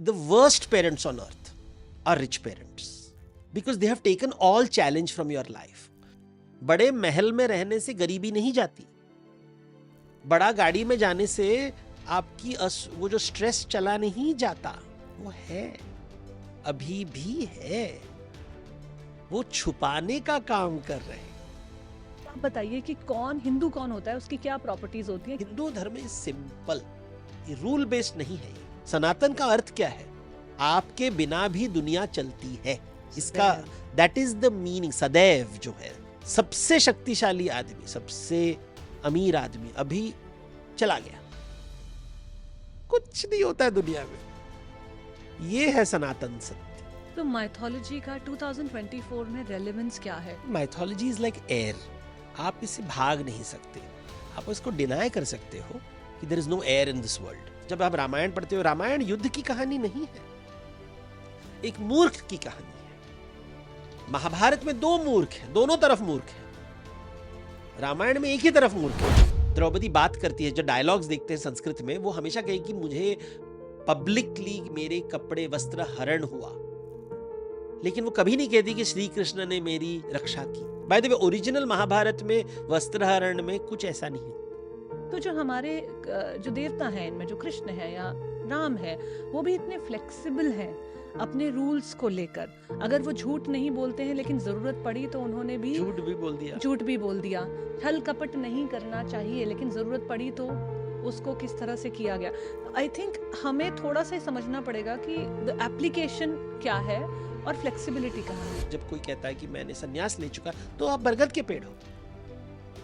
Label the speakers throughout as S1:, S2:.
S1: The worst parents on earth are rich parents because they have taken all challenge from your life. बड़े महल में रहने से गरीबी नहीं जाती, बड़ा गाड़ी में जाने से आपकी वो जो स्ट्रेस चला नहीं जाता, वो है, अभी भी है, वो छुपाने का काम कर रहे हैं।
S2: आप बताइए कि हिंदू कौन होता है, उसकी क्या प्रॉपर्टीज होती है?
S1: हिंदू धर्म इज सिंपल, रूल बेस्ड नहीं है। सनातन का अर्थ क्या है? आपके बिना भी दुनिया चलती है, इसका दैट इज द मीनिंग। सदैव जो है सबसे शक्तिशाली आदमी, सबसे अमीर आदमी अभी चला गया, कुछ नहीं होता है दुनिया में, ये है सनातन सत्य।
S2: तो माइथोलॉजी का 2024 में रेलेवेंस क्या है?
S1: माइथोलॉजी इज लाइक एयर, आप इससे भाग नहीं सकते, आप इसको डिनाई कर सकते हो कि there is no air in this world. जब आप रामायण पढ़ते हो, रामायण युद्ध की कहानी नहीं है, एक मूर्ख की कहानी है। महाभारत में दो मूर्ख हैं, दोनों तरफ मूर्ख हैं। रामायण में एक ही तरफ मूर्ख है। द्रौपदी बात करती है, जो डायलॉग्स देखते हैं संस्कृत में, वो हमेशा कहेगी मुझे पब्लिकली मेरे कपड़े वस्त्र हरण हुआ, लेकिन वो कभी नहीं कहती कि श्री कृष्ण ने मेरी रक्षा की। By the way, original Mahabharat में वस्त्र हरण में कुछ ऐसा नहीं है।
S2: तो जो हमारे जो देवता हैं, इनमें जो कृष्ण है या राम है, वो भी इतने फ्लेक्सिबल हैं अपने रूल्स को लेकर। अगर वो झूठ नहीं बोलते हैं, लेकिन जरूरत पड़ी तो उन्होंने भी
S1: झूठ भी बोल दिया।
S2: छल कपट नहीं करना चाहिए, लेकिन जरूरत पड़ी तो उसको किस तरह से किया गया। आई थिंक हमें थोड़ा सा समझना पड़ेगा कि द एप्लीकेशन क्या है और फ्लेक्सिबिलिटी कहाँ है।
S1: जब कोई कहता है कि मैंने संन्यास ले चुका, तो आप बरगद के पेड़ हो।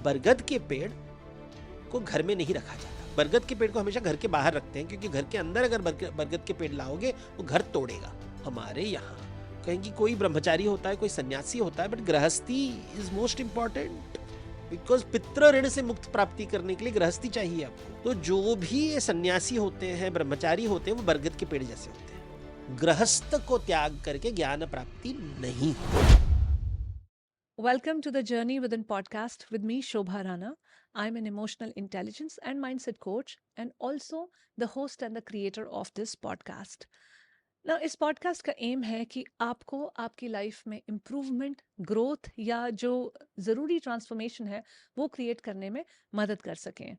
S1: बरगद के पेड़ को घर में नहीं रखा जाता, बरगद के पेड़ को हमेशा घर के बाहर रखते हैं, क्योंकि घर के अंदर अगर बरगद के पेड़ लाओगे वो घर तोड़ेगा। हमारे यहाँ कहें कि कोई ब्रह्मचारी होता है, कोई सन्यासी होता है, बट गृहस्थी इज मोस्ट इंपॉर्टेंट, बिकॉज पितृ ऋण से मुक्त प्राप्ति करने के लिए गृहस्थी चाहिए आपको। तो जो भी ये सन्यासी होते हैं, ब्रह्मचारी होते हैं, वो बरगद के पेड़ जैसे होते हैं। गृहस्थ को त्याग करके ज्ञान प्राप्ति नहीं।
S2: Welcome to the Journey Within podcast with me, Shobha Rana. I'm an emotional intelligence and mindset coach and also the host and the creator of this podcast. Now, इस podcast का aim है कि आपको आपकी लाइफ में improvement, growth या जो ज़रूरी transformation है वो create करने में मदद कर सकें।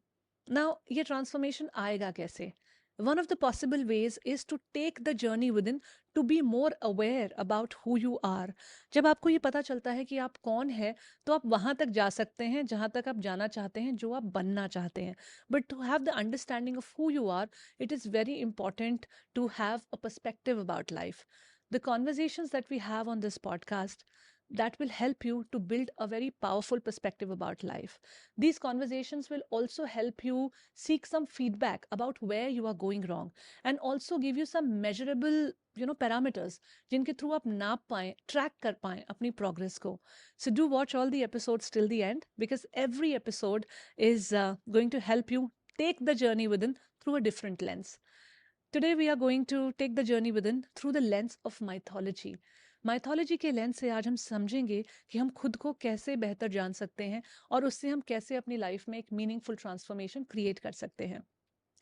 S2: Now, ये transformation आएगा कैसे? One of the possible ways is to take the journey within to be more aware about who you are. जब आपको ये पता चलता है कि आप कौन है, तो आप वहाँ तक जा सकते हैं जहाँ तक आप जाना चाहते हैं, जो आप बनना चाहते हैं। But to have the understanding of who you are, it is very important to have a perspective about life. The conversations that we have on this podcast, that will help you to build a very powerful perspective about life. These conversations will also help you seek some feedback about where you are going wrong and also give you some measurable parameters जिनके through आप नाप पाएं, track कर पाएं अपनी progress को. So do watch all the episodes till the end, because every episode is going to help you take the journey within through a different lens. Today we are going to take the journey within through the lens of mythology. Mythology के lens से आज हम समझेंगे कि हम खुद को कैसे बेहतर जान सकते हैं और उससे हम कैसे अपनी लाइफ में एक मीनिंगफुल ट्रांसफॉर्मेशन क्रिएट कर सकते हैं.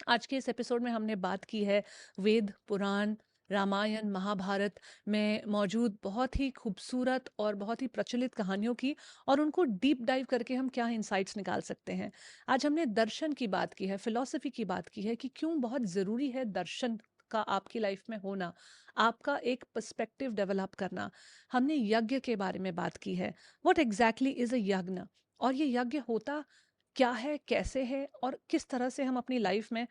S2: आज के इस एपिसोड में हमने बात की है वेद, पुराण, रामायण, महाभारत में मौजूद बहुत ही खूबसूरत और बहुत ही प्रचलित कहानियों की, और उनको डीप डाइव करके हम क्या इंसाइट्स निकाल सकते हैं. आज हमने दर्शन की बात की है, फिलॉसफी की बात की है कि क्यों बहुत ज़रूरी है दर्शन का आपकी लाइफ में होना, आपका एक पर्सपेक्टिव डेवलप करना. हमने यज्ञ के बारे में बात की है, व्हाट एग्जैक्टली इज अ यज्ञ, और ये यज्ञ होता क्या है, कैसे है, और किस तरह से हम अपनी लाइफ में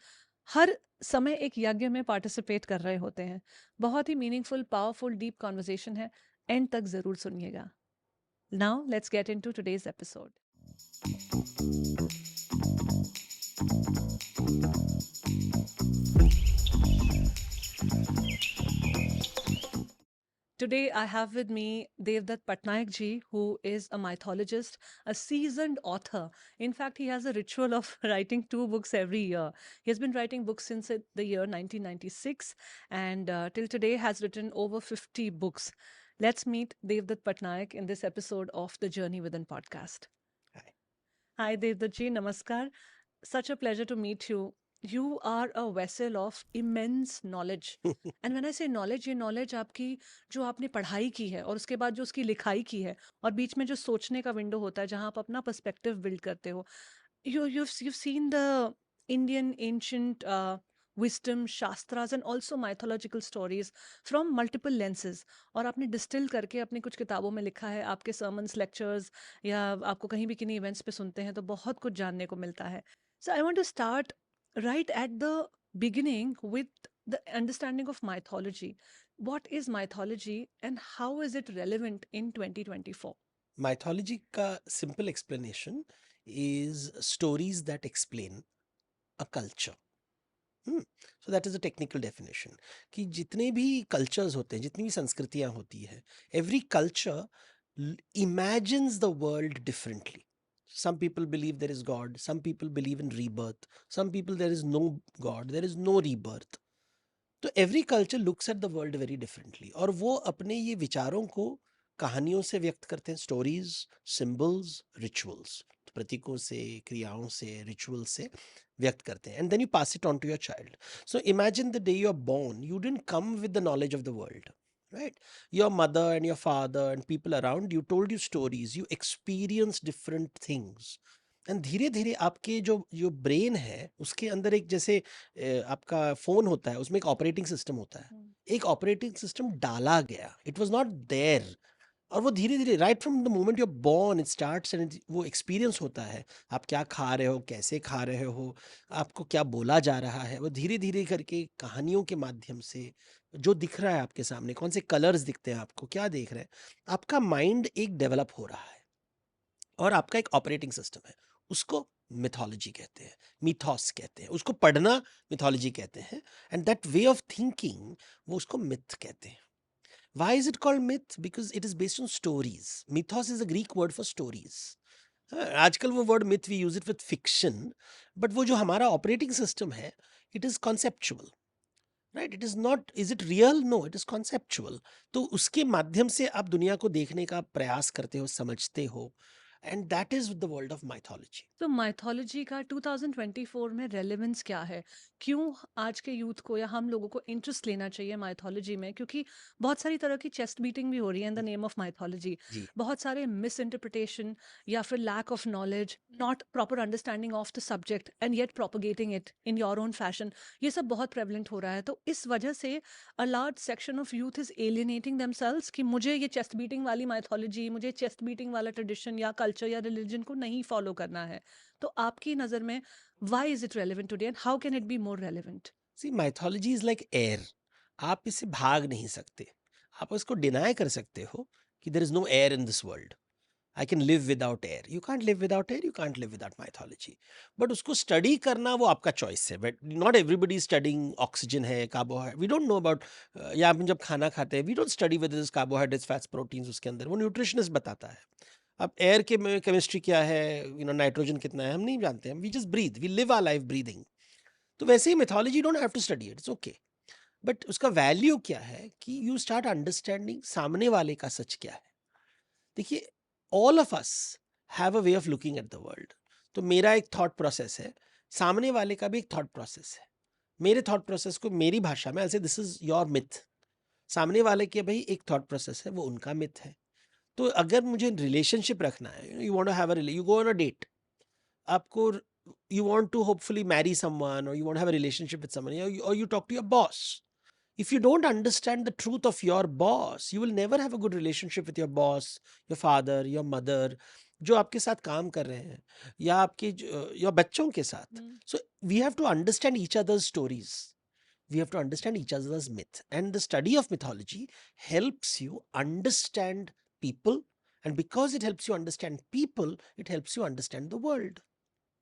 S2: हर समय एक यज्ञ में पार्टिसिपेट कर रहे होते हैं. बहुत ही मीनिंगफुल, पावरफुल, डीप कॉन्वर्सेशन है, एंड तक जरूर सुनिएगा. Now let's get into today's episode. Today, I have with me Devdutt Patnaik ji, who is a mythologist, a seasoned author. In fact, he has a ritual of writing 2 books every year. He has been writing books since the year 1996, and till today has written over 50 books. Let's meet Devdutt Patnaik in this episode of the Journey Within podcast.
S1: Hi.
S2: Hi, Devdutt ji. Namaskar. Such a pleasure to meet you. you are a vessel of immense knowledge. And when I say knowledge, ये knowledge आपकी जो आपने पढ़ाई की है और उसके बाद जो उसकी लिखाई की है और बीच में जो सोचने का विंडो होता है जहाँ आप अपना पर्सपेक्टिव बिल्ड करते हो. You've seen the Indian ancient wisdom, shastras and also mythological stories from multiple lenses. और आपने डिस्टिल करके अपनी कुछ किताबों में लिखा है, आपके sermons, lectures या आपको कहीं भी किन्हीं इवेंट्स पे सुनते हैं तो बहुत कुछ जानने को मिलता है. So I want to start right at the beginning with the understanding of mythology. What is mythology and how is it relevant in 2024?
S1: Mythology का simple explanation is stories that explain a culture. So that is a technical definition कि जितने भी cultures होते हैं, जितनी भी संस्कृतियां होती है, every culture imagines the world differently. Some people believe there is God, some people believe in rebirth, some people there is no God, there is no rebirth. तो every culture looks at the world very differently, और वो अपने ये विचारों को कहानियों से व्यक्त करते हैं, स्टोरीज, सिंबल्स, रिचुअल्स, प्रतीकों से, क्रियाओं से, रिचुअल से व्यक्त करते हैं. And then you pass it on to your child. So imagine the day you are born, you didn't come with the knowledge of the world, right? Your mother and your father and people around you told you stories, you experienced different things. And धीरे धीरे आपके जो जो brain है उसके अंदर एक जैसे आपका फोन होता है, उसमें एक ऑपरेटिंग सिस्टम होता है. एक ऑपरेटिंग सिस्टम डाला गया, इट वाज नॉट देयर. और वो धीरे धीरे right from the moment you are born it starts, and वो एक्सपीरियंस होता है. आप क्या खा रहे हो, कैसे खा रहे हो, आपको क्या बोला जा रहा है, वो धीरे धीरे करके कहानियों के माध्यम से जो दिख रहा है आपके सामने, कौन से कलर्स दिखते हैं आपको, क्या देख रहे हैं, आपका माइंड एक डेवलप हो रहा है और आपका एक ऑपरेटिंग सिस्टम है. उसको मिथोलॉजी कहते हैं, मिथोस कहते हैं. उसको पढ़ना मिथोलॉजी कहते हैं. And that way of thinking, वो उसको मिथ कहते हैं. Why is it called myth? Because it is based on stories. Mythos is a Greek word for stories. आजकल वो word myth we use it with fiction, but वो जो हमारा operating system है, it is conceptual, right? It is not, is it real? No, it is conceptual. तो उसके माध्यम से आप दुनिया को देखने का प्रयास करते हो, समझते हो, and that is the world of mythology.
S2: तो माइथोलॉजी का 2024 में रेलेवेंस क्या है? क्यों आज के यूथ को या हम लोगों को इंटरेस्ट लेना चाहिए माइथोलॉजी में? क्योंकि बहुत सारी तरह की चेस्ट बीटिंग भी हो रही है in the name of mythology.
S1: जी.
S2: बहुत सारे मिस इंटरप्रिटेशन या फिर lack of knowledge, not proper understanding of the subject and yet propagating it in your own fashion, ये सब बहुत प्रेवलेंट हो रहा है. तो इस वजह से a large section of youth is alienating themselves कि मुझे ये चेस्ट बीटिंग वाली माइथोलॉजी, मुझे चेस्ट बीटिंग वाला ट्रेडिशन या कल्चर या रिलीजन को नहीं फॉलो करना है. तो आपकी नजर में why is it relevant today and how can it be more relevant?
S1: See, mythology is like air. आप इससे भाग नहीं सकते. आप इसको डिनाई कर सकते हो कि there is no air in this world. I can live without air. You can't live without air, you can't live without mythology. But उसको स्टडी करना वो आपका चॉइस है. But not everybody studying oxygen है, carbohydrate, we don't know about. या हम जब खाना खाते हैं, we don't study with this carbohydrates, fats, proteins उसके अंदर. वो न्यूट्रिशनिस्ट बताता है. अब एयर के में केमिस्ट्री क्या है, नाइट्रोजन कितना है, हम नहीं जानते. हम we just breathe, we live our life breathing. तो वैसे ही mythology don't have to study it, it's okay. But उसका वैल्यू क्या है कि यू स्टार्ट अंडरस्टैंडिंग सामने वाले का सच क्या है. देखिए, all of us have a way of looking at the world. तो मेरा एक थॉट प्रोसेस है, सामने वाले का भी एक थॉट प्रोसेस है. मेरे थॉट प्रोसेस को मेरी भाषा में ऐसे, दिस इज योर मिथ. सामने वाले के भाई एक थॉट प्रोसेस है, वो उनका मिथ है. तो अगर मुझे रिलेशनशिप रखना है, you want to have a you go on a date, आपको you want to hopefully marry someone, or you want to have a relationship with someone, or you talk to your boss. If you don't understand the truth of your boss, you will never have a good relationship with your boss, your father, your mother, जो आपके साथ काम कर रहे हैं, या आपके या बच्चों के साथ. So we have to understand each other's stories. We have to understand each other's myth, and the study of mythology helps you understand people, and because it helps you understand people, it helps you understand the world.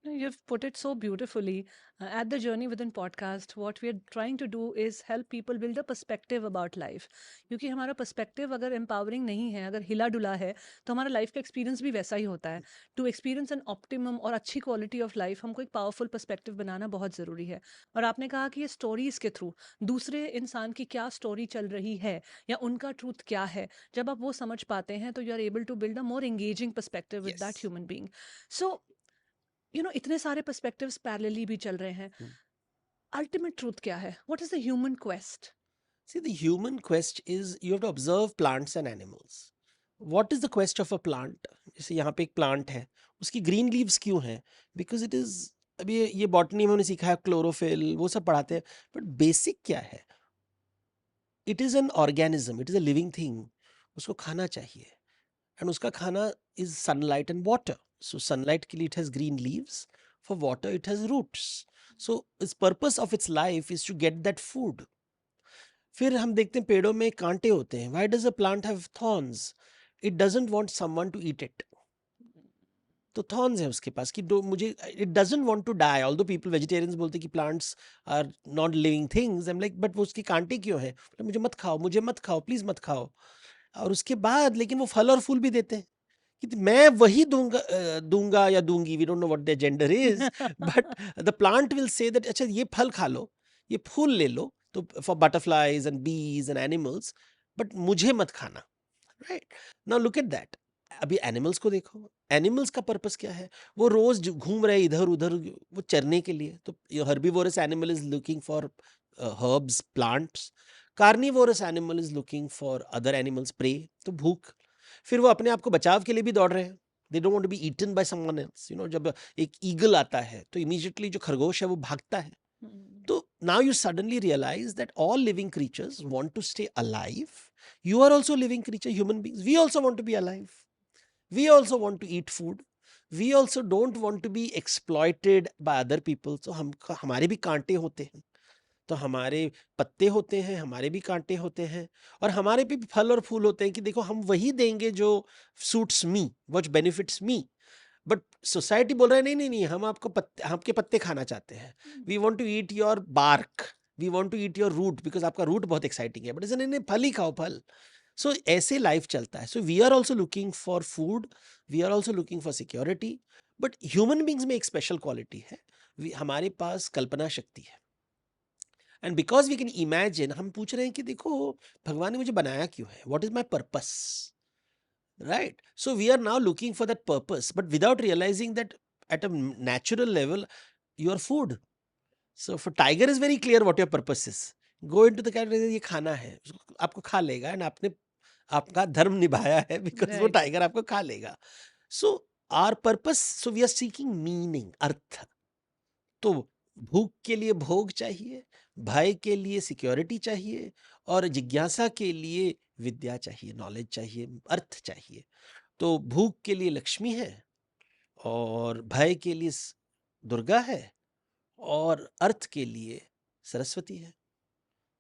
S2: No, you've put it so beautifully. At the Journey Within podcast, what we are trying to do is help people build a perspective about life. क्योंकि हमारा perspective अगर empowering नहीं है, अगर हिला डुला है, तो हमारा life का experience भी वैसा ही होता है. To experience an optimum और अच्छी quality of life, हमको एक powerful perspective बनाना बहुत ज़रूरी है. और आपने कहा कि ये stories के through दूसरे इंसान की क्या story चल रही है या उनका truth क्या है, जब आप वो समझ पाते हैं, तो you are able to build a more engaging perspective with that
S1: Yes.
S2: human being. So इतने सारे पर्सपेक्टिव्स पैरेलली भी चल रहे हैं. अल्टीमेट ट्रूथ क्या है? What is the human quest?
S1: See, the human quest is you have to observe plants and animals. What is the quest of a plant? जैसे यहाँ पे एक प्लांट है, उसकी ग्रीन लीव्स क्यों हैं? बिकॉज इट इज, अभी ये बॉटनी में हमने सीखा है, क्लोरोफिल वो सब पढ़ाते हैं, बट बेसिक क्या है? It is an organism, it is a living thing, उसको खाना चाहिए, एंड उसका खाना is sunlight and water. So sunlight के लिए it has green leaves, for water it has roots. So its purpose of its life is to get that food. फिर हम देखते हैं पेड़ों में कांटे होते हैं. Why does a plant have thorns? It doesn't want someone to eat it. तो थॉर्न्स है उसके पास कि दो मुझे, it doesn't want to die. Although people vegetarians बोलते हैं कि plants are not living things. I am like, but वो उसके कांटे क्यों हैं? मुझे मत खाओ, मुझे मत खाओ, प्लीज मत खाओ. और उसके बाद लेकिन वो फल और फूल भी देते हैं कि मैं वही दूंगा या दूंगी, we don't know what their gender is, but the plant will say that अच्छा ये फल खा लो, ये फूल ले लो, तो फॉर बटरफ्लाइज एंड बीज एंड एनिमल्स, बट मुझे मत खाना. Right now look at that. अभी एनिमल्स को देखो, एनिमल्स का पर्पस क्या है? वो रोज घूम रहे इधर उधर, वो चरने के लिए. तो herbivorous animal is looking for herbs, plants. Carnivorous animal is looking for other animals, prey, तो भूख. फिर वो अपने आप को बचाव के लिए भी दौड़ रहे हैं. They don't want to be eaten by someone else. जब एक ईगल आता है तो इमीडिएटली जो खरगोश है वो भागता है. तो now you suddenly realize that all living creatures want to stay alive. You are also a living creature, human beings. We also want to be alive. We also want to eat food. We also don't want to be exploited by other people. So हमारे भी कांटे होते हैं, तो हमारे पत्ते होते हैं, हमारे भी कांटे होते हैं, और हमारे भी फल और फूल होते हैं कि देखो हम वही देंगे जो suits me, which benefits me. But society बोल रहा है नहीं नहीं नहीं, हम आपके पत्ते खाना चाहते हैं. We want to eat your bark, we want to eat your root, because आपका रूट बहुत एक्साइटिंग है. बट ऐसे नहीं नहीं, फल ही खाओ, फल. सो ऐसे लाइफ चलता है. So we are also looking for food, we are also looking for security. But human beings में एक स्पेशल क्वालिटी है, हमारे पास कल्पना शक्ति है. And because we can imagine, हम पूछ रहे हैं कि देखो भगवान ने मुझे बनाया क्यों है, what is my purpose. Right. So we are now looking for that purpose, but without realizing that at a natural level, you are food. So for tiger is very clear what your purpose is. Go into the category, ये खाना है, उसको आपको खा लेगा, and आपने आपका धर्म निभाया है, because वो
S2: Right.
S1: टाइगर आपको खा लेगा. So our purpose, so we are seeking meaning, अर्थ. तो भूख के लिए भोग चाहिए, भय के लिए सिक्योरिटी चाहिए, और जिज्ञासा के लिए विद्या चाहिए, नॉलेज चाहिए, अर्थ चाहिए. तो भूख के लिए लक्ष्मी है, और भय के लिए दुर्गा है, और अर्थ के लिए सरस्वती है.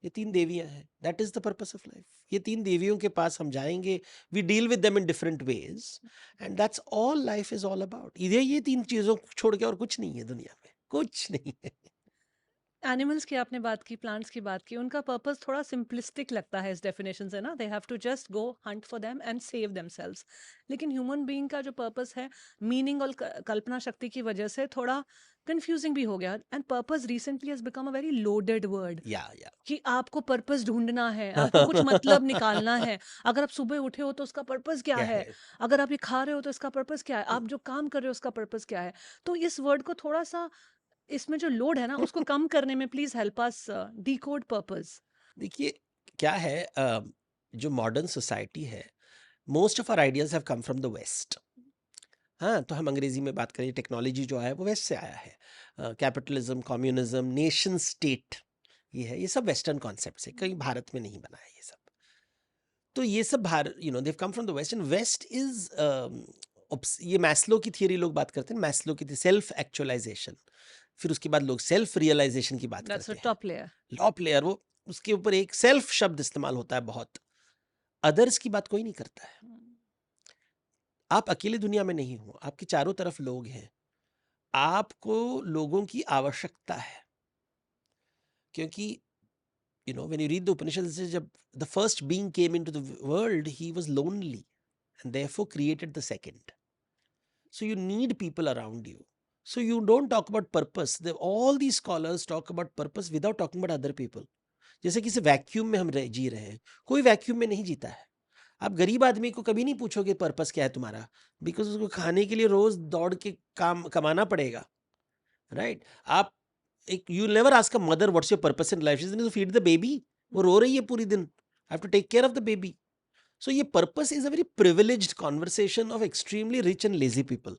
S1: ये 3 देवियां हैं. That is the purpose of life. ये 3 देवियों के पास हम जाएंगे, we deal with them in different ways, and that's all life is all about. ये 3 चीजों को छोड़ के और कुछ नहीं है दुनिया में, कुछ नहीं है.
S2: एनिमल्स की आपने बात की, प्लांट्स की बात की, उनका पर्पस थोड़ा सिंपलिस्टिक लगता है इस डेफिनेशन से ना. They have to just go hunt for them and save themselves. लेकिन ह्यूमन बीइंग का जो पर्पस है, मीनिंग और कल्पना शक्ति की वजह से थोड़ा कंफ्यूजिंग भी हो गया. And purpose recently has become a very loaded word.
S1: या
S2: कि आपको पर्पस ढूंढना है, आपको कुछ मतलब निकालना है. अगर आप सुबह उठे हो तो उसका पर्पस क्या
S1: क्या
S2: है?
S1: है?
S2: अगर आप ये खा रहे हो तो इसका पर्पस क्या है? आप जो काम कर रहे हो उसका पर्पस क्या है? तो इस वर्ड को थोड़ा सा, इसमें जो लोड है ना, उसको कम करने में please help us decode purpose.
S1: देखिए क्या है, जो मॉडर्न सोसाइटी है, most of our ideas have come from the west. हाँ, तो हम अंग्रेजी में बात करें, टेक्नोलॉजी जो है वो वेस्ट से आया है. कैपिटलिज्म, कम्युनिज्म, नेशन स्टेट, ये सब वेस्टर्न कॉन्सेप्ट है, कहीं भारत में नहीं बना है ये सब. तो ये सब Bharat, they've come from the west, and west is, ये मैस्लो की थियरी लोग बात करते हैं, मैस्लो की सेल्फ एक्चुअलाइजेशन. फिर उसके बाद लोग सेल्फ रियलाइजेशन की बात
S2: दैट्स
S1: करते
S2: अ
S1: हैं.
S2: Top layer.
S1: टॉप लेयर, वो उसके ऊपर एक सेल्फ शब्द इस्तेमाल होता है बहुत. अदर्स की बात कोई नहीं करता है. आप अकेले दुनिया में नहीं हो, आपके चारों तरफ लोग हैं. आपको लोगों की आवश्यकता है, क्योंकि when you read the Upanishads, जब the first being came into the world, he was lonely and therefore created the second. So you need people around you. So you don't talk about purpose. All these scholars talk about purpose without talking about other people. जैसे किसी vacuum में हम जी रहे हैं, कोई vacuum में नहीं जीता है. आप गरीब आदमी को कभी नहीं पूछोगे पर्पस क्या है तुम्हारा, बिकॉज उसको खाने के लिए रोज दौड़ के काम कमाना पड़ेगा. राइट. आप एक you never ask a mother what's your purpose in life, she is to feed the baby. वो रो रही है पूरी दिन, I have to take care of the baby. So ये purpose is a very privileged conversation of extremely rich and lazy people,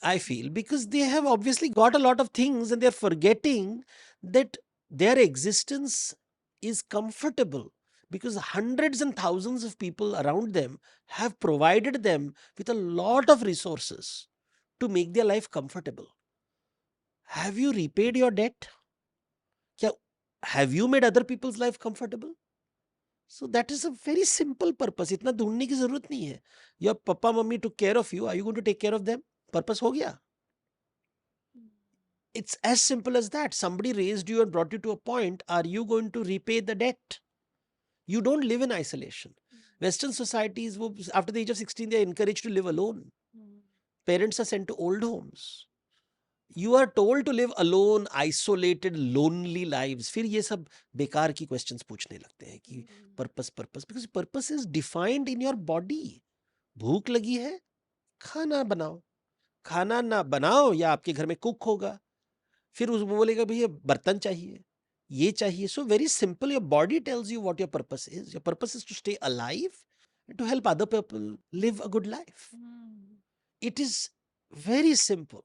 S1: I feel, because they have obviously got a lot of things and they're forgetting that their existence is comfortable because hundreds and thousands of people around them have provided them with a lot of resources to make their life comfortable. Have you repaid your debt? क्या have you made other people's life comfortable? So that is a very simple purpose. इतना ढूंढने की जरूरत नहीं है. Your papa mummy took care of you. Are you going to take care of them? Purpose हो गया. It's as simple as that. Somebody raised you and brought you to a point. Are you going to repay the debt? You don't live in isolation. Western societies, after the age of 16, they are encouraged to live alone. Parents are sent to old homes. You are told to live alone, isolated, lonely lives. फिर ये सब बेकार की questions पूछने लगते हैं कि purpose, because purpose is defined in your body. भूख लगी है, खाना बनाओ. खाना ना बनाओ या आपके घर में कुक होगा, फिर वो बोलेगा भैया बर्तन चाहिए, ये चाहिए. So very simple, your body tells you what your purpose is. Your purpose is to stay alive and to help other people live a good life. It is very simple.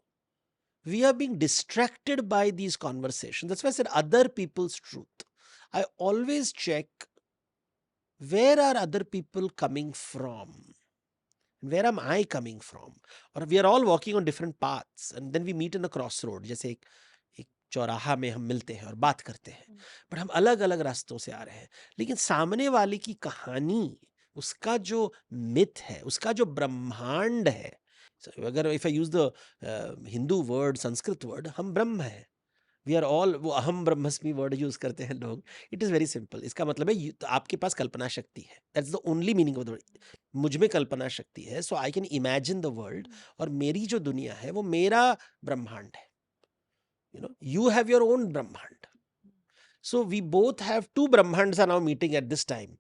S1: We are being distracted by these conversations. That's why I said other people's truth. I always check, where are other people coming from? Where am I coming from? Or we are all walking on different paths and then we meet in a crossroad. जैसे एक चौराहा में हम मिलते हैं और बात करते हैं, बट हम अलग अलग रास्तों से आ रहे हैं. लेकिन सामने वाले की कहानी, उसका जो मिथ है, उसका जो ब्रह्मांड है, अगर if I use the Hindu word, Sanskrit word, हम ब्रह्म है. वी आर ऑल, वो अहम ब्रह्मस्मि वर्ड यूज करते हैं लोग. It is very simple. इसका मतलब है तो आपके पास कल्पना शक्ति है. That's the only meaning of the word. मुझ में कल्पना शक्ति है, so I can imagine the world. और मेरी जो दुनिया है वो मेरा ब्रह्मांड है. You have your own brahmand. So we both have two brahmands are now meeting at this time.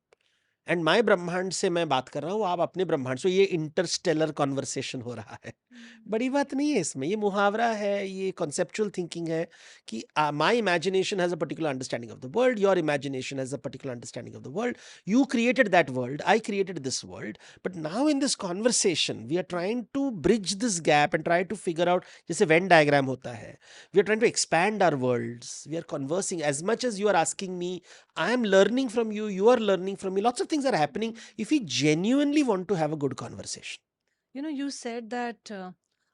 S1: And my ब्रह्मांड से मैं बात कर रहा हूँ, आप अपने ब्रह्मांड से. ये इंटरस्टेलर कॉन्वर्सेशन हो रहा है. बड़ी बात नहीं है इसमें. ये मुहावरा है, ये कॉन्सेप्चुअल थिंकिंग है कि my imagination has a particular understanding of the world, your imagination has a particular understanding of the world. You created that world, I created this world. But now in this conversation we are trying to bridge this gap and try to figure out. जैसे Venn diagram होता है, we are trying to expand our worlds. We are conversing. As much as you are asking me, I am learning from you, you are learning from me. Lots of things are happening if we genuinely want to have a good conversation.
S2: You said that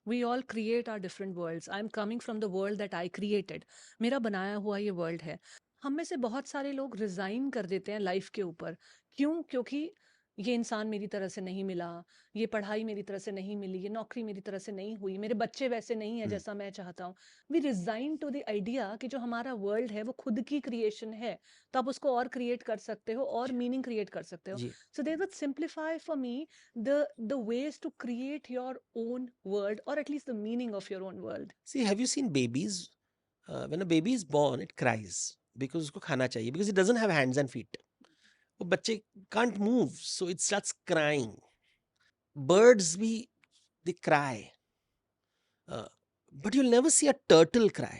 S2: we all create our different worlds. I'm coming from the world that I created. मेरा बनाया हुआ ये world है. हम में से बहुत सारे लोग रिजाइन कर देते हैं लाइफ के ऊपर. क्यों? क्योंकि ये इंसान मेरी तरह से नहीं मिला, ये पढ़ाई मेरी तरह से नहीं मिली, ये नौकरी मेरी तरह से नहीं हुई, मेरे बच्चे वैसे नहीं है जैसा मैं चाहता हूँ. We resign to the idea कि जो हमारा वर्ल्ड है वो खुद की क्रिएशन है, तो आप उसको और क्रिएट कर सकते हो और मीनिंग क्रिएट कर सकते हो. So they would simplify for me the ways to create your own world, or at least the meaning of your own world.
S1: See, have you seen babies? When a baby is born, it cries because उसको खाना चाहिए, because it doesn't have hands and feet. वो बच्चे can't move, so it starts crying. Birds भी, they cry. But you'll never see a turtle cry.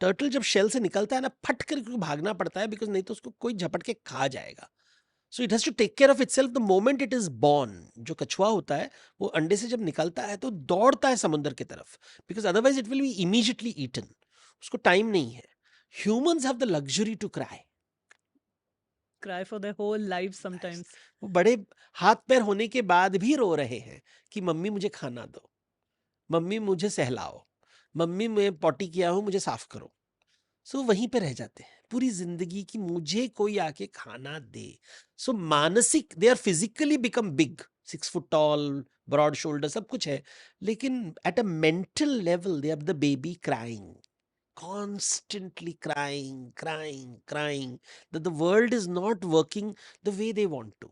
S1: Turtle जब shell से निकलता है ना, फट कर भागना पड़ता है, बिकॉज नहीं तो उसको कोई झपट के खा जाएगा. So it has to take care of itself the moment it is born. जो कछुआ होता है वो अंडे से जब निकलता है तो दौड़ता है समुद्र की तरफ, because otherwise it will be immediately eaten. उसको टाइम नहीं है. Humans have the luxury to
S2: cry for their whole life sometimes.
S1: वो बड़े हाथ पैर होने के बाद भी रो रहे हैं कि मम्मी मुझे खाना दो, मम्मी मुझे सहलाओ, मम्मी मैं पॉटी किया हूं मुझे साफ करो. सो वहीं पे रह जाते हैं पूरी जिंदगी की, मुझे कोई आके खाना दे. सो मानसिक, they are physically become big, 6 feet tall, broad shoulder, सब कुछ है, लेकिन at a mental level they are the baby crying, constantly crying that the world is not working the way they want to.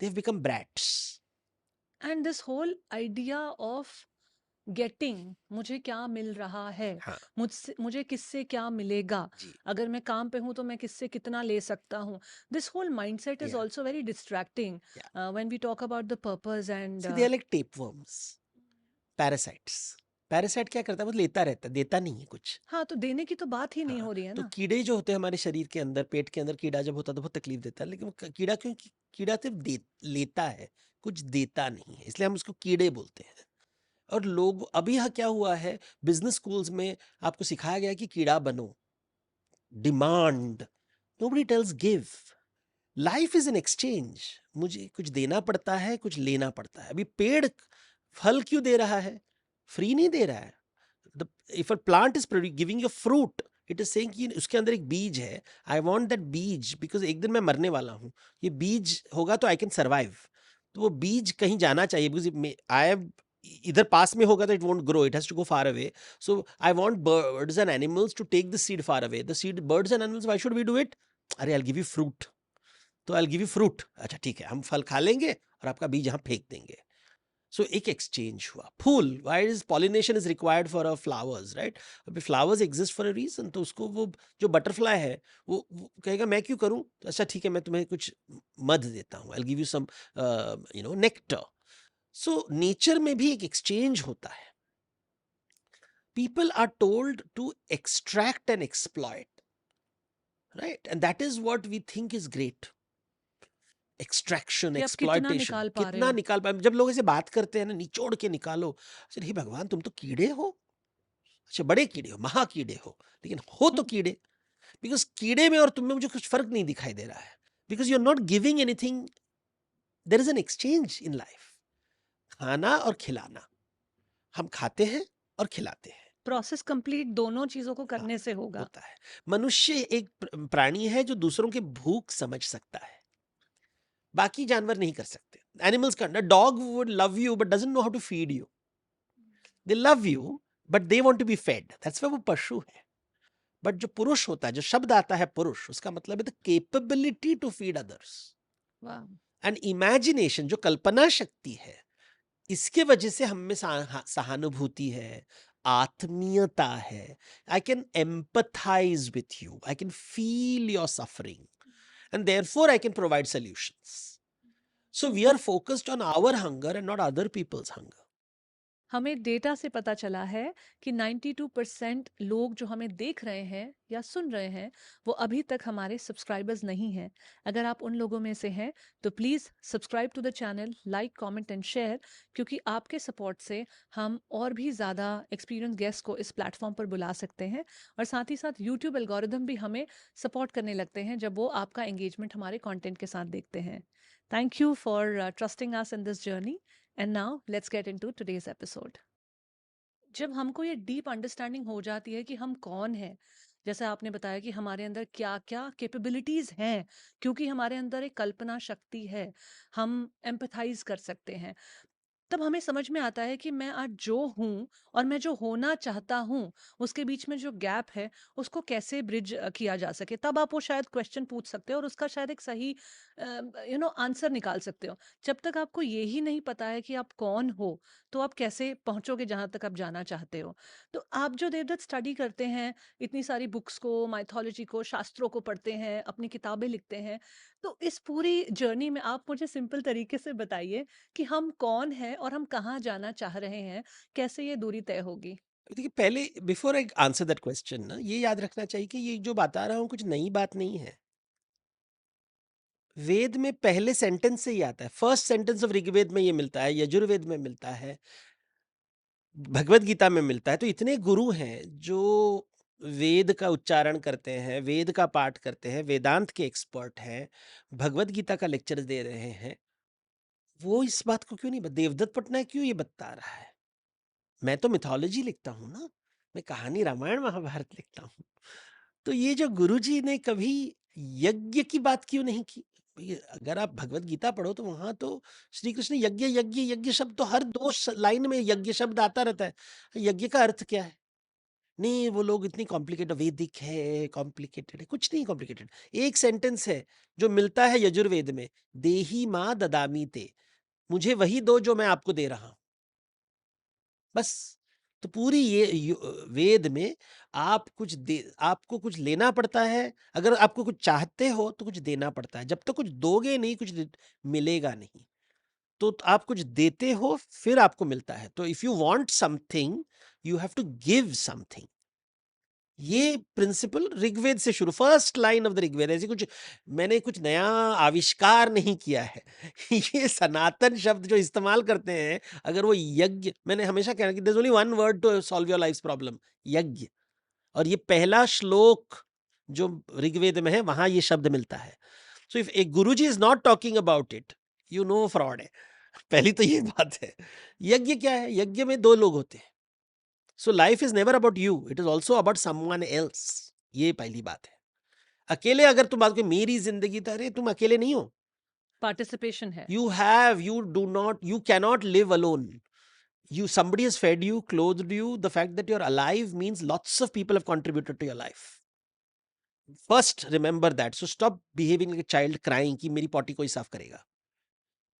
S1: They've become brats.
S2: And this whole idea of getting, मुझे क्या मिल रहा है, मुझे किससे क्या मिलेगा, अगर मैं काम पे हूँ तो मैं किससे कितना ले सकता हूँ. This whole mindset is also very distracting when we talk about the purpose. And
S1: see, they are like tapeworms, parasites. Parasite क्या करता है, वो लेता रहता है, देता नहीं है कुछ।
S2: हाँ, तो देने की तो बात ही नहीं
S1: हाँ,
S2: हो रही है
S1: तो
S2: ना।
S1: कीड़े जो होते हैं हमारे शरीर के अंदर, पेट के अंदर कीड़ा जब होता है तो बहुत तकलीफ देता है, लेकिन वो कीड़ा क्यों, कीड़ा सिर्फ लेता है, कुछ देता नहीं है, इसलिए हम उसको कीड़े बोलते हैं। और लोग अभी यहाँ क्या हुआ है, बिजनेस स्कूल्स में आपको सिखाया गया है कि कीड़ा बनो, demand, nobody tells give. Life is an exchange, मुझे कुछ देना पड़ता है, कुछ लेना पड़ता है। अभी पेड़ फल क्यों दे रहा है, फ्री नहीं दे रहा है। If a plant is giving you fruit, it is saying कि उसके अंदर एक बीज है, आई वांट दैट बीज बिकॉज एक दिन मैं मरने वाला हूँ, ये बीज होगा तो आई कैन सर्वाइव। तो वो बीज कहीं जाना चाहिए, बिकॉज आई एम इधर पास में होगा तो it won't grow, it has to go far away. So I want birds and animals to take the seed far away, the seed, birds and animals, why should we do it? अरे I give you fruit, तो आई give you fruit, अच्छा ठीक है, हम फल खा लेंगे और आपका बीज यहाँ फेंक देंगे। सो एक एक्सचेंज हुआ। फूल, why is pollination is required for a flowers, right? अभी flowers exist for a reason, तो उसको वो जो बटरफ्लाई है वो कहेगा मैं क्यों करूं, तो अच्छा ठीक है, मैं तुम्हें कुछ मध देता हूँ, I give you some nectar. So nature में भी एक एक्सचेंज होता है। People are told to extract and exploit, right? And that is what we think is great. Extraction,
S2: कि आप कितना
S1: एक्सप्लॉयटेशन,
S2: निकाल पा रहे
S1: कितना
S2: हो।
S1: निकाल पाए। जब लोग ऐसे बात करते हैं ना, निचोड़ के निकालो, अरे हे भगवान, तुम तो कीड़े हो, अच्छा बड़े कीड़े हो, महा कीड़े हो, लेकिन हो तो
S2: हुँ,
S1: कीड़े। बिकॉज कीड़े में और तुम में मुझे कुछ फर्क नहीं दिखाई दे रहा है, because you are not giving anything. There is an exchange in life, खाना और खिलाना, हम खाते हैं और खिलाते हैं।
S2: प्रोसेस कंप्लीट दोनों चीज़ों को
S1: हाँ,
S2: करने से होगा।
S1: होता है। मनुष्य एक प्राणी है जो दूसरों के भूख समझ सकता है, बाकी जानवर नहीं कर सकते। एनिमल्स का, dog would love you but doesn't know how to feed you, they love you but they want to be fed, that's why वो पशु है। बट जो पुरुष होता है, जो शब्द आता है पुरुष, उसका मतलब है the capability to feed others.
S2: वाह!
S1: एंड इमेजिनेशन, जो कल्पना शक्ति है, इसके वजह से हम में सहानुभूति है, आत्मीयता है। I can empathize with you, I can feel your suffering, and therefore I can provide solutions. So we are focused on our hunger and not other people's hunger.
S2: हमें डेटा से पता चला है कि 92% लोग जो हमें देख रहे हैं या सुन रहे हैं, वो अभी तक हमारे सब्सक्राइबर्स नहीं हैं। अगर आप उन लोगों में से हैं, तो please subscribe to the channel, like, comment and share, क्योंकि आपके सपोर्ट से हम और भी ज़्यादा एक्सपीरियंस गेस्ट को इस प्लेटफॉर्म पर बुला सकते हैं। और साथ ही साथ यूट्यूब एल्गोरिदम भी हमें सपोर्ट करने लगते हैं जब वो आपका एंगेजमेंट हमारे कंटेंट के साथ देखते हैं। Thank you for trusting us in this journey. And now let's get into today's episode. जब हमको ये डीप अंडरस्टैंडिंग हो जाती है कि हम कौन हैं, जैसे आपने बताया कि हमारे अंदर क्या-क्या कैपेबिलिटीज़ हैं, क्योंकि हमारे अंदर एक कल्पना शक्ति है, हम एम्पैथाइज़ कर सकते हैं। तब हमें समझ में आता है कि मैं आज जो हूँ और मैं जो होना चाहता हूँ, उसके बीच में जो गैप है, उसको कैसे ब्रिज किया जा सके। तब आप वो शायद क्वेश्चन पूछ सकते हो और उसका शायद एक सही आंसर निकाल सकते हो। जब तक आपको ये ही नहीं पता है कि आप कौन हो, तो आप कैसे पहुँचोगे जहाँ तक आप जाना चाहते हो। तो आप जो देवदत्त स्टडी करते हैं, इतनी सारी बुक्स को, माइथोलॉजी को, शास्त्रों को पढ़ते हैं, अपनी किताबें लिखते हैं, तो इस पूरी जर्नी में आप मुझे सिंपल तरीके से बताइए कि हम कौन हैं और हम कहाँ जाना चाह रहे हैं? कैसे ये दूरी तय होगी?
S1: देखिए, पहले before I answer that question ना, ये याद रखना चाहिए कि ये जो बता रहा हूँ कुछ नई बात नहीं है। वेद में पहले सेंटेंस से ही आता है, फर्स्ट सेंटेंस ऑफ ऋग्वेद में ये मिलता है, यजुर्वेद में मिलता है, भगवत गीता में मिलता है। तो इतने गुरु हैं जो वेद का उच्चारण करते हैं, वेद का पाठ करते हैं, वेदांत के एक्सपर्ट हैं, भगवत गीता का लेक्चर दे रहे हैं। वो इस बात को क्यों नहीं देवदत्त पटनायक क्यों ये बता रहा है? मैं तो मिथोलॉजी लिखता हूँ ना, मैं कहानी रामायण महाभारत लिखता हूँ। तो ये जो गुरुजी ने कभी यज्ञ की बात क्यों नहीं की? भई अगर आप भगवत गीता पढ़ो तो वहाँ तो श्री कृष्ण यज्ञ, यज्ञ, यज्ञ शब्द तो हर 2 लाइन में यज्ञ शब्द आता रहता है। यज्ञ का अर्थ क्या है? नहीं, वो लोग इतनी कॉम्प्लिकेटेड, वैदिक है, कॉम्प्लिकेटेड है, कुछ नहीं कॉम्प्लिकेटेड। एक सेंटेंस है जो मिलता है यजुर्वेद में, देहि माँ ददामि ते, मुझे वही दो जो मैं आपको दे रहा हूँ। बस। तो पूरी ये वेद में आपको कुछ लेना पड़ता है, अगर आपको कुछ चाहते हो तो कुछ देना पड़ता है। जब तक कुछ दोगे नहीं, कुछ मिलेगा नहीं। तो आप कुछ देते हो फिर आपको मिलता है। तो if you want something, you have to give something. ये प्रिंसिपल ऋग्वेद से शुरू, first line of the Rigveda. ऐसी कुछ मैंने कुछ नया आविष्कार नहीं किया है ये सनातन शब्द जो इस्तेमाल करते हैं, अगर वो यज्ञ, मैंने हमेशा कहना कि there is only one word to solve your life problem, yajna. और ये पहला श्लोक जो ऋग्वेद में है वहां ये शब्द मिलता है। So if A Guruji is not talking about it, you know fraud है। पहली तो ये बात है। यज्ञ क्या है? यज्ञ में दो लोग होते हैं। So life is never about you, it is also about someone else. ये पहली बात है। अकेले अगर तुम बात करो मेरी जिंदगी, तो अरे तुम अकेले नहीं हो।
S2: पार्टिसिपेशन है।
S1: You do not, you cannot live alone. Somebody has fed you, clothed you. The fact that you're alive means lots of people have contributed to your life. First, remember that. So stop behaving like a child crying कि मेरी potty कोई साफ करेगा.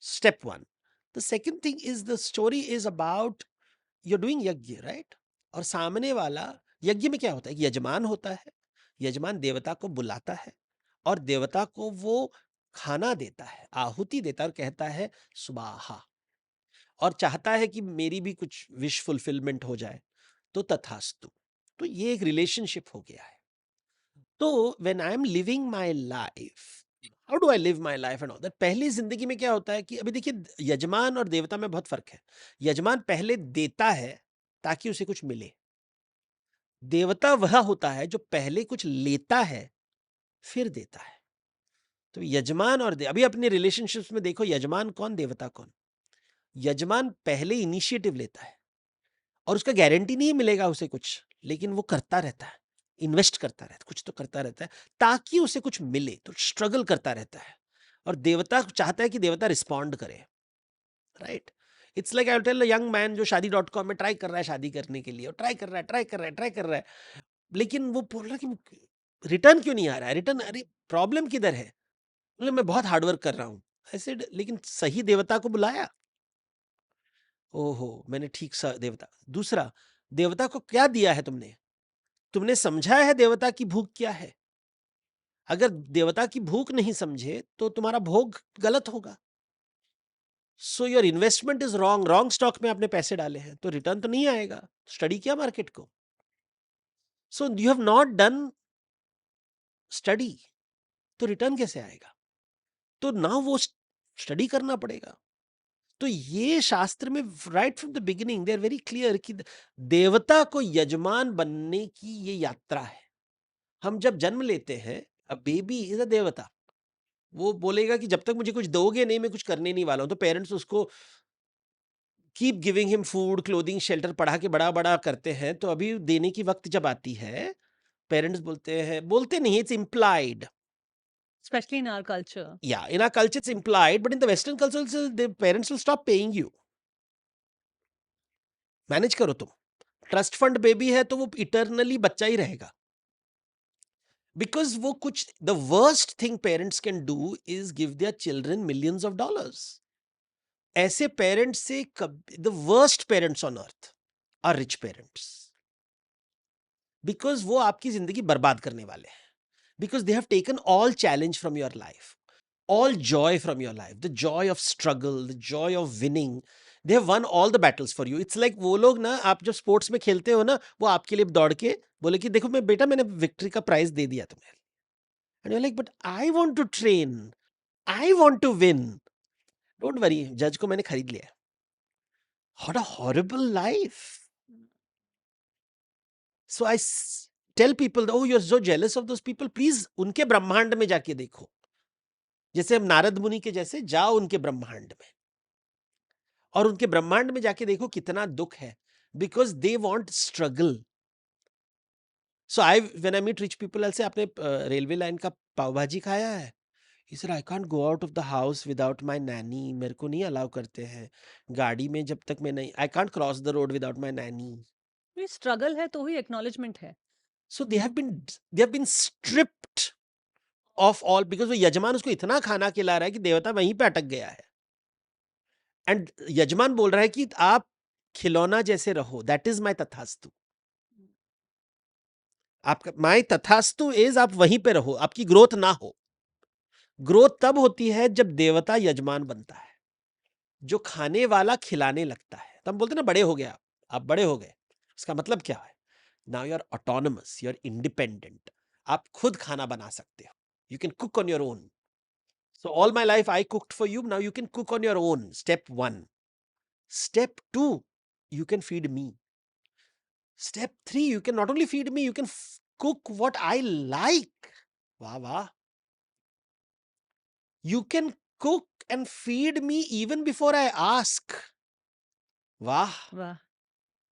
S1: Step one. The second thing is, the story is about you're doing यज्ञ, right? और सामने वाला, यज्ञ में क्या होता है? यजमान होता है। यजमान देवता को बुलाता है और देवता को वो खाना देता है, आहुति देता है और कहता है स्वाहा, और चाहता है कि मेरी भी कुछ विश फुलफिलमेंट हो जाए, तो तथास्तु। तो ये एक रिलेशनशिप हो गया है। तो when I am living my life, how do I live my life and all that. पहली जिंदगी में क्या होता है कि अभी देखिए, यजमान और देवता में बहुत फर्क है। यजमान पहले देता है ताकि उसे कुछ मिले। देवता वह होता है जो पहले कुछ लेता है फिर देता है। तो यजमान और अभी अपने रिलेशनशिप्स में देखो, यजमान कौन देवता कौन। यजमान पहले इनिशिएटिव लेता है और उसका गारंटी नहीं मिलेगा उसे कुछ, लेकिन वो करता रहता है, इन्वेस्ट करता रहता है, कुछ तो करता रहता है ताकि उसे कुछ मिले, तो स्ट्रगल करता रहता है। और देवता चाहता है कि देवता रिस्पॉन्ड करे, right. It's like I tell a young man जो शादी.com में ट्राई कर रहा है शादी करने के लिए, और ट्राई कर रहा है, लेकिन वो बोल रहा है कि रिटर्न क्यों नहीं आ रहा है, रिटर्न, अरे प्रॉब्लम किधर है? बोले मैं बहुत हार्डवर्क कर रहा हूँ। ऐसे, लेकिन सही देवता को बुलाया, ओहो मैंने ठीक सा देवता। दूसरा, देवता को क्या दिया है तुमने? तुमने समझा है देवता की भूख क्या है? अगर देवता की भूख नहीं समझे तो तुम्हारा भोग गलत होगा। So your investment is wrong. Wrong stock में आपने पैसे डाले हैं तो रिटर्न तो नहीं आएगा। स्टडी किया मार्केट को? सो you have not done study, तो रिटर्न कैसे आएगा? तो ना वो स्टडी करना पड़ेगा। तो ये शास्त्र में right from the beginning they are very clear कि देवता को यजमान बनने की ये यात्रा है। हम जब जन्म लेते हैं, अ बेबी इज अ देवता। वो बोलेगा कि जब तक मुझे कुछ दोगे नहीं, मैं कुछ करने नहीं वाला हूं। तो पेरेंट्स उसको keep giving him food, clothing, shelter, पढ़ा के बड़ा बड़ा करते हैं। तो अभी देने की वक्त जब आती है, पेरेंट्स बोलते नहीं, it's implied.
S2: Especially in our culture.
S1: Yeah, in our culture it's implied, but in the Western culture the parents will stop paying you. Manage करो तुम। ट्रस्ट फंड बेबी है तो वो इटरनली बच्चा ही रहेगा। बिकॉज वो कुछ, the worst thing parents can do is give their children millions of dollars. ऐसे पेरेंट्स से the worst parents on earth are rich parents, because वो आपकी जिंदगी बर्बाद करने वाले हैं। Because they have taken all challenge from your life, all joy from your life, the joy of struggle, the joy of winning. They have won all the battles for you. It's like वो लोग ना, आप जब sports में खेलते हो ना, वो आपके लिए दौड़ के बोले कि देखो मैं बेटा, मैंने विक्ट्री का प्राइज दे दिया तुम्हें। And you're like, but I want to train, I want to win. Don't worry, जज को मैंने खरीद लिया। What a horrible life. So I tell people, oh you're so jealous of those people, please उनके ब्रह्मांड में जाके देखो। जैसे हम नारद मुनि के जैसे जाओ उनके ब्रह्मांड में, और उनके ब्रह्मांड में जाके देखो कितना दुख है, because they want struggle. So when I meet rich people, I say आपने रेलवे लाइन का पाव भाजी खाया है? He said, I can't go out of the house without my nanny. मेरे को नहीं अलाउ करते हैं गाड़ी में जब तक मैं नहीं, I can't cross the road without my nanny.
S2: ये स्ट्रगल है तो ही एक्नॉलेजमेंट है।
S1: So they have been stripped of all, because वो यजमान उसको इतना खाना खिला रहा है कि देवता वहीं पे अटक गया है। एंड यजमान बोल रहा है कि आप खिलौना जैसे रहो, दैट इज माय तथास्तु। आपका माय तथास्तु इज आप वहीं पे रहो, आपकी ग्रोथ ना हो। ग्रोथ तब होती है जब देवता यजमान बनता है, जो खाने वाला खिलाने लगता है। तो हम बोलते ना बड़े हो गए आप बड़े हो गए। इसका मतलब क्या है? Now you are autonomous, you are independent. आप खुद खाना बना सकते हो, you can cook on your own. So all my life I cooked for you, now you can cook on your own. Step one. Step two, you can feed me. Step 3, you can not only feed me, you can cook what I like. Wow, wow. You can cook and feed me even before I ask. वाह,
S2: वाह!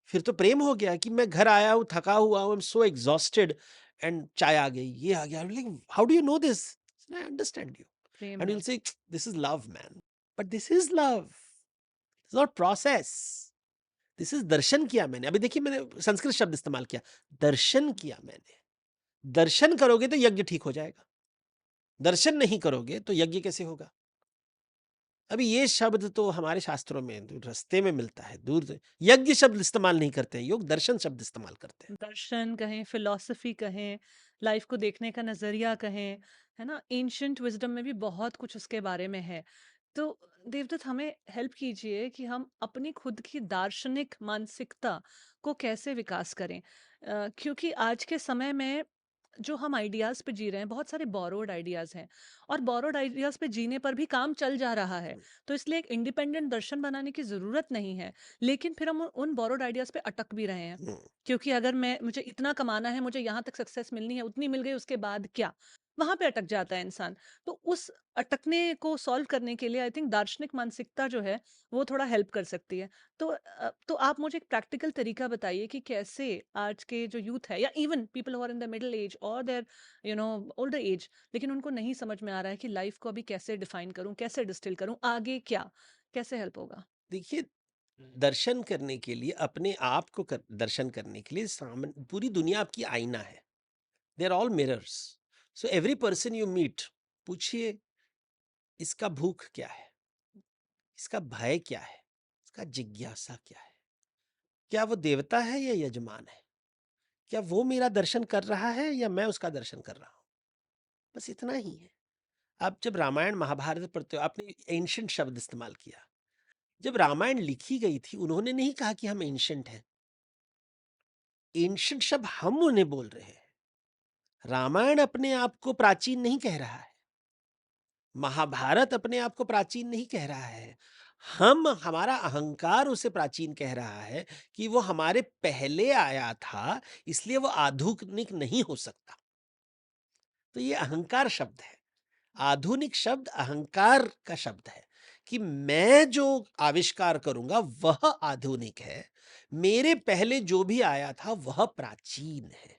S1: फिर तो प्रेम हो गया कि मैं घर आया हूं, थका हुआ हूं, I am so exhausted, and चाय आ गई, ये आ गया, like how do you know this? I understand you.
S2: Prem
S1: and
S2: है।
S1: you'll say this is love, man, but this is love, it's not process, this is दर्शन किया मैंने। अभी देखिए, मैंने संस्कृत शब्द इस्तेमाल किया, दर्शन किया मैंने। दर्शन करोगे तो यज्ञ ठीक हो जाएगा, दर्शन नहीं करोगे तो यज्ञ कैसे होगा? अभी ये शब्द तो हमारे शास्त्रों में रास्ते में मिलता है, दूर से। यज्ञ शब्द इस्तेमाल नहीं करते हैं, योग दर्शन शब्द इस्तेमाल करते हैं।
S2: दर्शन कहें, फिलॉसफी कहें, लाइफ को देखने का नज़रिया कहें, है ना? एंशिएंट विज़डम में भी बहुत कुछ उसके बारे में है। तो देवदत्त, हमें हेल्प कीजिए कि हम अपनी खुद की दार्शनिक मानसिकता को कैसे विकास करें? क्योंकि आज के समय में जो हम आइडियाज़ पे जी रहे हैं, बहुत सारे बोरोड आइडियाज़ हैं, और बोरोड आइडियाज़ पे जीने पर भी काम चल जा रहा है। तो इसलिए एक इंडिपेंडेंट दर्शन बनाने की ज़रूरत नहीं है। लेकिन फिर हम उन बोरोड आइडियाज़ पे अटक भी रहे हैं।
S1: हम्म,
S2: क्योंकि अगर मुझे इतना कमाना है, मुझे यहाँ तक सक्सेस मिलनी है, उतनी मिल गई, उसके बाद क्या? वहाँ पे अटक जाता है इंसान। तो उस अटकने को सॉल्व करने के लिए आई थिंक दार्शनिक मानसिकता जो है, वो थोड़ा हेल्प कर सकती है। तो आप मुझे एक प्रैक्टिकल तरीका बताइए कि कैसे आज के जो यूथ है, या even people who are in the middle age और देयर ओल्डर एज, लेकिन उनको नहीं समझ में आ रहा है कि लाइफ को अभी कैसे डिफाइन करूं, कैसे डिस्टिल करूं, आगे क्या, कैसे हेल्प होगा?
S1: देखिए, दर्शन करने के लिए, अपने आप को दर्शन करने के लिए, सामने पूरी दुनिया आपकी आईना है। They are all mirrors. So every person you meet, पूछिए इसका भूख क्या है, इसका भय क्या है, इसका जिज्ञासा क्या है, क्या वो देवता है या यजमान है, क्या वो मेरा दर्शन कर रहा है या मैं उसका दर्शन कर रहा हूं? बस इतना ही है। आप जब रामायण महाभारत पढ़ते हो, आपने एंशंट शब्द इस्तेमाल किया। जब रामायण लिखी गई थी, उन्होंने नहीं कहा कि हम एंशंट हैं। एंशंट शब्द हम उन्हें बोल रहे हैं। रामायण अपने आप को प्राचीन नहीं कह रहा है, महाभारत अपने आप को प्राचीन नहीं कह रहा है। हमारा अहंकार उसे प्राचीन कह रहा है कि वो हमारे पहले आया था, इसलिए वो आधुनिक नहीं हो सकता। तो ये अहंकार शब्द है। आधुनिक शब्द अहंकार का शब्द है कि मैं जो आविष्कार करूंगा वह आधुनिक है, मेरे पहले जो भी आया था वह प्राचीन है।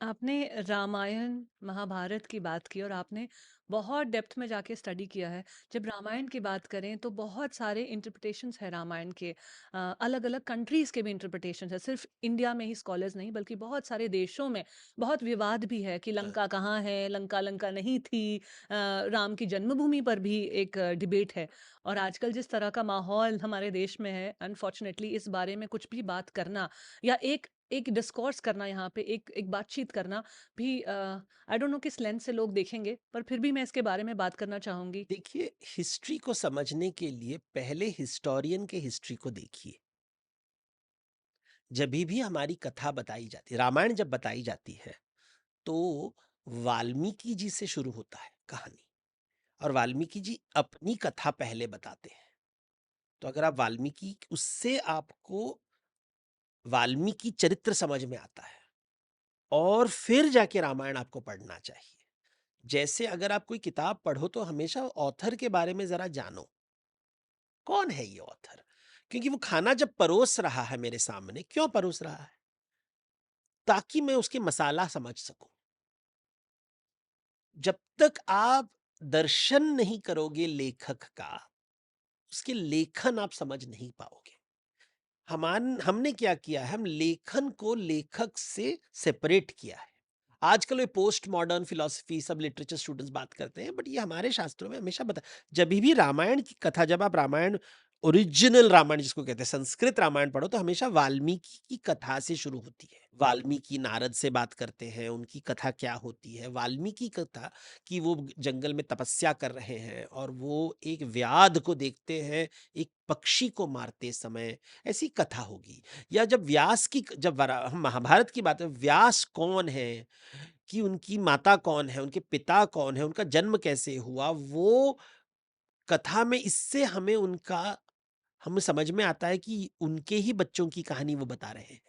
S2: आपने रामायण, महाभारत की बात की और आपने बहुत डेप्थ में जाके स्टडी किया है। जब रामायण की बात करें तो बहुत सारे इंटरप्रिटेशंस हैं रामायण के। अलग-अलग कंट्रीज़ के भी इंटरप्रिटेशंस हैं। सिर्फ इंडिया में ही स्कॉलर्स नहीं, बल्कि बहुत सारे देशों में बहुत विवाद भी है कि
S1: हाँ,
S2: लंका कहाँ है, लंका लंका नहीं थी। राम की जन्मभूमि पर भी एक डिबेट है। और आजकल जिस तरह का माहौल हमारे देश में है, अनफॉर्चुनेटली इस बारे में कुछ भी बात करना, या एक एक डिस्कोर्स करना, यहाँ पे एक एक बातचीत करना भी, आई डोंट नो किस लेंस से लोग देखेंगे, पर फिर भी मैं इसके बारे में बात करना चाहूंगी।
S1: देखिए, हिस्ट्री को समझने के लिए पहले हिस्टोरियन के हिस्ट्री को देखिए। जब भी हमारी कथा बताई जाती है, रामायण जब बताई जाती है, तो वाल्मीकि जी से शुरू होता है कहानी, और वाल्मीकि जी अपनी कथा पहले बताते हैं। तो अगर आप वाल्मीकि, उससे आपको वाल्मीकि चरित्र समझ में आता है, और फिर जाके रामायण आपको पढ़ना चाहिए। जैसे अगर आप कोई किताब पढ़ो तो हमेशा ऑथर के बारे में जरा जानो, कौन है ये ऑथर? क्योंकि वो खाना जब परोस रहा है मेरे सामने, क्यों परोस रहा है? ताकि मैं उसके मसाला समझ सकूं। जब तक आप दर्शन नहीं करोगे लेखक का, उसके लेखन आप समझ नहीं पाओगे। हमने क्या किया है, हम लेखन को लेखक से सेपरेट किया है। आजकल ये पोस्ट मॉडर्न फिलॉसफी, सब लिटरेचर स्टूडेंट्स बात करते हैं, बट ये हमारे शास्त्रों में हमेशा बता, जब भी रामायण की कथा, जब आप रामायण ओरिजिनल रामायण जिसको कहते हैं, संस्कृत रामायण पढ़ो तो हमेशा वाल्मीकि की कथा से शुरू होती है। वाल्मीकि नारद से बात करते हैं, उनकी कथा क्या होती है, वाल्मीकि कथा कि वो जंगल में तपस्या कर रहे हैं और वो एक व्याध को देखते हैं, एक पक्षी को मारते समय, ऐसी कथा होगी। या जब व्यास की, जब हम महाभारत की बात है, व्यास कौन है, कि उनकी माता कौन है, उनके पिता कौन है, उनका जन्म कैसे हुआ, वो कथा में, इससे हमें उनका, हमें समझ में आता है कि उनके ही बच्चों की कहानी वो बता रहे हैं।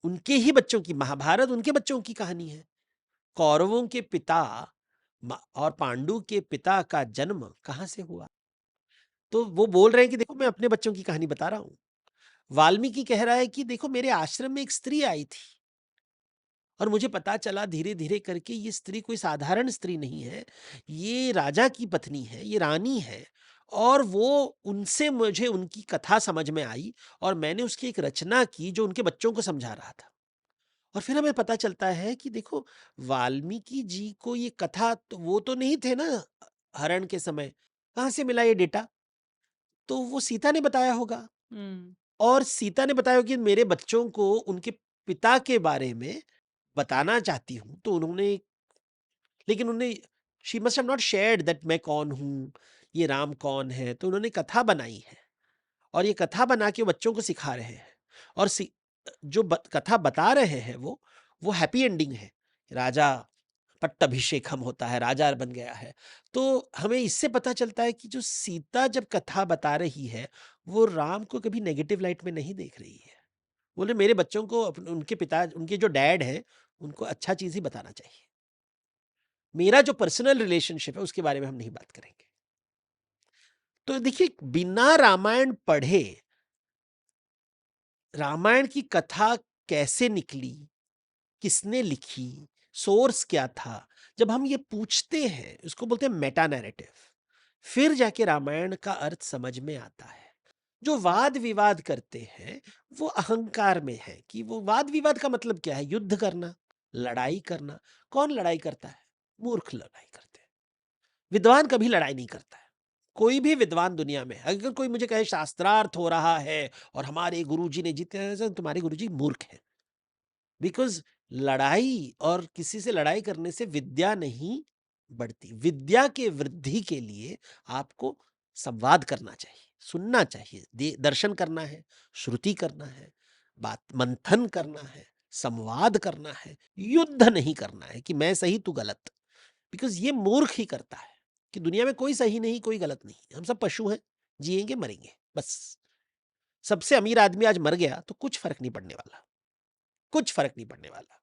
S1: उनके ही बच्चों की, महाभारत उनके बच्चों की कहानी है। कौरवों के पिता और पांडु के पिता का जन्म कहां से हुआ, तो वो बोल रहे हैं कि देखो मैं अपने बच्चों की कहानी बता रहा हूं। वाल्मीकि कह रहा है कि देखो मेरे आश्रम में एक स्त्री आई थी और मुझे पता चला धीरे धीरे करके ये स्त्री कोई साधारण स्त्री नहीं है, ये राजा की पत्नी है, ये रानी है। और वो, उनसे मुझे उनकी कथा समझ में आई और मैंने उसकी एक रचना की जो उनके बच्चों को समझा रहा था। और फिर हमें पता चलता है कि देखो वाल्मीकि जी को ये कथा, तो वो तो नहीं थे ना हरण के समय, कहाँ से मिला ये डेटा, तो वो सीता ने बताया होगा।
S2: हम्म।
S1: और सीता ने बताया कि मेरे बच्चों को उनके पिता के बारे में बताना चाहती हूँ, तो उन्होंने, लेकिन उन्होंने, she must have not shared that मैं कौन हूँ, ये राम कौन है, तो उन्होंने कथा बनाई है। और ये कथा बना के बच्चों को सिखा रहे हैं। और जो कथा बता रहे हैं वो हैप्पी एंडिंग है। राजा पट्टाभिषेकम होता है, राजा बन गया है। तो हमें इससे पता चलता है कि जो सीता जब कथा बता रही है, वो राम को कभी नेगेटिव लाइट में नहीं देख रही है। बोले मेरे बच्चों को उनके पिता, उनके जो डैड है, उनको अच्छा चीज ही बताना चाहिए। मेरा जो पर्सनल रिलेशनशिप है उसके बारे में हम नहीं बात करेंगे। तो देखिए, बिना रामायण पढ़े रामायण की कथा कैसे निकली, किसने लिखी, सोर्स क्या था, जब हम ये पूछते हैं, इसको बोलते हैं मेटा नैरेटिव, फिर जाके रामायण का अर्थ समझ में आता है। जो वाद विवाद करते हैं वो अहंकार में है, कि वो वाद विवाद का मतलब क्या है, युद्ध करना, लड़ाई करना। कौन लड़ाई करता है? मूर्ख लड़ाई करते हैं। विद्वान कभी लड़ाई नहीं करता है। कोई भी विद्वान दुनिया में, अगर कोई मुझे कहे शास्त्रार्थ हो रहा है और हमारे गुरुजी ने जीते हैं, तो तुम्हारे गुरुजी मूर्ख हैं। बिकॉज लड़ाई और किसी से लड़ाई करने से विद्या नहीं बढ़ती। विद्या के वृद्धि के लिए आपको संवाद करना चाहिए, सुनना चाहिए, दर्शन करना है, श्रुति करना है, बात मंथन करना है, संवाद करना है, युद्ध नहीं करना है कि मैं सही तू गलत। बिकॉज ये मूर्ख ही करता है, कि दुनिया में कोई सही नहीं, कोई गलत नहीं, हम सब पशु हैं, जिएंगे मरेंगे बस। सबसे अमीर आदमी आज मर गया तो कुछ फर्क नहीं पड़ने वाला, कुछ फर्क नहीं पड़ने वाला।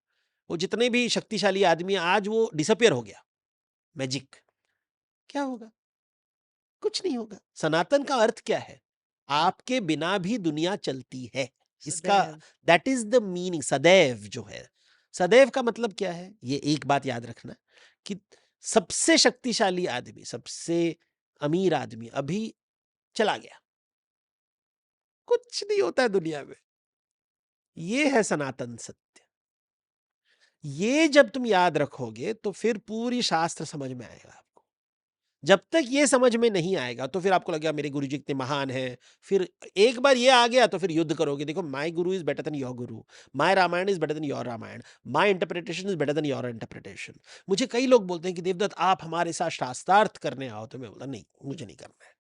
S1: वो जितने भी शक्तिशाली आदमी, आज वो डिसअपियर हो गया, मैजिक, क्या होगा? कुछ नहीं होगा। सनातन का अर्थ क्या है? आपके बिना भी दुनिया चलती है, इसका,
S2: सदैव।
S1: That is the meaning. सदैव जो है, सदैव का मतलब क्या है, ये एक बात याद रखना, कि सबसे शक्तिशाली आदमी, सबसे अमीर आदमी अभी चला गया, कुछ नहीं होता है दुनिया में। ये है सनातन सत्य। ये जब तुम याद रखोगे तो फिर पूरी शास्त्र समझ में आएगा आपको। जब तक ये समझ में नहीं आएगा तो फिर आपको लगेगा मेरे गुरुजी कितने महान हैं। फिर एक बार ये आ गया तो फिर युद्ध करोगे। देखो, my guru is better than your guru, my Ramayana is better than your Ramayana, my interpretation is better than your interpretation. मुझे कई लोग बोलते हैं कि देवदत्त आप हमारे साथ शास्त्रार्थ करने आओ, तो मैं बोलता नहीं, मुझे नहीं करना है।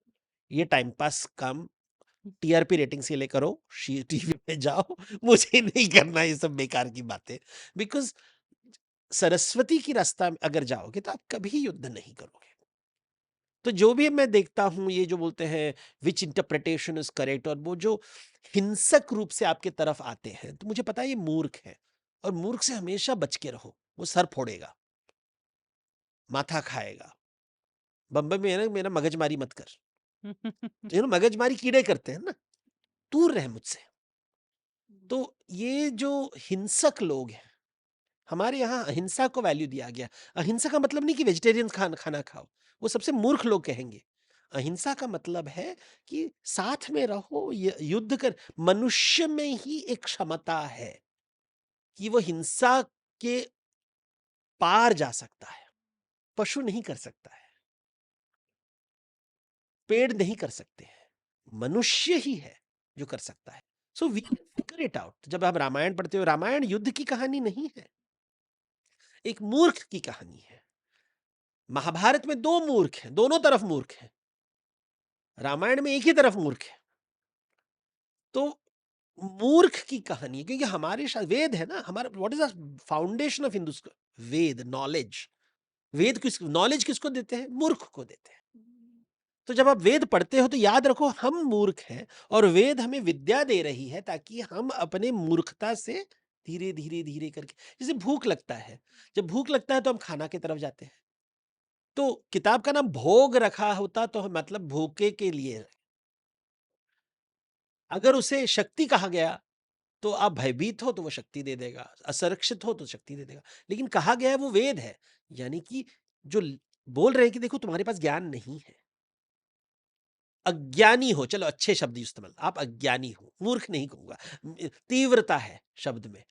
S1: ये टाइम पास कम टीआरपी रेटिंग्स के लिए करो, टीवी पे जाओ, मुझे नहीं करना ये सब बेकार की बातें। बिकॉज सरस्वती की रास्ता में अगर जाओगे तो आप कभी युद्ध नहीं करोगे। तो जो भी मैं देखता हूं, ये जो बोलते हैं विच इंटरप्रिटेशन इज करेक्ट, और वो जो हिंसक रूप से आपके तरफ आते हैं, तो मुझे पता है ये मूर्ख है। और मूर्ख से हमेशा बच के रहो, वो सर फोड़ेगा, माथा खाएगा। बम्बई में है ना, मेरा मगजमारी मत कर। तो मगजमारी कीड़े करते हैं ना, दूर रहे मुझसे। तो ये जो हिंसक लोग हैं, हमारे यहाँ अहिंसा को वैल्यू दिया गया। अहिंसा का मतलब नहीं कि वेजिटेरियन खाना खाओ, वो सबसे मूर्ख लोग कहेंगे। अहिंसा का मतलब है कि साथ में रहो, युद्ध कर। मनुष्य में ही एक क्षमता है कि वो हिंसा के पार जा सकता है। पशु नहीं कर सकता है, पेड़ नहीं कर सकते हैं, मनुष्य ही है जो कर सकता है। So we figure it out. जब आप रामायण पढ़ते हो, रामायण युद्ध की कहानी नहीं है, एक मूर्ख की कहानी है। महाभारत में दो मूर्ख हैं, दोनों तरफ मूर्ख हैं। रामायण में एक ही तरफ मूर्ख है। तो मूर्ख की कहानी है, क्योंकि हमारे वेद है ना, हमारा what is the foundation of Hindu? Veda, knowledge. Veda किस नॉलेज किसको देते हैं? मूर्ख को देते हैं। तो जब आप वेद पढ़ते हो तो याद रखो हम मूर्ख हैं, और वेद हमें विद्या दे रही है ताकि हम अपने मूर्खता से धीरे धीरे धीरे करके, जैसे भूख लगता है, जब भूख लगता है तो हम खाना की तरफ जाते हैं। तो किताब का नाम भोग रखा होता तो मतलब भूखे के लिए। अगर उसे शक्ति कहा गया तो आप भयभीत हो तो वो शक्ति दे देगा, असुरक्षित हो तो शक्ति दे देगा। लेकिन कहा गया है वो वेद है, यानी कि जो बोल रहे हैं कि देखो तुम्हारे पास ज्ञान नहीं है, अज्ञानी हो, चलो अच्छे शब्द इस्तेमाल, आप अज्ञानी हो, मूर्ख नहीं कहूंगा, तीव्रता है शब्द में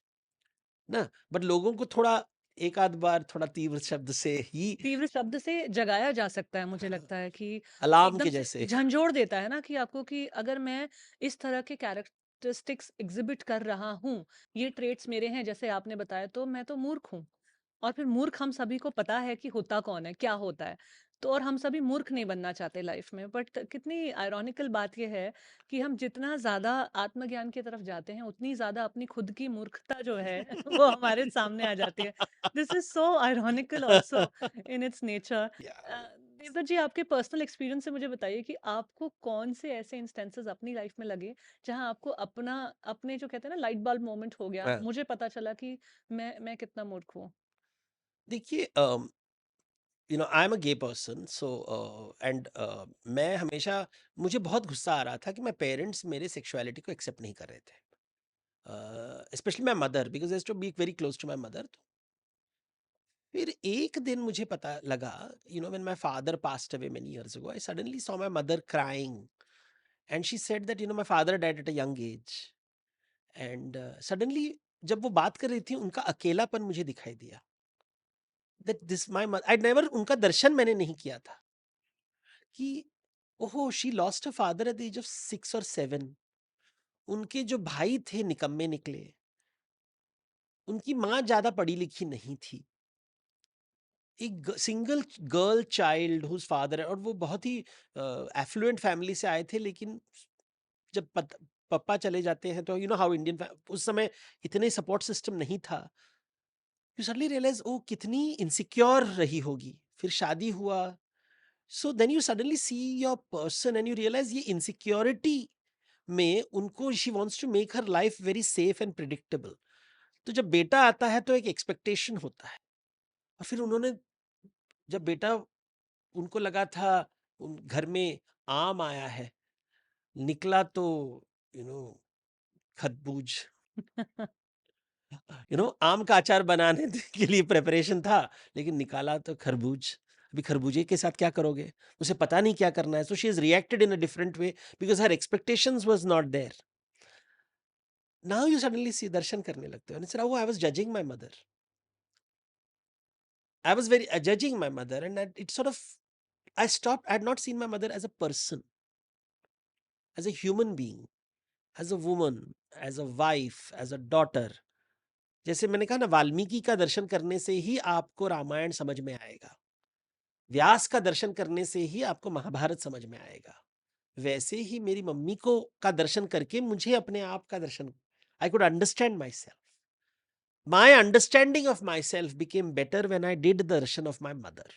S1: ना, बट लोगों को थोड़ा एक आध बार थोड़ा तीव्र शब्द से ही,
S2: तीव्र शब्द से जगाया जा सकता है, मुझे लगता है कि
S1: अलार्म
S2: एकदम
S1: के
S2: से
S1: जैसे।
S2: झंझोड़ देता है ना कि आपको, कि अगर मैं इस तरह के कैरेक्टरिस्टिक्स एग्जिबिट कर रहा हूँ, ये ट्रेट्स मेरे हैं जैसे आपने बताया, तो मैं तो मूर्ख हूँ। और फिर मूर्ख हम सभी को पता है कि होता कौन है, क्या होता है। तो और हम सभी मूर्ख नहीं बनना चाहते लाइफ में, बट कितनी आयरॉनिकल बात यह है कि हम जितना ज्यादा आत्मज्ञान की तरफ जाते हैं, उतनी ज्यादा अपनी खुद की मूर्खता जो है वो हमारे सामने आ जाती है। This is so ironical also in its nature. Devdutt ji, आपके पर्सनल एक्सपीरियंस से मुझे बताइए कि आपको कौन से ऐसे इंस्टेंसेस अपनी लाइफ में लगे जहां आपको अपना, अपने जो कहते हैं ना लाइट बल्ब मोमेंट हो गया, मुझे पता चला कि मैं कितना मूर्ख हूँ।
S1: देखिए, I am a gay person, so and मैं हमेशा, मुझे बहुत गुस्सा आ रहा था कि मैं पेरेंट्स मेरे सेक्सुअलिटी को एक्सेप्ट नहीं कर रहे थे, specially my mother, because I to be very close to my mother. फिर एक दिन मुझे पता लगा, when my father passed away many years ago, I suddenly saw my mother crying, and she said that my father died at a young age. And suddenly जब वो बात कर रही थी, उनका अकेलापन मुझे दिखाई दिया, that this my mother, I never, उनका दर्शन मैंने नहीं किया था कि ओहो, she lost a father at the age of 6 और 7। उनके जो भाई थे निकम्मे निकले, उनकी माँ ज्यादा पढ़ी लिखी नहीं थी, एक single girl child whose father, और वो बहुत ही एफ्लुएंट फैमिली से आए थे, लेकिन जब पापा चले जाते हैं तो हाउ इंडियन, उस समय इतने सपोर्ट सिस्टम नहीं था। यू सडनली रियलाइज ओ कितनी इनसिक्योर रही होगी। फिर शादी हुआ, so then you suddenly see your person and you realise ये इनसिक्योरिटी में उनको, she wants to make her life very safe and predictable. तो जब बेटा आता है तो एक एक्सपेक्टेशन होता है, और फिर उन्होंने, जब बेटा, उनको लगा था घर में आम आया है, निकला तो यू नो खरबूज, आम का अचार बनाने के लिए प्रेपरेशन था, लेकिन निकाला तो खरबूज। अभी खरबूजे के साथ क्या करोगे, उसे पता नहीं क्या करना है, so she is reacted in a different way because her expectations was not there. Now you suddenly see, दर्शन करने लगते हो, I was judging my mother, I was very judging my mother, and it sort of, I stopped, I had not seen my mother as a person, as a human being, as a woman, as a wife, as a daughter. जैसे मैंने कहा ना, वाल्मीकि का दर्शन करने से ही आपको रामायण समझ में आएगा, व्यास का दर्शन करने से ही आपको महाभारत समझ में आएगा, वैसे ही मेरी मम्मी को का दर्शन करके मुझे अपने आप का दर्शन, I could understand myself, my understanding of myself became better when I did दर्शन of my mother.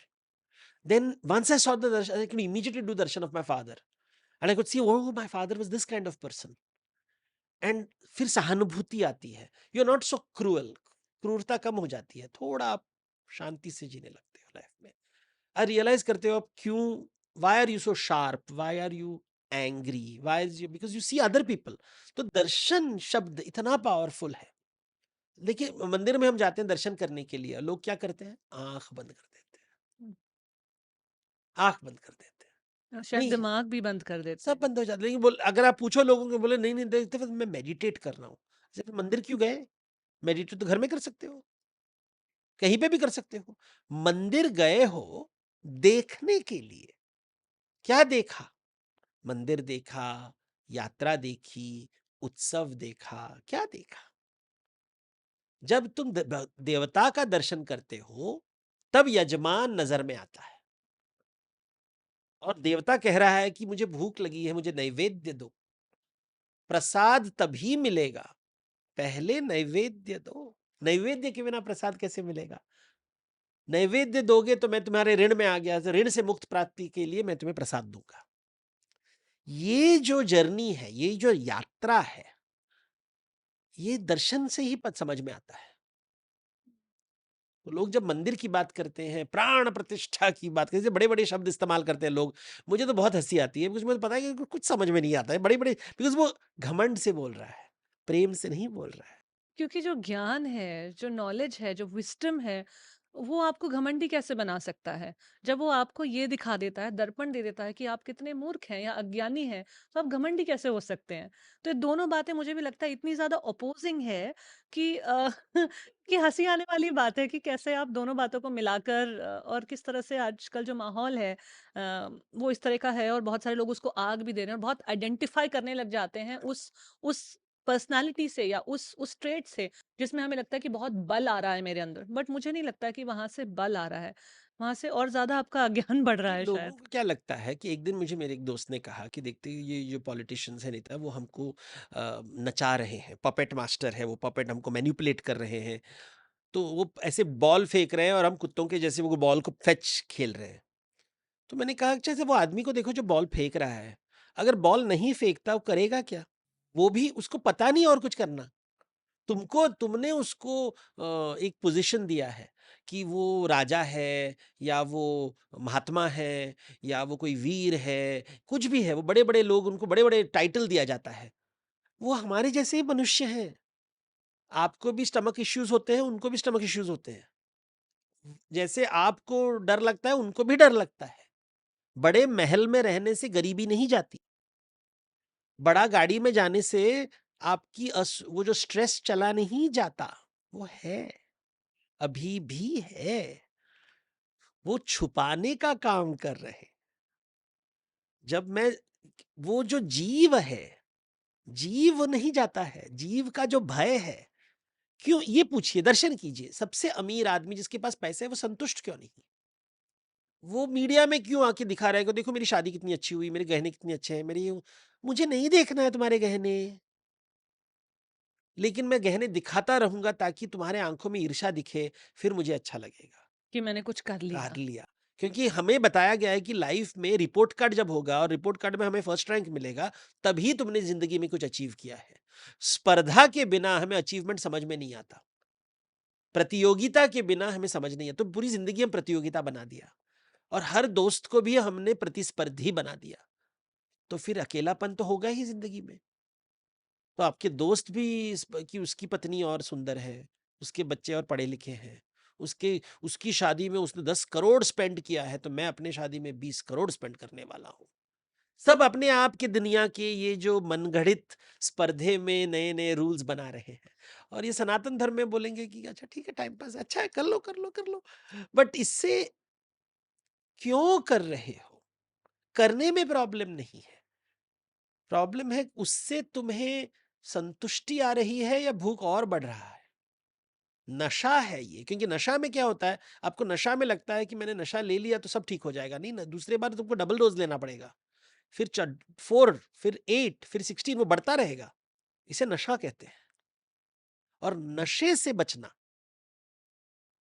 S1: Then once I saw the darshan, I could immediately do darshan of my father, and I could see, oh, my father was this kind of person. And फिर सहानुभूति आती है, you are not so cruel, क्रूरता कम हो जाती है, थोड़ा आप शांति से जीने लगते हो लाइफ में, और रियलाइज करते हो आप क्यों, why are you so sharp, why are you angry, why is you, because you see other people. तो दर्शन शब्द इतना पावरफुल है। देखिए, मंदिर में हम जाते हैं दर्शन करने के लिए, लोग क्या करते हैं, आंख बंद कर देते हैं, आंख बंद कर देते हैं,
S2: शायद
S1: नहीं,
S2: दिमाग भी बंद कर देते
S1: सब
S2: हैं।
S1: बंद हो जाता है। लेकिन अगर आप पूछो लोगों को, बोले नहीं नहीं देखते, फिर मैं मेडिटेट कर रहा हूँ। फिर मंदिर क्यों गए? मेडिटेट तो घर में कर सकते हो, कहीं पे भी कर सकते हो। मंदिर गए हो देखने के लिए, क्या देखा? मंदिर देखा, यात्रा देखी, उत्सव देखा, क्या देखा? जब तुम देवता का दर्शन करते हो तब यजमान नजर में आता है और देवता कह रहा है कि मुझे भूख लगी है, मुझे नैवेद्य दो। प्रसाद तभी मिलेगा, पहले नैवेद्य दो। नैवेद्य के बिना प्रसाद कैसे मिलेगा? नैवेद्य दोगे तो मैं तुम्हारे ऋण में आ गया, तो ऋण से मुक्त प्राप्ति के लिए मैं तुम्हें प्रसाद दूंगा। ये जो जर्नी है, ये जो यात्रा है, ये दर्शन से ही समझ में आता है। तो लोग जब मंदिर की बात करते हैं, प्राण प्रतिष्ठा की बात करते हैं, बड़े बड़े शब्द इस्तेमाल करते हैं लोग, मुझे तो बहुत हंसी आती है, बिकॉज मुझे पता है कि कुछ समझ में नहीं आता है। बड़े बड़े, बिकॉज वो घमंड से बोल रहा है, प्रेम से नहीं बोल रहा है।
S2: क्योंकि जो ज्ञान है, जो नॉलेज है, जो विज़डम है, वो आपको घमंडी कैसे बना सकता है? जब वो आपको ये दिखा देता है, दर्पण दे देता है कि आप कितने मूर्ख हैं या अज्ञानी हैं, तो आप घमंडी कैसे हो सकते हैं? तो ये दोनों बातें मुझे भी लगता है इतनी ज़्यादा अपोज़िंग है कि कि हँसी आने वाली बात है कि कैसे आप दोनों बातों को मिलाकर और किस तरह से आजकल जो माहौल है वो इस तरह का है और बहुत सारे लोग उसको आग भी दे रहे हैं और बहुत आइडेंटिफ़ाई करने लग जाते हैं उस पर्सनैलिटी से या उस ट्रेट से जिसमें हमें लगता है कि बहुत बल आ रहा है मेरे अंदर, बट मुझे नहीं लगता कि वहां से बल आ रहा है, वहां से और ज्यादा आपका अज्ञान बढ़ रहा
S1: नहीं,
S2: है
S1: लोगों
S2: शायद।
S1: को क्या लगता है कि एक दिन मुझे मेरे एक दोस्त ने कहा कि देखते ये जो पॉलिटिशियंस है नेता, वो हमको नचा रहे हैं, पपेट मास्टर है वो, पपेट हमको मैनिपुलेट कर रहे हैं। तो वो ऐसे बॉल फेंक रहे हैं और हम कुत्तों के जैसे वो बॉल को फेच खेल रहे हैं। तो मैंने कहा अच्छा से वो आदमी को देखो जो बॉल फेंक रहा है, अगर बॉल नहीं फेंकता वो करेगा क्या? वो भी उसको पता नहीं और कुछ करना। तुमने उसको एक पोजीशन दिया है कि वो राजा है या वो महात्मा है या वो कोई वीर है, कुछ भी है, वो बड़े बड़े लोग, उनको बड़े बड़े टाइटल दिया जाता है। वो हमारे जैसे ही मनुष्य हैं। आपको भी स्टमक इश्यूज होते हैं, उनको भी स्टमक इश्यूज होते हैं। जैसे आपको डर लगता है उनको भी डर लगता है। बड़े महल में रहने से गरीबी नहीं जाती। बड़ा गाड़ी में जाने से आपकी वो जो स्ट्रेस चला नहीं जाता, वो है, अभी भी है। वो छुपाने का काम कर रहे हैं। जब मैं, वो जो जीव है, जीव नहीं जाता है, जीव का जो भय है। क्यों? ये पूछिए, दर्शन कीजिए, सबसे अमीर आदमी जिसके पास पैसे है वो संतुष्ट क्यों नहीं? वो मीडिया में क्यों आके दिखा रहा है कि देखो मेरी शादी कितनी अच्छी हुई, मेरे गहने कितने अच्छे हैं, मुझे नहीं देखना है तुम्हारे गहने, लेकिन मैं गहने दिखाता रहूंगा ताकि तुम्हारे आंखों में ईर्ष्या दिखे, फिर मुझे अच्छा लगेगा।
S2: कि मैंने कुछ कर
S1: कर
S2: लिया।
S1: लिया। क्योंकि हमें बताया गया है कि लाइफ में रिपोर्ट कार्ड जब होगा और रिपोर्ट कार्ड में हमें फर्स्ट रैंक मिलेगा, तभी तुमने जिंदगी में कुछ अचीव किया है। स्पर्धा के बिना हमें अचीवमेंट समझ में नहीं आता। प्रतियोगिता के बिना हमें समझ नहीं आता। तो पूरी जिंदगी हम प्रतियोगिता बना दिया और हर दोस्त को भी हमने प्रतिस्पर्धी बना दिया। तो फिर अकेलापन तो होगा ही जिंदगी में। तो आपके दोस्त भी कि उसकी पत्नी और सुंदर है, उसके बच्चे और पढ़े लिखे हैं, उसकी शादी में उसने 10 करोड़ स्पेंड किया है, तो मैं अपने शादी में 20 करोड़ स्पेंड करने वाला हूँ। सब अपने आप के दुनिया के ये जो मनगढ़ित स्पर्धे में नए नए रूल्स बना रहे हैं। और ये सनातन धर्म में बोलेंगे कि अच्छा ठीक है, टाइम पास अच्छा है, कर लो कर लो कर लो। बट इससे क्यों कर रहे हो? करने में प्रॉब्लम नहीं है, प्रॉब्लम है उससे तुम्हें संतुष्टि आ रही है या भूख और बढ़ रहा है। नशा है ये। क्योंकि नशा में क्या होता है, आपको नशा में लगता है कि मैंने नशा ले लिया तो सब ठीक हो जाएगा। नहीं ना, दूसरे बार तुमको डबल डोज लेना पड़ेगा। फिर 4, फिर 8, फिर 16, वो बढ़ता रहेगा। इसे नशा कहते हैं। और नशे से बचना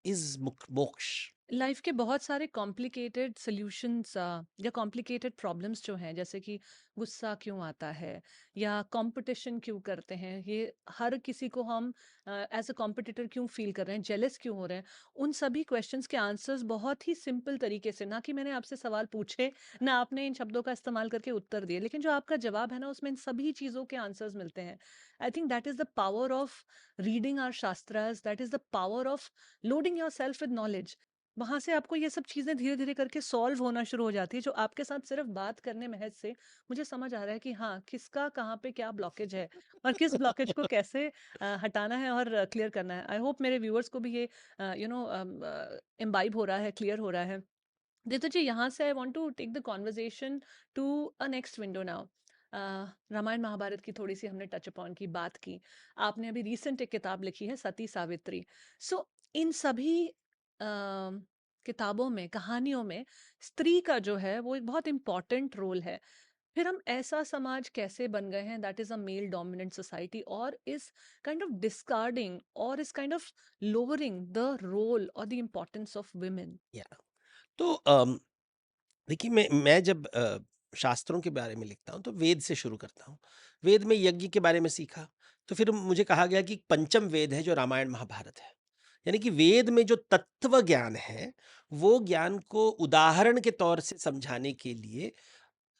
S1: इज मोक्ष।
S2: लाइफ के बहुत सारे कॉम्प्लिकेटेड सॉल्यूशंस या कॉम्प्लिकेटेड प्रॉब्लम्स जो हैं, जैसे कि गुस्सा क्यों आता है या कंपटीशन क्यों करते हैं, ये हर किसी को हम एज अ कॉम्पिटिटर क्यों फील कर रहे हैं, जेलस क्यों हो रहे हैं, उन सभी क्वेश्चंस के आंसर्स बहुत ही सिंपल तरीके से, ना कि मैंने आपसे सवाल पूछे, ना आपने इन शब्दों का इस्तेमाल करके उत्तर दिए, लेकिन जो आपका जवाब है ना, उसमें इन सभी चीज़ों के आंसर्स मिलते हैं। I think that is the power of reading our shastras, that is the power of loading yourself with knowledge. वहाँ से आपको ये सब चीज़ें धीरे-धीरे करके सॉल्व होना शुरू हो जाती है, जो आपके साथ सिर्फ़ बात करने महज़ से मुझे समझ आ रहा है कि हाँ, किसका कहाँ पे क्या ब्लॉकेज है और किस ब्लॉकेज को कैसे हटाना है और क्लियर करना है। आई होप मेरे व्यूअर्स को भी ये इम्बाइब हो रहा है, क्लियर हो रहा है। Dito ji, यहाँ से I want to take the conversation to a next window now. Ramayan Mahabharat की थोड़ी सी हमने टच अपॉन की बात की। आपने अभी रिसेंट एक किताब लिखी है सती सावित्री। सो इन सभी किताबों में, कहानियों में स्त्री का जो है वो एक बहुत इम्पोर्टेंट रोल है। फिर हम ऐसा समाज कैसे बन गए हैं that is a male dominant society और इज काइंड ऑफ डिस्कार्डिंग और is kind of lowering the role और द इम्पोर्टेंस ऑफ वुमेन।
S1: या तो देखिए, मैं जब शास्त्रों के बारे में लिखता हूँ तो वेद से शुरू करता हूँ। वेद में यज्ञ के बारे में सीखा, तो फिर मुझे कहा गया कि पंचम वेद है जो रामायण महाभारत है। यानी कि वेद में जो तत्व ज्ञान है, वो ज्ञान को उदाहरण के तौर से समझाने के लिए,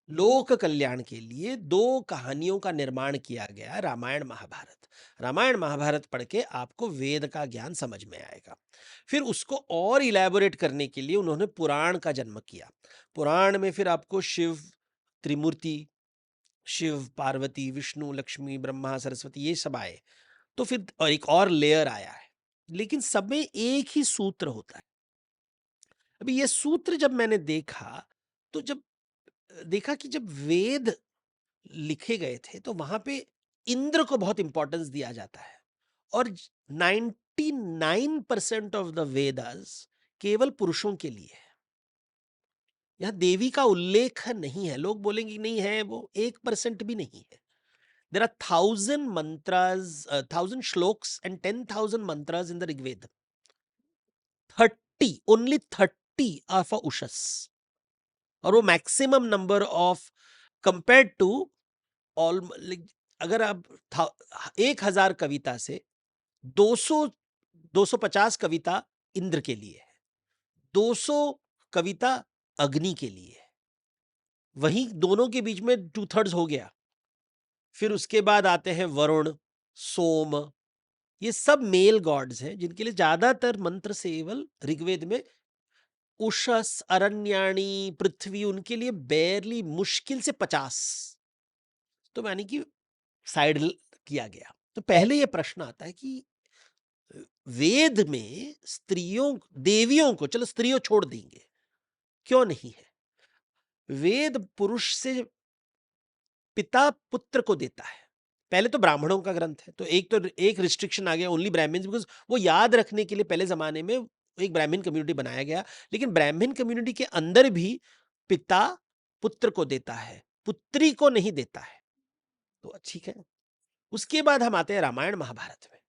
S1: लोक कल्याण के लिए 2 कहानियों का निर्माण किया गया, रामायण महाभारत। रामायण महाभारत पढ़ के आपको वेद का ज्ञान समझ में आएगा। फिर उसको और इलैबोरेट करने के लिए उन्होंने पुराण का जन्म किया। पुराण में फिर आपको शिव, त्रिमूर्ति, शिव, पार्वती, विष्णु, लक्ष्मी, ब्रह्मा, सरस्वती ये सब आए। तो फिर और एक और लेयर आया है। लेकिन सब में एक ही सूत्र होता है। अभी ये सूत्र जब मैंने देखा, तो जब देखा कि जब वेद लिखे गए थे तो वहां पे इंद्र को बहुत इंपॉर्टेंस दिया जाता है, और 99% ऑफ द वेदास केवल पुरुषों के लिए है। यहाँ देवी का उल्लेख नहीं है। लोग बोलेंगे कि नहीं है, वो 1% भी नहीं है। There are 1000 mantras, 1000 shlokas and 10,000 mantras in the Rigveda. 30, only 30 are for Ushas, और वो maximum number of compared to all. अगर आप 1000 कविता से 200 250 कविता इंद्र के लिए है, 200 कविता अग्नि के लिए है। वहीं दोनों के बीच में 2/3 हो गया। फिर उसके बाद आते हैं वरुण, सोम, ये सब मेल गॉड्स हैं जिनके लिए ज्यादातर मंत्र सेवल ऋग्वेद में। उषस, अरण्याणी, पृथ्वी, उनके लिए बेरली मुश्किल से 50। तो यानी कि साइड किया गया। तो पहले ये प्रश्न आता है कि वेद में स्त्रियों, देवियों को, चलो स्त्रियों छोड़ देंगे, क्यों नहीं है? वेद पुरुष से पिता पुत्र को देता है। पहले तो ब्राह्मणों का ग्रंथ है, तो एक रिस्ट्रिक्शन आ गया, ओनली ब्राह्मण्स, बिकॉज वो याद रखने के लिए पहले जमाने में एक ब्राह्मण कम्युनिटी बनाया गया। लेकिन ब्राह्मण कम्युनिटी के अंदर भी पिता पुत्र को देता है, पुत्री को नहीं देता है। तो ठीक है। उसके बाद हम आते हैं रामायण महाभारत में।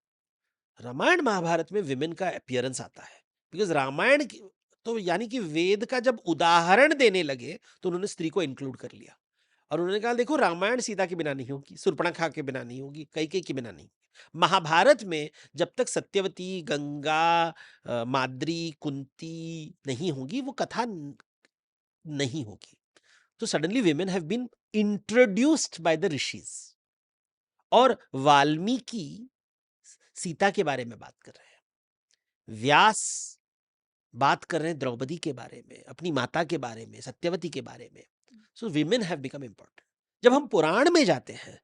S1: रामायण महाभारत में विमेन का अपीयरेंस आता है, बिकॉज तो यानी कि वेद का जब उदाहरण देने लगे तो उन्होंने स्त्री को इंक्लूड कर लिया, और उन्होंने कहा देखो रामायण सीता के बिना नहीं होगी, शूर्पणखा के बिना नहीं होगी, कैकेयी के बिना नहीं होगी। महाभारत में जब तक सत्यवती, गंगा, माद्री, कुंती नहीं होगी, वो कथा नहीं होगी। तो suddenly women have been introduced by the rishis. और वाल्मीकि सीता के बारे में बात कर रहे हैं, व्यास बात कर रहे हैं द्रौपदी के बारे में, अपनी माता के बारे में, सत्यवती के बारे में। सो विमेन हैव बिकम इंपॉर्टेंट। जब हम पुराण में जाते हैं,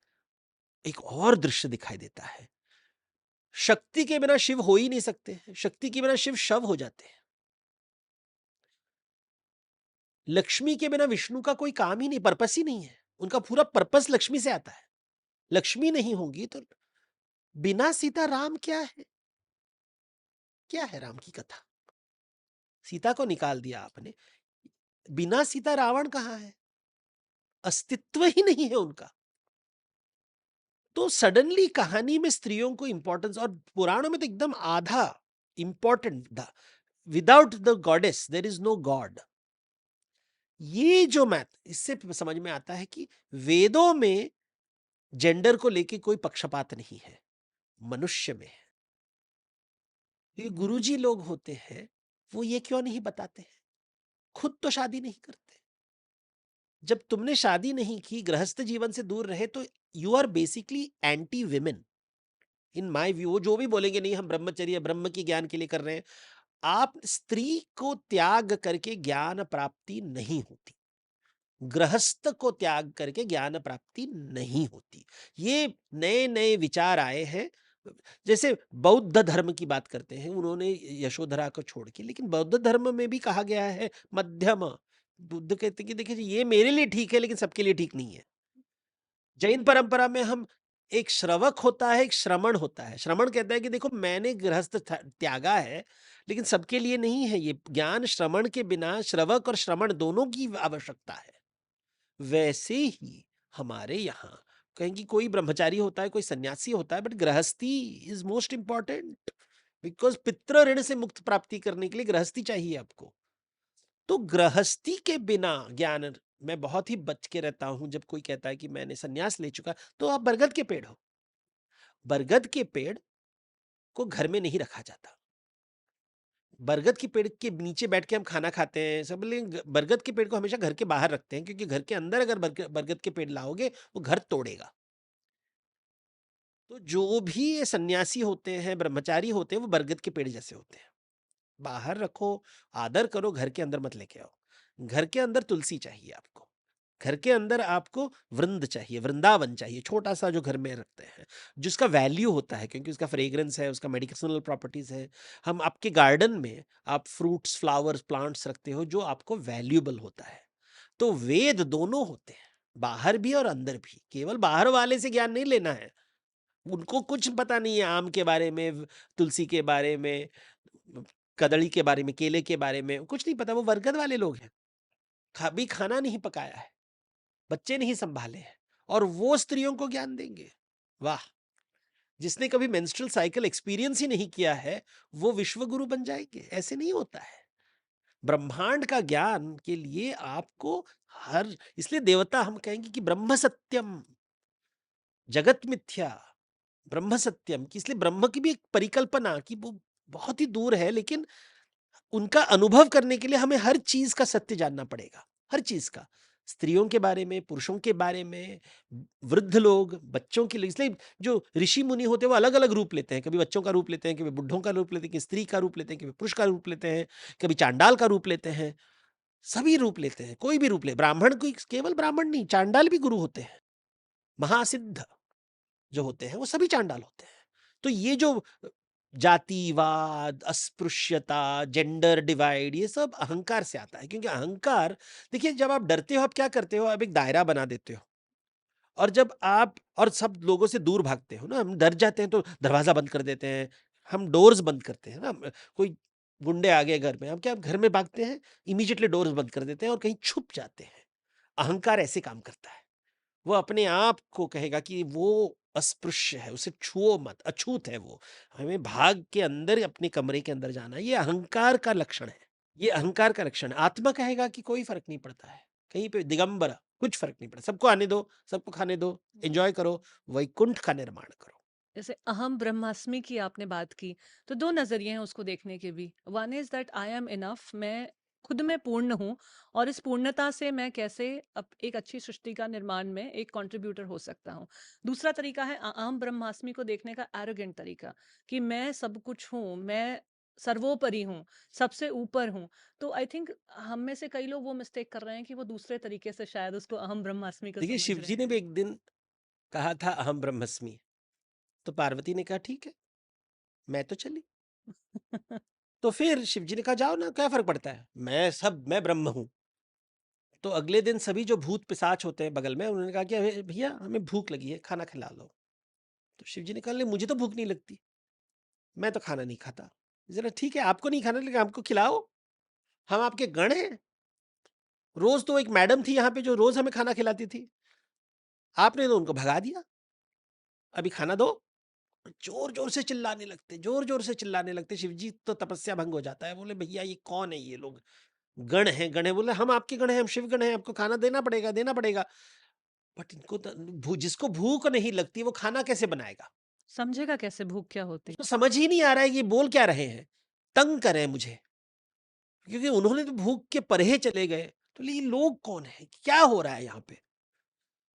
S1: एक और दृश्य दिखाई देता है। शक्ति के बिना शिव हो ही नहीं सकते हैं, शक्ति के बिना शिव शव हो जाते हैं। लक्ष्मी के बिना विष्णु का कोई काम ही नहीं, पर्पस ही नहीं है। उनका पूरा पर्पस लक्ष्मी से आता है। लक्ष्मी नहीं होंगी तो बिना सीता राम क्या है? क्या है राम की कथा? सीता को निकाल दिया आपने, बिना सीता रावण कहां है? अस्तित्व ही नहीं है उनका। तो सडनली कहानी में स्त्रियों को इंपॉर्टेंस, और पुराणों में तो एकदम आधा important, without the goddess there is no god. ये जो मैथ, इससे समझ में आता है कि वेदों में जेंडर को लेके कोई पक्षपात नहीं है, मनुष्य में है। ये गुरुजी लोग होते हैं, वो ये क्यों नहीं बताते हैं? खुद तो शादी नहीं करते। जब तुमने शादी नहीं की, गृहस्थ जीवन से दूर रहे, तो you are basically anti women in my view. जो भी बोलेंगे नहीं हम ब्रह्मचर्य ब्रह्म की ज्ञान के लिए कर रहे हैं, आप स्त्री को त्याग करके ज्ञान प्राप्ति नहीं होती, गृहस्थ को त्याग करके ज्ञान प्राप्ति नहीं होती। ये नए नए विचार आए हैं जैसे बौद्ध धर्म की बात करते हैं, उन्होंने यशोधरा को छोड़ के, लेकिन बौद्ध धर्म में भी कहा गया है मध्यम। बुद्ध कहते हैं कि देखिए ये मेरे लिए ठीक है लेकिन सबके लिए ठीक नहीं है। जैन परंपरा में हम, एक श्रवक होता है, एक श्रमण होता है। श्रमण कहता है कि देखो मैंने गृहस्थ त्यागा है, लेकिन सबके लिए नहीं है ये ज्ञान। श्रमण के बिना श्रवक और श्रमण दोनों की आवश्यकता है। वैसे ही हमारे यहाँ कहें कि कोई ब्रह्मचारी होता है, कोई सन्यासी होता है, बट गृहस्थी इज मोस्ट इंपॉर्टेंट, बिकॉज पितृ ऋण से मुक्त प्राप्ति करने के लिए गृहस्थी चाहिए आपको। तो गृहस्थी के बिना ज्ञान, मैं बहुत ही बच के रहता हूं जब कोई कहता है कि मैंने सन्यास ले चुका। तो आप बरगद के पेड़ हो, बरगद के पेड़ को घर में नहीं रखा जाता। बरगद के पेड़ के नीचे बैठ के हम खाना खाते हैं सब, लेकिन बरगद के पेड़ को हमेशा घर के बाहर रखते हैं, क्योंकि घर के अंदर अगर बरगद के पेड़ लाओगे वो घर तोड़ेगा। तो जो भी ये सन्यासी होते हैं, ब्रह्मचारी होते हैं, वो बरगद के पेड़ जैसे होते हैं। बाहर रखो, आदर करो, घर के अंदर मत लेके आओ। घर के अंदर तुलसी चाहिए आपको, घर के अंदर आपको वृंद चाहिए, वृंदावन चाहिए, छोटा सा जो घर में रखते हैं, जिसका वैल्यू होता है, क्योंकि उसका फ्रेग्रेंस है, उसका मेडिसिनल प्रॉपर्टीज है। हम आपके गार्डन में आप फ्रूट्स, फ्लावर्स, प्लांट्स रखते हो जो आपको वैल्यूएबल होता है। तो वेद दोनों होते हैं, बाहर भी और अंदर भी। केवल बाहर वाले से ज्ञान नहीं लेना है, उनको कुछ पता नहीं है आम के बारे में, तुलसी के बारे में, कदली के बारे में, केले के बारे में कुछ नहीं पता। वो बरगद वाले लोग हैं, कभी खाना नहीं पकाया है, बच्चे नहीं संभाले हैं, और वो स्त्रियों को ज्ञान देंगे। वाह! जिसने कभी मेंस्ट्रुअल साइकिल एक्सपीरियंस ही नहीं किया है, वो विश्व गुरु बन जाएंगे? ऐसे नहीं होता है। ब्रह्मांड का ज्ञान के लिए आपको हर, इसलिए देवता हम कहेंगे कि ब्रह्म सत्यम जगत मिथ्या, ब्रह्म सत्यम की, इसलिए ब्रह्म की भी एक परिकल्पना कि वो बहुत ही दूर है, लेकिन उनका अनुभव करने के लिए हमें हर चीज का सत्य जानना पड़ेगा, हर चीज का। स्त्रियों के बारे में, पुरुषों के बारे में, वृद्ध लोग, बच्चों के लिए। इसलिए जो ऋषि मुनि होते हैं वो अलग अलग रूप लेते हैं, कभी बच्चों का रूप लेते हैं, कभी बुढ़ों का रूप लेते हैं, कभी स्त्री का रूप लेते हैं, कभी पुरुष का रूप लेते हैं, कभी चांडाल का रूप लेते हैं। सभी रूप लेते हैं, कोई भी रूप ले। ब्राह्मण, कोई केवल ब्राह्मण नहीं, चांडाल भी गुरु होते हैं। महासिद्ध जो होते हैं वो सभी चांडाल होते हैं। तो ये जो जातिवाद, अस्पृश्यता, जेंडर डिवाइड, ये सब अहंकार से आता है। क्योंकि अहंकार, देखिए जब आप डरते हो आप क्या करते हो, आप एक दायरा बना देते हो, और जब आप और सब लोगों से दूर भागते हो ना, हम डर जाते हैं तो दरवाजा बंद कर देते हैं, हम डोर्स बंद करते हैं ना। कोई गुंडे आ गए घर में, हम क्या घर में भागते हैं, इमीडिएटली डोर्स बंद कर देते हैं और कहीं छुप जाते हैं। अहंकार ऐसे काम करता है, वो अपने आप को कहेगा कि वो अस्पृश्य है, उसे छुओ मत, अछूत है वो, हमें भाग के अंदर अपने कमरे के अंदर जाना है। ये अहंकार का लक्षण है, ये अहंकार का लक्षण है। आत्मा कहेगा कि कोई फर्क नहीं पड़ता है, कहीं पे दिगंबर, कुछ फर्क नहीं पड़ता, सबको आने दो, सबको खाने दो, एंजॉय करो, वैकुंठ का निर्माण करो।
S2: जैसे अहम ब्रह्मास्मि की आपने बात की, तो दो नजरिए हैं उसको देखने के भी। One is that I am enough, मैं खुद में पूर्ण हूँ, और इस पूर्णता से मैं कैसे एक अच्छी सृष्टि का निर्माण में एक कंट्रीब्यूटर हो सकता हूँ। दूसरा तरीका है अहम ब्रह्मास्मि को देखने का, एरोगेंट तरीका, कि मैं सब कुछ हूँ, मैं सर्वोपरि हूँ, सबसे ऊपर हूँ। तो आई थिंक हम में से कई लोग वो मिस्टेक कर रहे हैं कि वो दूसरे तरीके से शायद उसको अहम ब्रह्मास्मि को
S1: देखिए
S2: समझ
S1: शिव
S2: रहे
S1: जी ने भी एक दिन कहा था अहम ब्रह्मस्मि, तो पार्वती ने कहा ठीक है, मैं तो चली।
S2: हैं।
S1: तो फिर शिव जी ने कहा जाओ ना, क्या फर्क पड़ता है, मैं ब्रह्म हूं। तो अगले दिन सभी जो भूत पिशाच होते हैं बगल में, उन्होंने कहा कि "अरे भैया हमें भूख लगी है, खाना खिला लो।" तो शिव जी ने कहा "ले, मुझे तो भूख नहीं लगती, मैं तो खाना नहीं खाता।" जरा ठीक है, आपको नहीं खाना लेकिन हमको खिलाओ, हम आपके गण हैं। रोज तो एक मैडम थी यहाँ पे जो रोज हमें खाना खिलाती थी, आपने तो उनको भगा दिया, अभी खाना दो। जोर जोर से चिल्लाने लगते, जोर जोर से चिल्लाने लगते। शिव जी तो तपस्या भंग हो जाता है, बोले भैया ये कौन है, ये लोग गण हैं, गण है। बोले हम आपके गण हैं, हम शिव गण हैं, आपको खाना देना पड़ेगा, देना पड़ेगा। बट इनको तो जिसको भूख नहीं लगती वो खाना कैसे बनाएगा?
S2: समझेगा कैसे भूख क्या होती
S1: उसको समझ ही नहीं आ रहा है कि ये बोल क्या रहे हैं, तंग कर रहे हैं मुझे, क्योंकि उन्होंने तो भूख के परे चले गए। तो ये लोग कौन है, क्या हो रहा है यहाँ पे?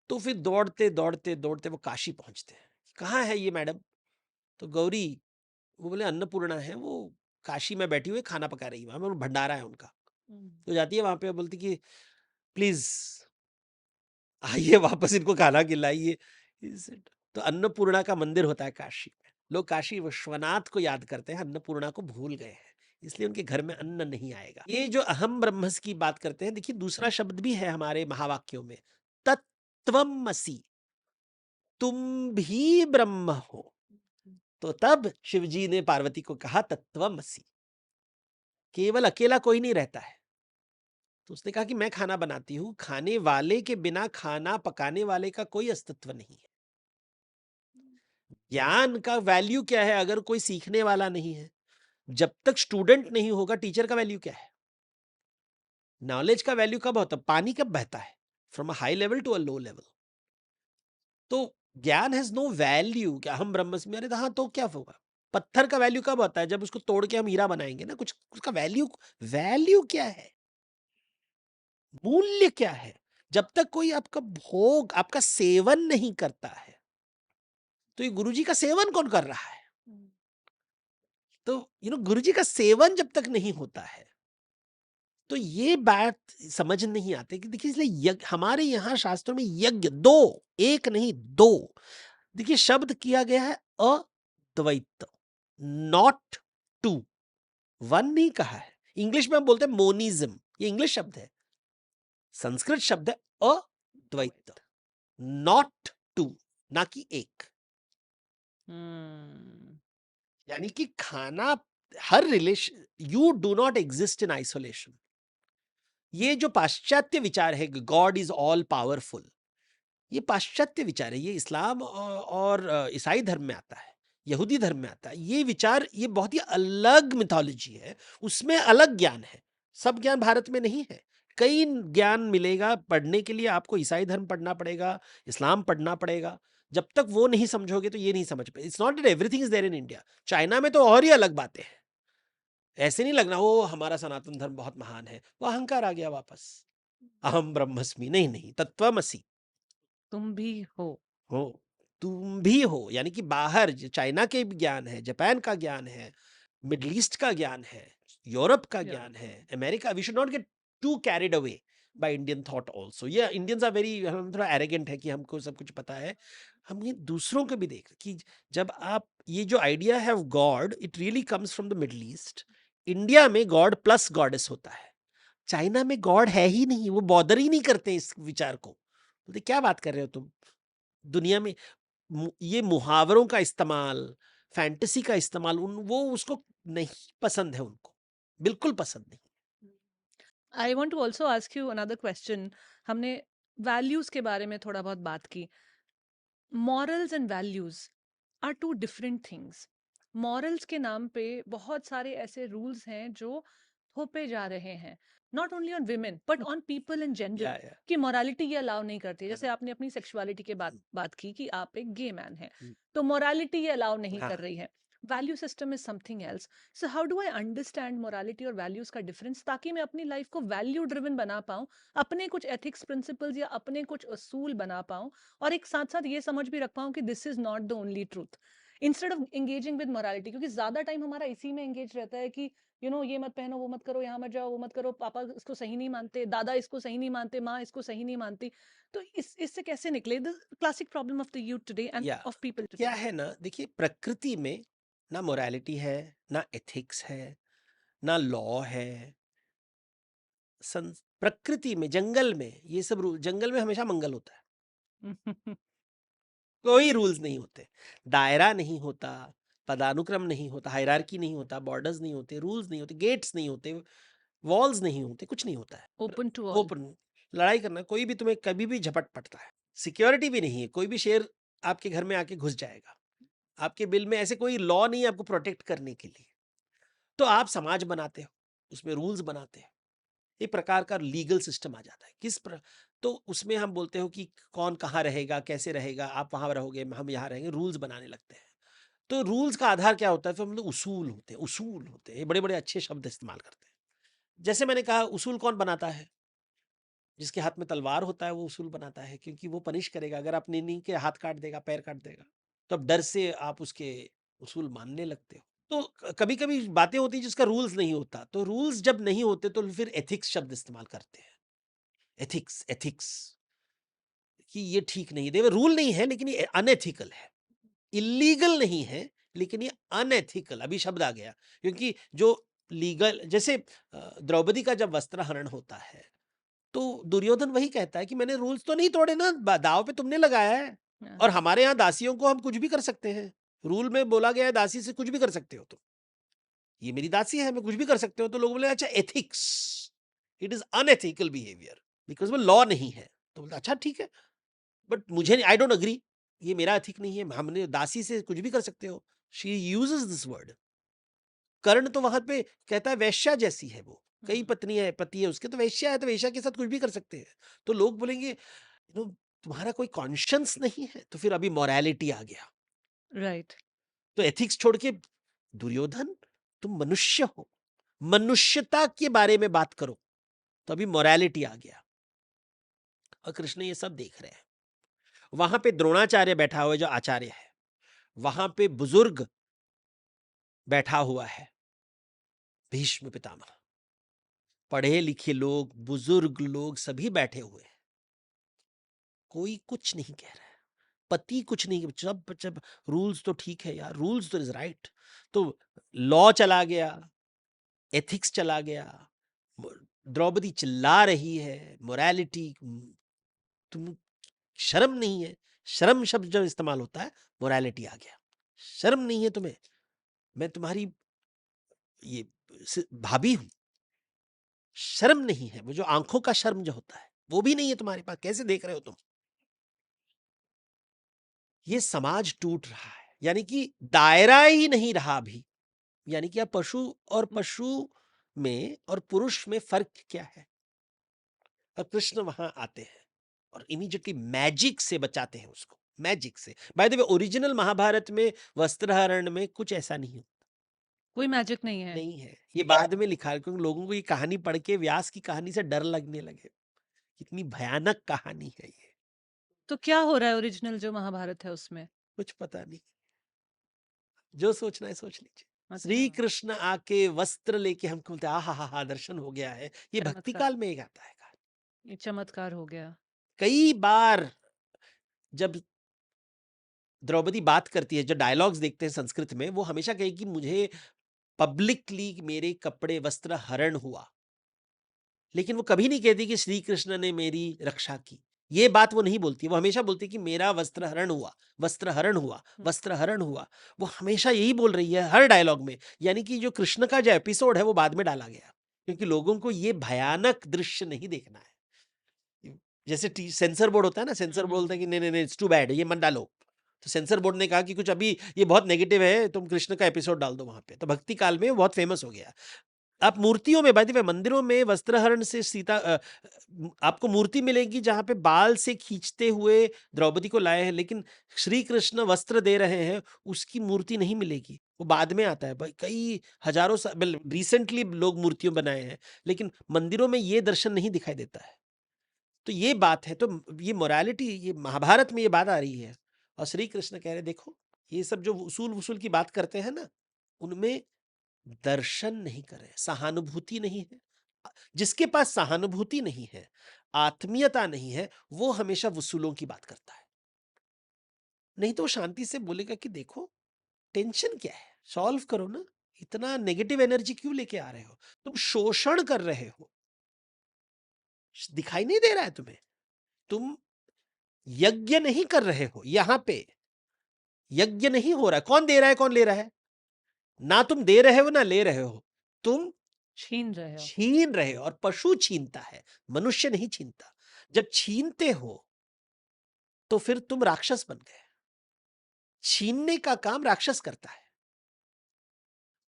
S1: तो फिर दौड़ते दौड़ते दौड़ते वो काशी पहुंचते हैं। कहाँ है ये मैडम? तो गौरी, वो बोले अन्नपूर्णा है, वो काशी में बैठी हुई खाना पका रही है, वहां पर भंडारा है उनका।
S2: है।
S1: तो जाती है वहां पे, बोलती कि प्लीज आइए वापस इनको खाना खिलाइए। तो अन्नपूर्णा का मंदिर होता है काशी में, लोग काशी विश्वनाथ को याद करते हैं, अन्नपूर्णा को भूल गए हैं, इसलिए उनके घर में अन्न नहीं आएगा। ये जो अहम ब्रह्मस की बात करते हैं, देखिए दूसरा शब्द भी है हमारे महावाक्यों में, तत्वमसि, तुम भी ब्रह्म हो। तो तब शिवजी ने पार्वती को कहा तत्वमसि, केवल अकेला कोई नहीं रहता है। तो उसने कहा कि मैं खाना बनाती हूं, खाने वाले के बिना खाना पकाने वाले का कोई अस्तित्व नहीं है। ज्ञान का वैल्यू क्या है अगर कोई सीखने वाला नहीं है? जब तक स्टूडेंट नहीं होगा, टीचर का वैल्यू क्या है? नॉलेज का वैल्यू कब होता है? पानी कब बहता है? From a high level to a low level. तो ज्ञान हैज नो वैल्यू। क्या हम ब्रह्मस्मि, अरे हाँ, तो क्या होगा? पत्थर का वैल्यू कब होता है? जब उसको तोड़ के हम हीरा बनाएंगे ना, कुछ उसका वैल्यू, वैल्यू क्या है? मूल्य क्या है? जब तक कोई आपका भोग, आपका सेवन नहीं करता है, तो ये गुरुजी का सेवन कौन कर रहा है? तो गुरुजी का सेवन जब तक नहीं होता है, तो ये बात समझ नहीं आती कि देखिए, इसलिए यज्ञ हमारे यहाँ शास्त्रों में यज्ञ दो, एक नहीं दो। देखिए शब्द किया गया है अद्वैत, नॉट टू, वन नहीं कहा है। इंग्लिश में हम बोलते हैं मोनिज्म, ये इंग्लिश शब्द है। संस्कृत शब्द है अद्वैत, नॉट टू, ना कि एक। यानी कि खाना, हर relation, you do not exist in isolation. ये जो पाश्चात्य विचार है, गॉड इज ऑल पावरफुल, ये पाश्चात्य विचार है। ये इस्लाम और ईसाई धर्म में आता है, यहूदी धर्म में आता है। ये विचार, ये बहुत ही अलग मिथोलॉजी है, उसमें अलग ज्ञान है। सब ज्ञान भारत में नहीं है। कई ज्ञान मिलेगा पढ़ने के लिए, आपको ईसाई धर्म पढ़ना पड़ेगा, इस्लाम पढ़ना पड़ेगा। जब तक वो नहीं समझोगे तो ये नहीं समझ पाए। It's not that everything is there in India. China में तो और ही अलग बातें हैं। ऐसे नहीं लगना वो हमारा सनातन धर्म बहुत महान है, वो अहंकार आ गया वापस। अहम ब्रह्मस्मि, नहीं नहीं, तत्वमसि,
S2: तुम भी
S1: हो, तुम भी हो। यानी कि बाहर चाइना के भी ज्ञान है, जापान का ज्ञान है, मिडल ईस्ट का ज्ञान है, यूरोप का ज्ञान है, America. We should not get to carried away by Indian thought also. ये इंडियंस आर वेरी, हम थोड़ा एरोगेंट है कि हमको सब कुछ पता है। हम ये दूसरों को भी देख कि जब आप, ये जो आइडिया है of God, it really comes from the middle east. India में गॉड प्लस गॉडेस होता है, चाइना में गॉड है ही नहीं, वो बॉदर ही नहीं करते इस विचार को। बोलते क्या बात कर रहे हो तुम? दुनिया में ये मुहावरों का इस्तेमाल, फैंटेसी का इस्तेमाल, वो उसको नहीं पसंद है, उनको बिल्कुल पसंद नहीं।
S2: I want to also ask you another question. हमने वैल्यूज के बारे में थोड़ा बहुत बात की। Morals and values are two different things. Morals के नाम पे बहुत सारे ऐसे रूल्स हैं जो थोपे जा रहे हैं, not only on women but on people in general,
S1: या
S2: कि मोरालिटी ये अलाउ नहीं करती। जैसे आपने अपनी सेक्सुअलिटी के बात की कि आप एक गे मैन हैं, तो मोरालिटी ये अलाउ नहीं कर रही है। Value system is something else. So how do I understand morality और वैल्यूज का डिफरेंस, ताकि मैं अपनी लाइफ को वैल्यू ड्रिवन बना पाऊं, अपने कुछ एथिक्स प्रिंसिपल्स या अपने कुछ असूल बना पाऊं, और एक साथ साथ ये समझ भी रख पाऊं कि this is not the only truth, instead of engaging with morality. क्योंकि ज्यादा टाइम हमारा इसी में एंगेज रहता है कि ये मत पहनो, वो मत करो, यहाँ मत जाओ, वो मत करो, पापा इसको सही नहीं मानते, दादा इसको सही नहीं मानते, माँ इसको सही नहीं मानती। तो इससे कैसे निकले? The classic problem of the youth today and
S1: या
S2: ऑफ पीपल
S1: क्या
S2: टुडे।
S1: है ना, देखिए प्रकृति में ना मोरालिटी है, ना एथिक्स है, ना लॉ है। प्रकृति में, जंगल में ये सब रूल, जंगल में हमेशा मंगल होता है। कोई रूल्स नहीं होते, दायरा नहीं होता, पदानुक्रम नहीं होता, हायरार्की नहीं होता, बॉर्डर्स नहीं होते, रूल्स नहीं होते, गेट्स नहीं होते, वॉल्स नहीं होते, कुछ नहीं होता है।
S2: Open to all.
S1: ओपन, लड़ाई करना, कोई भी तुम्हें कभी भी झपट पड़ता है। सिक्योरिटी भी नहीं है, कोई भी शेर आपके घर में आके घुस जाएगा। आपके बिल में ऐसे कोई लॉ नहीं है आपको प्रोटेक्ट करने के लिए। तो आप समाज बनाते हो, उसमें रूल्स बनाते हो, एक प्रकार का लीगल सिस्टम आ जाता है। तो उसमें हम बोलते हो कि कौन कहाँ रहेगा, कैसे रहेगा, आप वहां रहोगे, हम यहाँ रहेंगे, रूल्स बनाने लगते हैं। तो रूल्स का आधार क्या होता है? फिर हम लोग उसूल होते हैं, उसूल होते हैं, ये बड़े बड़े अच्छे शब्द इस्तेमाल करते हैं। जैसे मैंने कहा, उसूल कौन बनाता है? जिसके हाथ में तलवार होता है वो उसूल बनाता है, क्योंकि वो पनिश करेगा। अगर आप नहीं के हाथ काट देगा, पैर काट देगा, तो अब डर से आप उसके उसूल मानने लगते हो। तो कभी कभी बातें होती है जिसका रूल्स नहीं होता, तो रूल्स जब नहीं होते तो फिर एथिक्स शब्द इस्तेमाल करते हैं। एथिक्स, एथिक्स, कि ये ठीक नहीं, देव रूल नहीं है लेकिन ये अनएथिकल है, इलीगल नहीं है लेकिन ये अनएथिकल, अभी शब्द आ गया, क्योंकि जो लीगल, जैसे द्रौपदी का जब वस्त्रहरण होता है तो दुर्योधन वही कहता है कि मैंने रूल्स तो नहीं तोड़े ना, दाव पे तुमने लगाया है।
S2: हाँ,
S1: और हमारे यहाँ दासियों को हम कुछ भी कर सकते हैं, रूल में बोला गया है दासी से कुछ भी कर सकते हो तुम, ये मेरी दासी है, मैं कुछ भी कर सकते हो। तो लोग बोले अच्छा ethics, it is unethical behaviour because वो लॉ नहीं है। तो बोलते अच्छा ठीक है, बट मुझे आई डोंट अग्री, ये मेरा एथिक नहीं है, हमने दासी से कुछ भी कर सकते हो। She uses this word. Karna तो वहां पे कहता है वैश्या जैसी है वो, कई पत्नी है, पति है उसके, तो वैश्या है, तो वैश्या के साथ कुछ भी कर सकते हैं। तो लोग बोलेंगे यू नो तुम्हारा कोई कॉन्शियंस नहीं है। तो फिर अभी मॉरलिटी आ गया,
S2: राइट।
S1: तो एथिक्स छोड़ के दुर्योधन तुम मनुष्य हो, मनुष्यता के बारे में बात करो। तो अभी मॉरलिटी आ गया, और कृष्ण ये सब देख रहे हैं। वहां पे द्रोणाचार्य बैठा हुआ है जो आचार्य है, वहां पे बुजुर्ग बैठा हुआ है भीष्म पितामह, पढ़े लिखे लोग, बुजुर्ग लोग सभी बैठे हुए हैं, कोई कुछ नहीं कह रहा है, पति कुछ नहीं। जब जब रूल्स तो ठीक है यार, रूल्स तो इज राइट, तो लॉ चला गया, एथिक्स चला गया, द्रौपदी चिल्ला रही है मोरालिटी, तुम शर्म नहीं है। शर्म शब्द जब इस्तेमाल होता है मोरालिटी आ गया, शर्म नहीं है तुम्हें, मैं तुम्हारी ये भाभी हूं, शर्म नहीं है। वो जो आंखों का शर्म जो होता है वो भी नहीं है तुम्हारे पास, कैसे देख रहे हो तुम। ये समाज टूट रहा है, यानी कि दायरा ही नहीं रहा अभी। यानी कि अब पशु और पशु में और पुरुष में फर्क क्या है। और कृष्ण वहां आते हैं और इमीडिएटली मैजिक से बचाते हैं उसको, मैजिक से। By the way original Mahabharat में वस्त्रहरण में कुछ ऐसा नहीं होता,
S2: कोई मैजिक नहीं है।
S1: नहीं है। ये बाद में लिखा है, क्योंकि लोगों को ये कहानी पढ़ के व्यास की कहानी से डर लगने लगे, कितनी भयानक कहानी है ये।
S2: तो क्या हो रहा है ओरिजिनल जो महाभारत है उसमें?
S1: कुछ पता नहीं, जो सोचना है सोच लीजिए।
S2: अच्छा।
S1: श्री कृष्ण आके वस्त्र लेके हमको बोलते आ हा दर्शन हो गया है। ये भक्ति
S2: चमत्कार।
S1: काल में एक आता है।
S2: ये चमत्कार हो गया।
S1: कई बार जब द्रौपदी बात करती है, जो डायलॉग्स देखते हैं संस्कृत में, वो हमेशा कहेगी मुझे पब्लिकली मेरे कपड़े वस्त्र हरण हुआ, लेकिन वो कभी नहीं कहती कि श्री कृष्ण ने मेरी रक्षा की। ये बात वो नहीं बोलती, वो हमेशा बोलती कि मेरा वस्त्र हरण हुआ, वस्त्र हरण हुआ, वस्त्र हरण हुआ। वो हमेशा यही बोल रही है हर डायलॉग में। यानी कि जो कृष्ण का जो एपिसोड है वो बाद में डाला गया, क्योंकि लोगों को ये भयानक दृश्य नहीं देखना है। जैसे सेंसर बोर्ड होता है ना, सेंसर बोलता है कि नहीं नहीं नहीं इट्स टू बैड, ये मत डालो। तो सेंसर बोर्ड ने कहा कि कुछ अभी ये बहुत नेगेटिव है, तुम कृष्ण का एपिसोड डाल दो वहां पे। तो भक्ति काल में बहुत फेमस हो गया। आप मूर्तियों में, बाय द वे मंदिरों में वस्त्रहरण से सीता आपको मूर्ति मिलेगी जहां पे बाल से खींचते हुए द्रौपदी को लाए हैं, लेकिन श्री कृष्ण वस्त्र दे रहे हैं उसकी मूर्ति नहीं मिलेगी, वो बाद में आता है। कई हजारों रिसेंटली लोग मूर्तियों बनाए हैं, लेकिन मंदिरों में ये दर्शन नहीं दिखाई देता है। तो ये बात है, तो ये मोरालिटी, ये महाभारत में ये बात आ रही है। और श्री कृष्ण कह रहे देखो, ये सब जो उसूल वसूल की बात करते हैं ना, उनमें दर्शन नहीं कर रहे, सहानुभूति नहीं है। जिसके पास सहानुभूति नहीं है, आत्मीयता नहीं है, वो हमेशा वसूलों की बात करता है। नहीं तो शांति से बोलेगा कि देखो टेंशन क्या है, सॉल्व करो ना, इतना नेगेटिव एनर्जी क्यों लेके आ रहे हो, तुम शोषण कर रहे हो, दिखाई नहीं दे रहा है तुम्हें, तुम यज्ञ नहीं कर रहे हो। यहां पे यज्ञ नहीं हो रहा है, कौन दे रहा है कौन ले रहा है, ना तुम दे रहे हो ना ले रहे हो, तुम
S2: छीन रहे हो।
S1: छीन रहे हो। और पशु छीनता है, मनुष्य नहीं छीनता। जब छीनते हो तो फिर तुम राक्षस बन गए। छीनने का काम राक्षस करता है,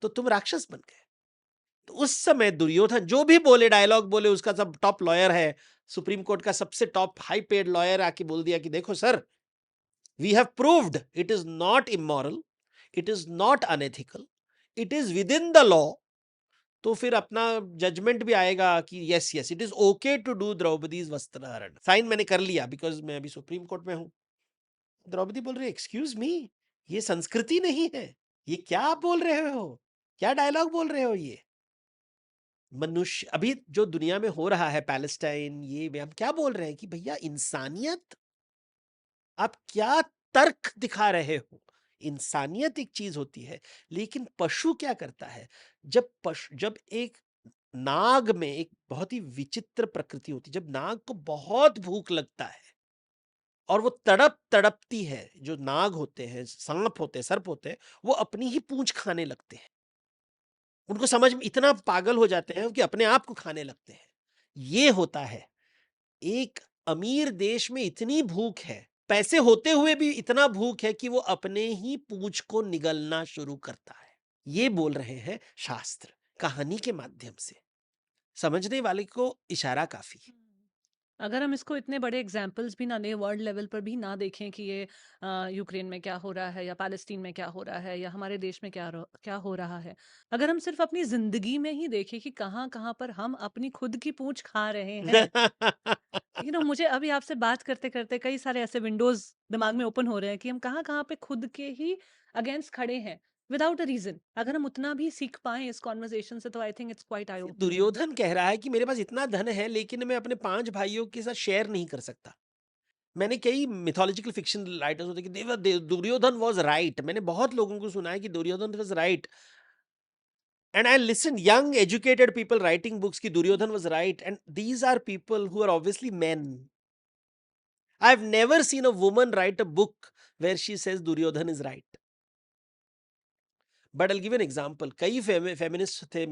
S1: तो तुम राक्षस बन गए। तो उस समय दुर्योधन जो भी बोले, डायलॉग बोले, उसका सब टॉप लॉयर है, सुप्रीम कोर्ट का सबसे टॉप हाई पेड लॉयर आके बोल दिया कि देखो sir, we have proved it is not immoral, it is not unethical, it is within the law. तो फिर अपना जजमेंट भी आएगा कि yes yes it is okay to do Draupadi's वस्त्रहरण। साइन मैंने कर लिया बिकॉज मैं अभी सुप्रीम कोर्ट में हूं। द्रौपदी बोल रही एक्सक्यूज मी, ये संस्कृति नहीं है, ये क्या आप बोल रहे हो, क्या डायलॉग बोल रहे हो। ये मनुष्य अभी जो दुनिया में हो रहा है, पैलेस्टाइन, ये हम क्या बोल रहे हैं कि भैया इंसानियत, आप क्या तर्क दिखा रहे हो। इंसानियत एक चीज होती है, लेकिन पशु क्या करता है? जब एक नाग में एक बहुत ही विचित्र प्रकृति होती है, जब नाग को बहुत भूख लगता है और वो तड़पती है, जो नाग होते हैं, सांप होते हैं, सर्प होते हैं, वो अपनी ही पूंछ खाने लगते हैं। उनको समझ में, इतना पागल हो जाते हैं कि अपने आप को खाने लगते हैं। ये होता है, एक अमीर देश में इतनी भूख है, पैसे होते हुए भी इतना भूख है कि वो अपने ही पूंछ को निगलना शुरू करता है। ये बोल रहे हैं शास्त्र, कहानी के माध्यम से। समझने वाले को इशारा काफी है।
S2: अगर हम इसको इतने बड़े एग्जाम्पल्स भी ना लें, वर्ल्ड लेवल पर भी ना देखें कि ये यूक्रेन में क्या हो रहा है या पैलेस्टीन में क्या हो रहा है या हमारे देश में क्या हो रहा है, अगर हम सिर्फ अपनी जिंदगी में ही देखें कि कहाँ कहाँ पर हम अपनी खुद की पूंछ खा रहे हैं। मुझे अभी आपसे बात करते करते कई सारे ऐसे विंडोज दिमाग में ओपन हो रहे हैं कि हम कहाँ कहाँ पे खुद के ही अगेंस्ट खड़े हैं विदाउट अ रीजन। अगर हम उतना भी सीख पाए इस कॉन्वर्जेशन से तो I think it's quite eye opening.
S1: Duryodhana कह रहा है कि मेरे पास इतना धन है, लेकिन मैं अपने 5 भाइयों के साथ शेयर नहीं कर सकता। मैंने कई मिथोलॉजिकल फिक्शन राइटर्स होते हैं कि दुर्योधन वाज राइट। मैंने बहुत लोगों को सुना है कि Duryodhana was right, and I listen young educated people writing books ki Duryodhan was right, and these are people who are obviously men. I've never seen a woman write a book where she says Duryodhan is right. But I'll give you an example. कई feminists थे,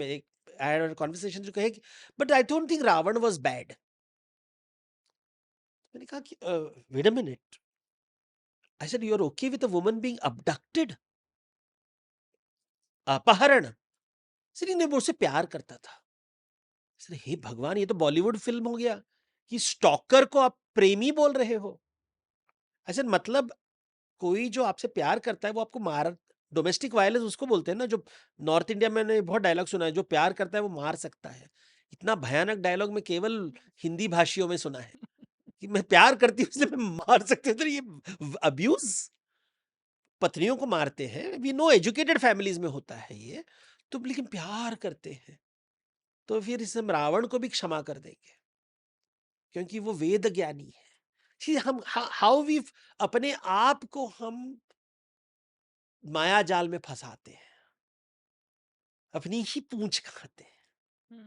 S1: I had a conversation जो कहे कि but I don't think Ravan was bad. मैंने कहा कि wait a minute. I said you're okay with a woman being abducted? अपहरण? सिर्फ ने मुझसे प्यार करता था। सर हे भगवान, ये तो बॉलीवुड फिल्म हो गया कि स्टॉकर को आप प्रेमी बोल रहे हो। ऐसे मतलब कोई जो आपसे प्यार करता है वो आपको मार, डोमेस्टिक वायलेंस उसको बोलते हैं ना, जो नॉर्थ इंडिया में मैंने बहुत डायलॉग सुना है, जो प्यार करता है वो मार सकता है। इतना भयानक डायलॉग में केवल हिंदी भाषियों में सुना है कि मैं प्यार करती हूँ इसलिए मैं मार सकती हूँ। तो ये अब्यूज, पत्नियों को मारते हैं, वी नो एजुकेटेड फैमिलीज में होता है ये तो, लेकिन प्यार करते हैं तो फिर इस हम रावण को भी क्षमा कर देंगे क्योंकि वो वेद ज्ञानी है। हम हाउ वी अपने आप को हम माया जाल में फंसाते हैं, अपनी ही पूंछ खाते हैं।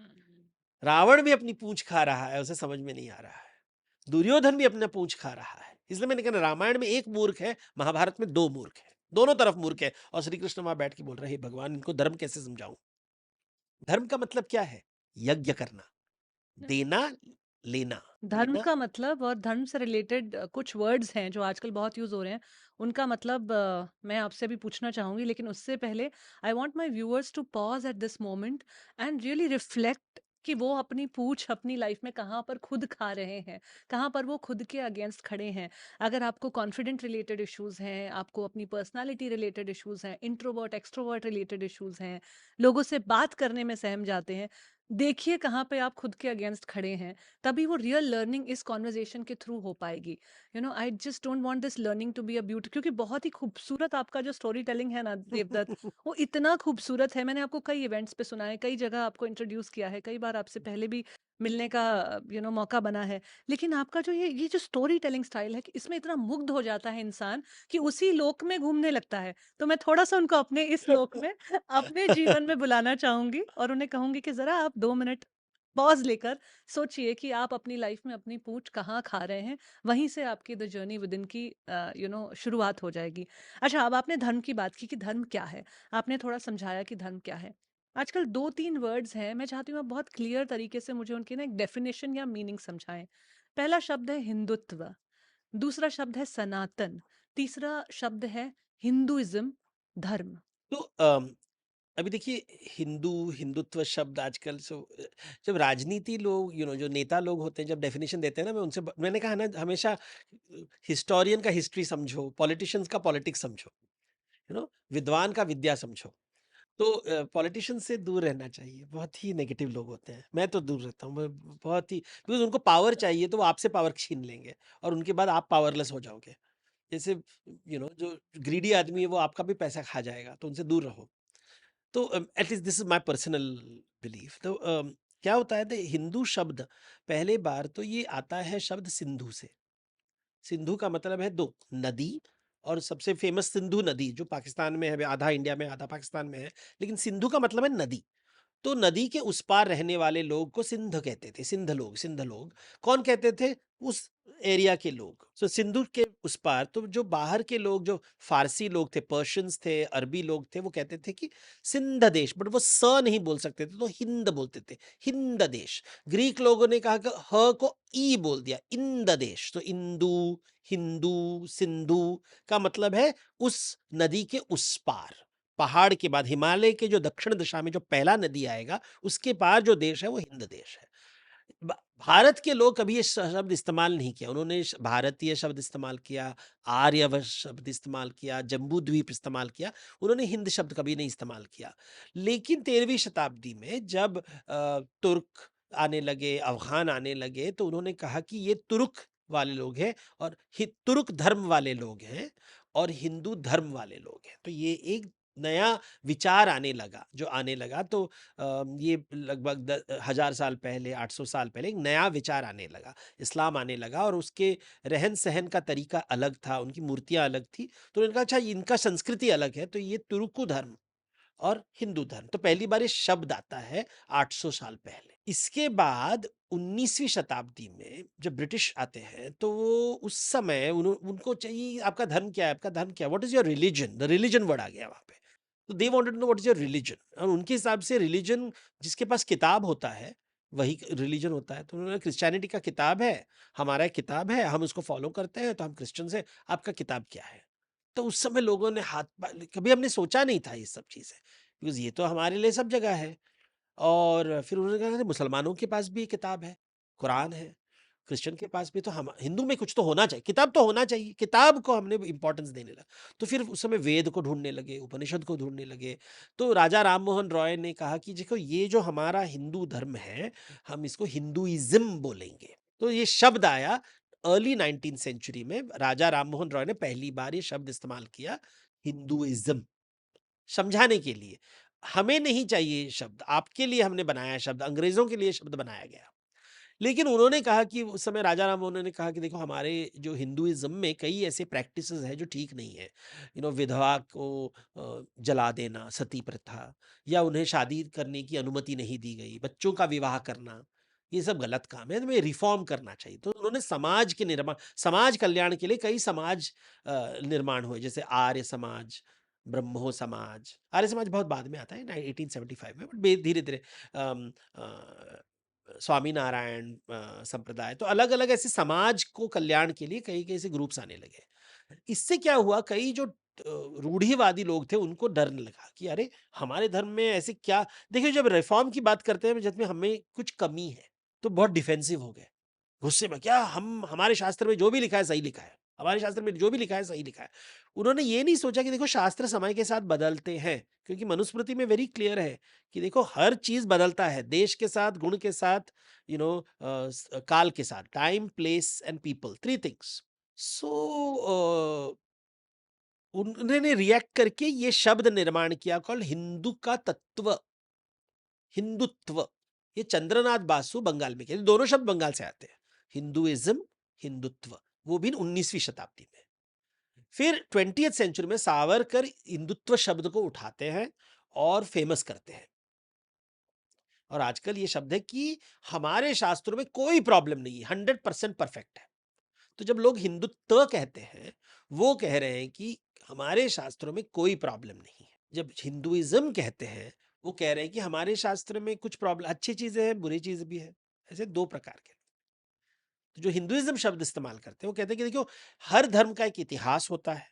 S1: रावण भी अपनी पूंछ खा रहा है, उसे समझ में नहीं आ रहा है। दुर्योधन भी अपना पूंछ खा रहा है। इसलिए मैंने कहा रामायण में एक मूर्ख है, महाभारत में 2 मूर्ख है, दोनों तरफ मूर्ख है। और श्री कृष्ण वहां बैठ के बोल रहे हैं भगवान इनको धर्म कैसे समझाऊं? धर्म का मतलब क्या है? यज्ञ करना, देना, लेना।
S2: धर्म
S1: देना,
S2: का मतलब और धर्म से रिलेटेड कुछ वर्ड्स हैं जो आजकल बहुत यूज हो रहे हैं, उनका मतलब मैं आपसे भी पूछना चाहूंगी, लेकिन उससे पहले I want my viewers to pause at this moment and really reflect कि वो अपनी पूछ अपनी लाइफ में कहाँ पर खुद खा रहे हैं, कहाँ पर वो खुद के अगेंस्ट खड़े हैं। अगर आपको कॉन्फिडेंट रिलेटेड इश्यूज हैं, आपको अपनी पर्सनालिटी रिलेटेड इश्यूज हैं, इंट्रोवर्ट एक्सट्रोवर्ट रिलेटेड इश्यूज हैं, लोगों से बात करने में सहम जाते हैं, देखिए कहाँ पे आप खुद के अगेंस्ट खड़े हैं। तभी वो रियल लर्निंग इस कॉन्वर्जेशन के थ्रू हो पाएगी। I just don't want this learning to be a beauty, क्योंकि बहुत ही खूबसूरत आपका जो स्टोरी टेलिंग है ना देवदत्त, वो इतना खूबसूरत है। मैंने आपको कई इवेंट्स पे सुना है, कई जगह आपको इंट्रोड्यूस किया है, कई बार आपसे पहले भी मिलने का मौका बना है। लेकिन आपका जो ये जो स्टोरी टेलिंग स्टाइल है कि इसमें इतना मुग्ध हो जाता है इंसान कि उसी लोक में घूमने लगता है। तो मैं थोड़ा सा उनको अपने इस लोक में अपने जीवन में बुलाना चाहूंगी और उन्हें कहूंगी कि जरा आप 2 मिनट पॉज लेकर सोचिए कि आप अपनी लाइफ में अपनी पूंछ कहाँ खा रहे हैं। वहीं से आपकी द जर्नी विद इन की शुरुआत हो जाएगी। अच्छा, अब आपने धर्म की बात की कि धर्म क्या है, आपने थोड़ा समझाया कि धर्म क्या है। आजकल 2-3 वर्ड्स हैं, मैं चाहती हूँ आप बहुत क्लियर तरीके से मुझे उनकी ना एक डेफिनेशन या मीनिंग समझाएं। पहला शब्द है हिंदुत्व, दूसरा शब्द है सनातन, तीसरा शब्द है हिंदुइज्म, धर्म।
S1: तो अभी देखिए, हिंदुत्व शब्द आजकल जब राजनीति लोग, जो नेता लोग होते हैं, जब डेफिनेशन देते हैं ना, मैंने कहा ना हमेशा, हिस्टोरियन का हिस्ट्री समझो, पॉलिटिशियंस का पॉलिटिक्स समझो, विद्वान का विद्या समझो। तो पॉलिटिशियन से दूर रहना चाहिए, बहुत ही नेगेटिव लोग होते हैं। मैं तो दूर रहता हूँ, बहुत ही, बिकॉज उनको पावर चाहिए तो वो आपसे पावर छीन लेंगे और उनके बाद आप पावरलेस हो जाओगे। जैसे जो ग्रीडी आदमी है वो आपका भी पैसा खा जाएगा, तो उनसे दूर रहो। तो at least this is my personal belief. तो क्या होता है, हिंदू शब्द पहले बार तो ये आता है शब्द सिंधु से। सिंधु का मतलब है 2, नदी और सबसे फेमस सिंधु नदी जो पाकिस्तान में है, आधा इंडिया में आधा पाकिस्तान में है, लेकिन सिंधु का मतलब है नदी। तो नदी के उस पार रहने वाले लोग को सिंध कहते थे, सिंध लोग। कौन कहते थे? उस एरिया के लोग। सो सिंधु के उस पार तो जो बाहर के लोग, जो फारसी लोग थे, पर्शियंस थे, अरबी लोग थे, वो कहते थे कि सिंध देश, बट वो स नहीं बोल सकते थे तो हिंद बोलते थे, हिंद देश। ग्रीक लोगों ने कहा कि ह को ई बोल दिया, इंद देश। तो इंदु, हिंदू, सिंधु का मतलब है उस नदी के उस पार। पहाड़ के बाद हिमालय के जो दक्षिण दिशा में जो पहला नदी आएगा, उसके पार जो देश है वो हिंद देश है। भारत के लोग कभी ये शब्द इस्तेमाल नहीं किया। उन्होंने भारतीय शब्द इस्तेमाल किया, आर्यवत शब्द इस्तेमाल किया, जम्बू द्वीप इस्तेमाल किया। उन्होंने हिंद शब्द कभी नहीं इस्तेमाल किया। लेकिन 13वीं शताब्दी में जब तुर्क आने लगे, अफ़गान आने लगे, तो उन्होंने कहा कि ये तुर्क वाले लोग हैं और तुर्क धर्म वाले लोग हैं और हिंदू धर्म वाले लोग हैं। तो ये एक नया विचार आने लगा, जो आने लगा। तो ये लगभग 1000 साल पहले, 800 साल पहले एक नया विचार आने लगा, इस्लाम आने लगा और उसके रहन-सहन का तरीका अलग था, उनकी मूर्तियाँ अलग थी। तो उन्होंने कहा अच्छा इनका संस्कृति अलग है, तो ये तुर्क धर्म और हिंदू धर्म। तो पहली बार ये शब्द आता है 800 साल पहले। इसके बाद 19वीं शताब्दी में जब ब्रिटिश आते हैं, तो वो उस समय उनको चाहिए आपका धर्म क्या है? आपका धर्म क्या है? What is your religion? The religion word आ गया वहाँ पे। तो they wanted to know what is your religion, और उनके हिसाब से रिलिजन जिसके पास किताब होता है, वही रिलिजन होता है। तो उन्होंने क्रिश्चियनिटी का किताब है, हमारा एक किताब है, हम उसको फॉलो करते हैं, तो हम क्रिश्चियंस हैं, आपका किताब क्या है? तो उस समय लोगों ने कभी हमने सोचा नहीं था ये सब चीज़ें, बिकॉज़ ये तो हमारे लिए सब जगह है। और फिर उन्होंने कहा कि मुसलमानों के पास भी ये किताब है, कुरान है, क्रिश्चियन के पास भी, तो हम हिंदू में कुछ तो होना चाहिए, किताब तो होना चाहिए। किताब को हमने इम्पोर्टेंस देने लगा। तो फिर उस समय वेद को ढूँढने लगे, उपनिषद को ढूँढने लगे। तो राजा राम मोहन रॉय ने कहा कि देखो ये जो हमारा हिंदू धर्म है, हम इसको हिंदुइज़्म बोलेंगे। तो ये शब्द आया अर्ली 19th सेंचुरी में। राजा राम मोहन रॉय ने पहली बार ये शब्द इस्तेमाल किया, हिंदुइज़्म, समझाने के लिए। हमें नहीं चाहिए ये शब्द, आपके लिए हमने बनाया शब्द, अंग्रेज़ों के लिए शब्द बनाया गया। लेकिन उन्होंने कहा कि उस समय राजा राम मोहन ने कहा कि देखो हमारे जो हिंदुइज़्म में कई ऐसे प्रैक्टिसेस हैं जो ठीक नहीं है। विधवा को जला देना, सती प्रथा, या उन्हें शादी करने की अनुमति नहीं दी गई, बच्चों का विवाह करना, ये सब गलत काम है, हमें रिफ़ॉर्म करना चाहिए। तो उन्होंने समाज के निर्माण, समाज कल्याण के लिए कई समाज निर्माण हुए, जैसे आर्य समाज, ब्रह्मो समाज। आर्य समाज बहुत बाद में आता है, 1875 में, बट धीरे-धीरे स्वामीनारायण संप्रदाय, तो अलग-अलग ऐसे समाज को कल्याण के लिए कई ऐसे ग्रुप्स आने लगे। इससे क्या हुआ, कई जो रूढ़िवादी लोग थे उनको डर लगा कि अरे हमारे धर्म में ऐसे क्या। देखिए जब रिफॉर्म की बात करते हैं जिसमें हमें कुछ कमी है, तो बहुत डिफेंसिव हो गए, गुस्से में, क्या हम, हमारे शास्त्र में जो भी लिखा है सही लिखा है, हमारे शास्त्र में जो भी लिखा है सही लिखा है। उन्होंने ये नहीं सोचा कि देखो शास्त्र समय के साथ बदलते हैं, क्योंकि मनुस्मृति में वेरी क्लियर है कि देखो हर चीज बदलता है, देश के साथ, गुण के साथ, काल के साथ, time, place and people, three things. So उन्होंने रिएक्ट करके ये शब्द निर्माण किया कॉल्ड हिंदू का तत्व, हिंदुत्व। ये चंद्रनाथ बासु बंगाल में किया, दोनों शब्द बंगाल से आते हैं, हिंदुइज्म, हिंदुत्व, वो भी 19वीं शताब्दी में। फिर 20th सेंचुरी में सावरकर हिंदुत्व शब्द को उठाते हैं और फेमस करते हैं, और आजकल ये शब्द है कि हमारे शास्त्रों में कोई प्रॉब्लम नहीं है, 100% परफेक्ट है। तो जब लोग हिंदुत्व कहते हैं, वो कह रहे हैं कि हमारे शास्त्रों में कोई प्रॉब्लम नहीं है। जब हिंदुइज्म कहते हैं, वो कह रहे हैं कि हमारे शास्त्र में कुछ प्रॉब्लम, अच्छी चीजें हैं, बुरी चीज भी है। ऐसे दो प्रकार के। तो जो हिंदुइज्म शब्द इस्तेमाल करते हैं, वो कहते हैं कि देखो हर धर्म का एक इतिहास होता है,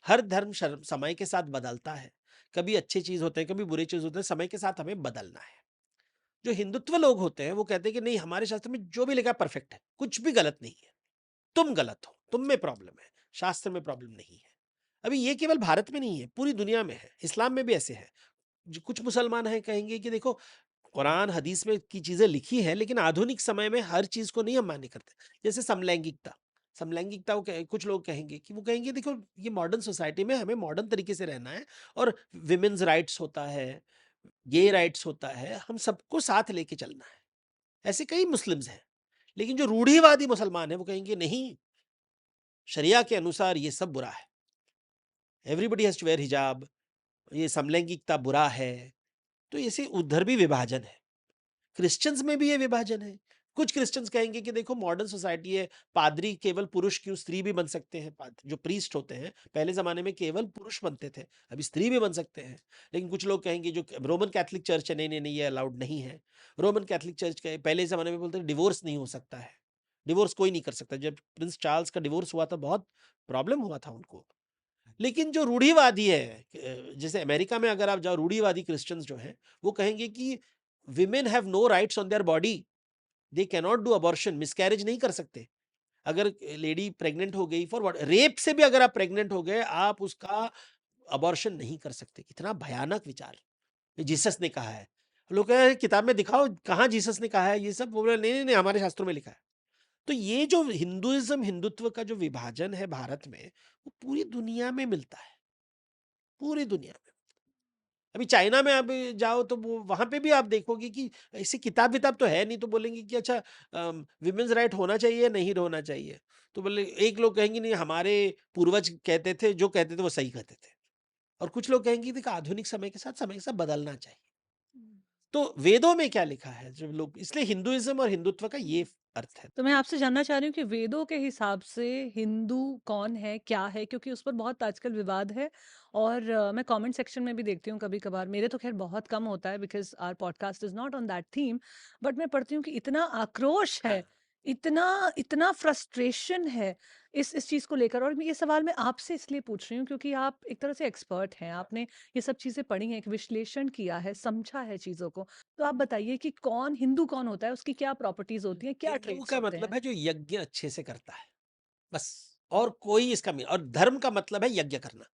S1: हर धर्म समय के साथ बदलता है, कभी अच्छी चीज होते हैं, कभी बुरी चीज होते हैं, समय के साथ हमें बदलना है। जो हिंदुत्व लोग होते हैं वो कहते हैं कि नहीं, हमारे शास्त्र में जो भी लिखा है परफेक्ट है, कुछ भी गलत नहीं है, तुम गलत हो, तुम में प्रॉब्लम है, शास्त्र में प्रॉब्लम नहीं है। अभी ये केवल भारत में नहीं है, पूरी दुनिया में है, इस्लाम में भी ऐसे है। कुछ मुसलमान हैं कहेंगे कि देखो कुरान हदीस में की चीजें लिखी है, लेकिन आधुनिक समय में हर चीज को नहीं हम मान्य करते। जैसे समलैंगिकता, समलैंगिकता कुछ लोग कहेंगे कि वो कहेंगे देखो ये मॉडर्न सोसाइटी में हमें मॉडर्न तरीके से रहना है, और विमेन्स राइट्स होता है, गे राइट्स होता है, हम सबको साथ लेके चलना है। ऐसे कई मुस्लिम्स हैं। लेकिन जो रूढ़िवादी मुसलमान है वो कहेंगे नहीं, शरिया के अनुसार ये सब बुरा है, एवरीबडी हैज टू वेयर हिजाब, ये समलैंगिकता बुरा है। तो ऐसे उधर भी विभाजन है, क्रिश्चियंस में भी ये विभाजन है। कुछ क्रिश्चियंस कहेंगे कि देखो मॉडर्न सोसाइटी है, पादरी केवल पुरुष क्यों, स्त्री भी बन सकते हैं। जो प्रीस्ट होते हैं पहले जमाने में केवल पुरुष बनते थे, अभी स्त्री भी बन सकते हैं। लेकिन कुछ लोग कहेंगे, जो रोमन कैथोलिक चर्च है, नहीं नहीं नहीं, ये अलाउड नहीं है। रोमन कैथोलिक चर्च के पहले जमाने में बोलते हैं डिवोर्स नहीं हो सकता है, डिवोर्स कोई नहीं कर सकता। जब प्रिंस चार्ल्स का डिवोर्स हुआ था बहुत प्रॉब्लम हुआ था उनको। लेकिन जो रूढ़िवादी है, जैसे अमेरिका में अगर आप जाओ, रूढ़िवादी क्रिश्चियंस जो हैं वो कहेंगे कि women have no rights on their body, they can not do abortion, miscarriage नहीं कर सकते। अगर लेडी प्रेग्नेंट हो गई फॉर व्हाट, रेप से भी अगर आप प्रेग्नेंट हो गए, आप उसका अबॉर्शन नहीं कर सकते। कितना भयानक विचार, ये जीसस ने कहा है। लोग कह रहे हैं किताब में दिखाओ कहाँ जीसस ने कहा है ये सब, बोल रहे नहीं नहीं नहीं, हमारे शास्त्रों में लिखा है। तो ये जो हिंदुइज्म, हिंदुत्व का जो विभाजन है भारत में, वो पूरी दुनिया में मिलता है, पूरी दुनिया में। अभी चाइना में आप जाओ तो वो वहां पे भी आप देखोगे कि ऐसी किताब विताब तो है नहीं, तो बोलेंगे कि अच्छा विमेन्स राइट होना चाहिए नहीं होना चाहिए। तो बोले, एक लोग कहेंगे नहीं हमारे पूर्वज कहते थे, जो कहते थे वो सही कहते थे। और कुछ लोग कहेंगे देखो आधुनिक समय के साथ बदलना चाहिए। तो वेदों में क्या लिखा है जब लोग, इसलिए हिंदुइज्म और हिंदुत्व का ये अर्थ है।
S2: तो मैं आपसे जानना चाह रही हूँ कि वेदों के हिसाब से हिंदू कौन है, क्या है? क्योंकि उस पर बहुत आजकल विवाद है और मैं कमेंट सेक्शन में भी देखती हूँ कभी-कभार। मेरे तो ख़ैर बहुत कम होता है because our podcast is not on that theme, but मैं पढ़ती हूँ कि इतना आक्रोश है, इतना इतना फ्रस्ट्रेशन है इस चीज़ को लेकर। और मैं ये सवाल मैं आपसे इसलिए पूछ रही हूँ क्योंकि आप एक तरह से एक्सपर्ट हैं। आपने ये सब चीज़ें पढ़ी हैं, एक विश्लेषण किया है, समझा है चीज़ों को। तो आप बताइए कि कौन हिंदू कौन होता है? उसकी क्या प्रॉपर्टीज़ होती हैं? क्या
S1: हिंदू
S2: ट्रेट्स
S1: का
S2: होते
S1: मतलब
S2: हैं?
S1: है जो यज्ञ अच्छे से करता है, बस। और कोई इसका और धर्म का मतलब है यज्ञ करना,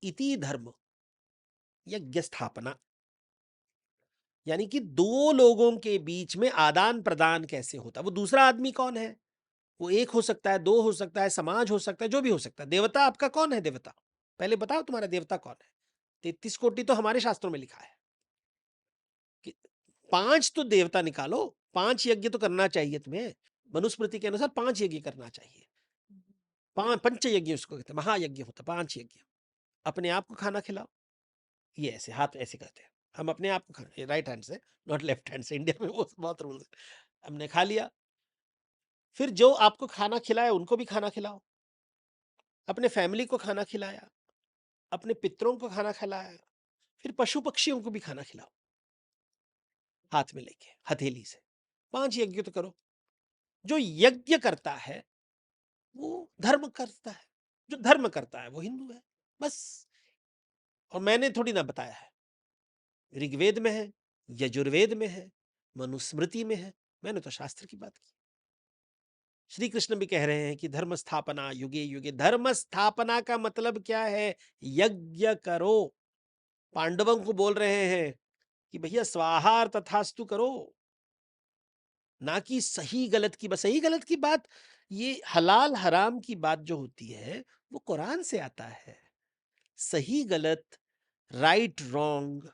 S1: इति धर्म, यज्ञ स्थापना। यानी कि दो लोगों के बीच में आदान प्रदान कैसे होता है। वो दूसरा आदमी कौन है, वो एक हो सकता है, दो हो सकता है, समाज हो सकता है, जो भी हो सकता है। देवता आपका कौन है, देवता पहले बताओ तुम्हारा देवता कौन है। 33 कोटि तो हमारे शास्त्रों में लिखा है कि 5 तो देवता निकालो, 5 यज्ञ तो करना चाहिए तुम्हें। मनुस्मृति के अनुसार 5 यज्ञ करना चाहिए। पंच यज्ञ उसको कहते हैं, महायज्ञ होता है 5 यज्ञ। अपने आप को खाना खिलाओ, ये ऐसे हाथ ऐसे करते हैं, हम अपने आप को खाना राइट हैंड से, नॉट लेफ्ट हैंड से। इंडिया में वो बहुत रूल है। हमने खा लिया, फिर जो आपको खाना खिलाए उनको भी खाना खिलाओ, अपने फैमिली को खाना खिलाया, अपने पितरों को खाना खिलाया, फिर पशु पक्षियों को भी खाना खिलाओ, हाथ में लेके हथेली से। 5 यज्ञ तो करो। जो यज्ञ करता है वो धर्म करता है, जो धर्म करता है वो हिंदू है, बस। और मैंने थोड़ी ना बताया है, ऋग्वेद में है, यजुर्वेद में है, मनुस्मृति में है, मैंने तो शास्त्र की बात की। श्री कृष्ण भी कह रहे हैं कि धर्म स्थापना युगे युगे। धर्म स्थापना का मतलब क्या है, यज्ञ करो। पांडवों को बोल रहे हैं कि भैया स्वाहार तथास्तु करो, ना कि सही गलत की बात। सही गलत की बात, ये हलाल हराम की बात जो होती है वो कुरान से आता है। सही गलत, राइट रॉन्ग,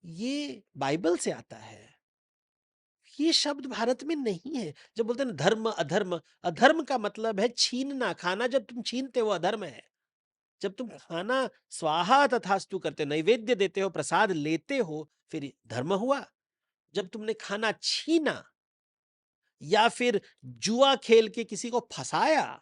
S1: ये बाइबल से आता है। ये शब्द भारत में नहीं है। जब बोलते हैं ना धर्म अधर्म, अधर्म का मतलब है छीनना। खाना जब तुम छीनते हो अधर्म है। जब तुम खाना स्वाहा तथास्तु करते हो, नैवेद्य देते हो, प्रसाद लेते हो, फिर धर्म हुआ। जब तुमने खाना छीना या फिर जुआ खेल के किसी को फंसाया,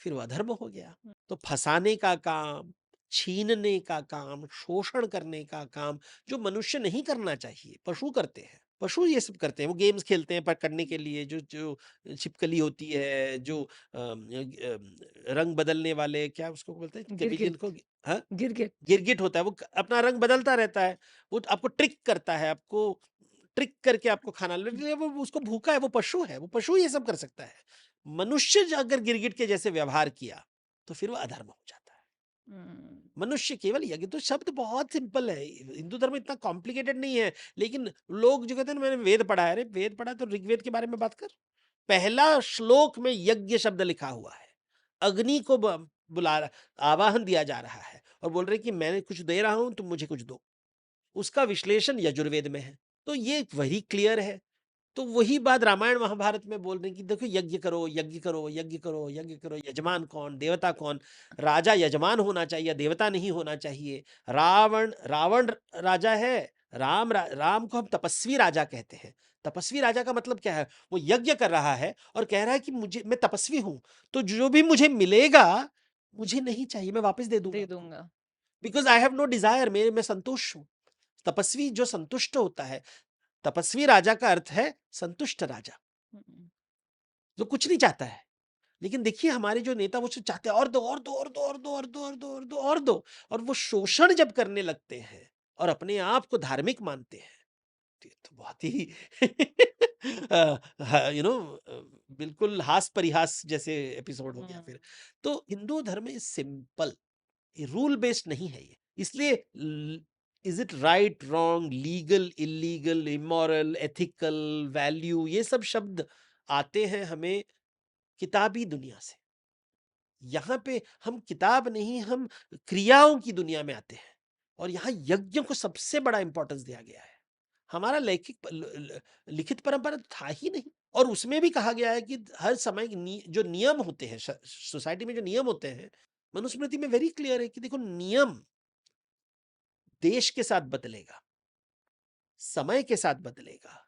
S1: फिर वो अधर्म हो गया। तो फंसाने का काम, छीनने का काम, शोषण करने का काम जो मनुष्य नहीं करना चाहिए, पशु करते हैं। पशु ये सब करते हैं, वो गेम्स खेलते हैं पकड़ने के लिए, जो जो छिपकली होती है, जो रंग बदलने वाले, क्या उसको बोलते हैं कभी जिनको,
S2: गिरगिट,
S1: हाँ,
S2: गिरगिट।
S1: गिरगिट होता है, वो अपना रंग बदलता रहता है। वो आपको ट्रिक करता है, आपको ट्रिक करके आपको खाना वो उसको भूखा है, वो पशु है, वो पशु ये सब कर सकता है। मनुष्य अगर गिरगिट के जैसे व्यवहार किया तो फिर वो अधर्म हो जाता है।
S2: हुँ।
S1: मनुष्य केवल यज्ञ, तो शब्द बहुत सिंपल है। हिंदू धर्म इतना कॉम्प्लिकेटेड नहीं है। लेकिन लोग जो कहते हैं ना मैंने वेद पढ़ा है, अरे वेद पढ़ा तो ऋग्वेद के बारे में बात कर। पहला श्लोक में यज्ञ शब्द लिखा हुआ है। अग्नि को आवाहन दिया जा रहा है और बोल रहे कि मैं कुछ दे रहा हूं, तुम मुझे कुछ दो। उसका विश्लेषण यजुर्वेद में है। तो ये वही क्लियर है। तो वही बात रामायण महाभारत में बोल रहे हैं कि देखो यज्ञ करो, यज्ञ करो, यज्ञ करो, यज्ञ करो। यजमान कौन, देवता कौन? राजा यजमान होना चाहिए, देवता नहीं होना चाहिए। रावण रावण राजा है। राम को हम तपस्वी राजा कहते हैं। तपस्वी राजा का मतलब क्या है? वो यज्ञ कर रहा है और कह रहा है कि मुझे, मैं तपस्वी हूं, तो जो भी मुझे मिलेगा मुझे नहीं चाहिए, मैं वापस दे दूंगा
S2: दे
S1: आपको,
S2: दूंगा।
S1: Because I have no desire, मेरे मैं संतुष्ट हूं। तपस्वी जो संतुष्ट होता है, तपस्वी राजा का अर्थ है संतुष्ट राजा,
S2: हम्म,
S1: जो कुछ नहीं चाहता है। लेकिन देखिए हमारे जो नेता वो सिर्फ चाहते हैं और दो और दो और दो और दो और दो और दो और दो और दो, और वो शोषण जब करने लगते हैं और अपने आप को धार्मिक मानते हैं, तो ये तो बहुत ही यू नो बिल्कुल हास परिहास जैसे एपिसोड हो गया फिर। तो हिंदू धर्म इज सिंपल, रूल बेस्ड नहीं है ये। इसलिए is it right, wrong, legal, illegal, immoral, ethical, value, ये सब शब्द आते हैं हमें किताबी दुनिया से। यहाँ पे हम किताब नहीं, हम क्रियाओं की दुनिया में आते हैं, और यहाँ यज्ञ को सबसे बड़ा इंपॉर्टेंस दिया गया है। हमारा लिखित परंपरा तो था ही नहीं, और उसमें भी कहा गया है कि हर समय जो नियम होते हैं सोसाइटी में, जो नियम होते हैं, मनुस्मृति में वेरी क्लियर है कि देखो नियम देश के साथ बदलेगा, समय के साथ बदलेगा,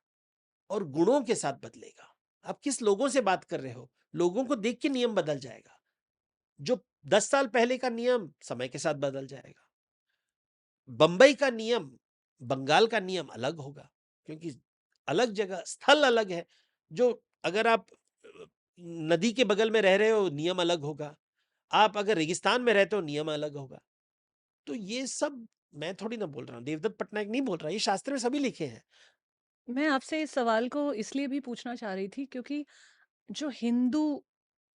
S1: और गुणों के साथ बदलेगा। आप किस लोगों से बात कर रहे हो, लोगों को देख के नियम बदल जाएगा। जो 10 साल पहले का नियम समय के साथ बदल जाएगा। बंबई का नियम बंगाल का नियम अलग होगा, क्योंकि अलग जगह, स्थल अलग है। जो अगर आप नदी के बगल में रह रहे हो, नियम अलग होगा। आप अगर रेगिस्तान में रहते हो, नियम अलग होगा। तो ये सब मैं थोड़ी ना बोल रहा हूँ, देवदत्त पटनायक नहीं बोल रहा, ये शास्त्र में सभी लिखे हैं।
S2: मैं आपसे इस सवाल को इसलिए भी पूछना चाह रही थी क्योंकि जो हिंदू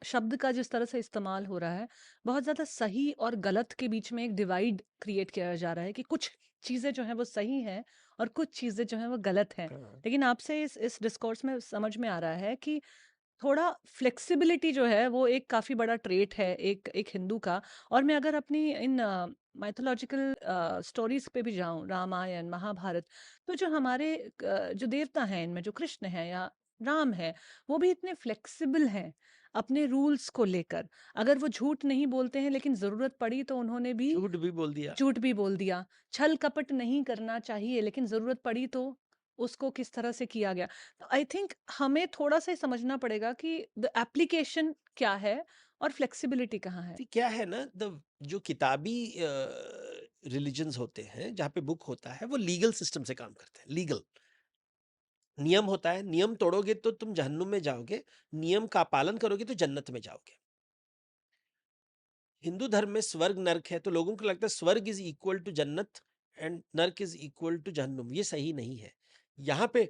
S2: शब्द का जिस तरह से इस्तेमाल हो रहा है, बहुत ज़्यादा सही और गलत के बीच में एक डिवाइड क्रिएट किया जा रहा है कि कुछ चीज़ें जो हैं वो सही हैं और कुछ चीज़ें जो हैं वो गलत हैं।
S1: हाँ।
S2: लेकिन आपसे इस डिस्कोर्स में समझ में आ रहा है कि थोड़ा फ्लेक्सिबिलिटी जो है वो एक काफ़ी बड़ा ट्रेट है एक एक हिंदू का। और मैं अगर अपनी इन माइथोलॉजिकल स्टोरीज पे भी जाऊं, रामायण, महाभारत, तो जो हमारे जो देवता हैं इनमें, जो कृष्ण है या राम है, वो भी इतने फ्लेक्सिबल हैं अपने रूल्स को लेकर। अगर वो झूठ नहीं बोलते हैं, लेकिन ज़रूरत पड़ी तो उन्होंने भी
S1: झूठ भी बोल दिया।
S2: झूठ भी बोल दिया। छल कपट नहीं करना चाहिए, लेकिन ज़रूरत पड़ी तो उसको किस तरह से किया गया। तो आई थिंक हमें थोड़ा-सा ये समझना पड़ेगा कि द एप्लीकेशन क्या है और फ्लेक्सिबिलिटी कहाँ है?
S1: तो क्या है ना, जो किताबी रिलीजन्स होते हैं, जहाँ पे बुक होता है, वो लीगल सिस्टम से काम करते हैं। लीगल नियम होता है, नियम तोड़ोगे तो तुम जहन्नुम में जाओगे, नियम का पालन करोगे तो जन्नत में जाओगे। हिंदू धर्म में स्वर्ग नर्क है, तो लोगों को लगता है स्वर्ग इज इक्वल टू जन्नत एंड नर्क इज इक्वल टू जहन्नुम। ये सही नहीं है। यहाँ पे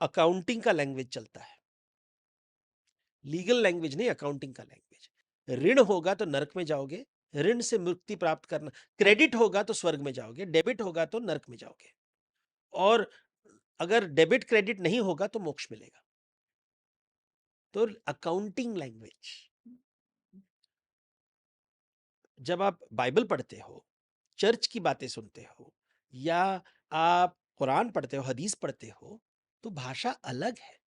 S1: अकाउंटिंग का लैंग्वेज चलता है, लीगल लैंग्वेज नहीं, अकाउंटिंग का लैंग्वेज। ऋण होगा तो नर्क में जाओगे, ऋण से मुक्ति प्राप्त करना। क्रेडिट होगा तो स्वर्ग में जाओगे, डेबिट होगा तो नर्क में जाओगे। और अगर डेबिट क्रेडिट नहीं होगा तो मोक्ष मिलेगा। तो अकाउंटिंग लैंग्वेज। जब आप बाइबल पढ़ते हो, चर्च की बातें सुनते हो, या आप कुरान पढ़ते हो, हदीस पढ़ते हो, तो भाषा अलग है।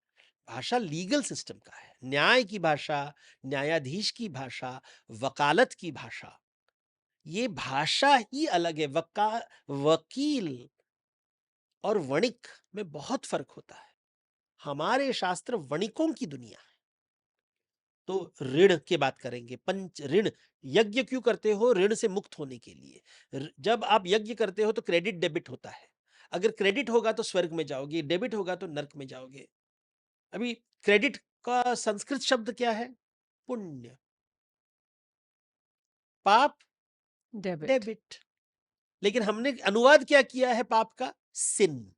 S1: भाषा लीगल सिस्टम का है, न्याय की भाषा, न्यायाधीश की भाषा, वकालत की भाषा। ये भाषा ही अलग है। वकील और वणिक में बहुत फर्क होता है। हमारे शास्त्र वणिकों की दुनिया है। तो ऋण की बात करेंगे, पंच ऋण। यज्ञ क्यों करते हो? ऋण से मुक्त होने के लिए। जब आप यज्ञ करते हो तो क्रेडिट डेबिट होता है। अगर क्रेडिट होगा तो स्वर्ग में जाओगे, डेबिट होगा तो नर्क में जाओगे। अभी क्रेडिट का संस्कृत शब्द क्या है? पुण्य। पाप
S2: डेबिट।
S1: डेबिट। लेकिन हमने अनुवाद क्या किया है पाप का? सिन।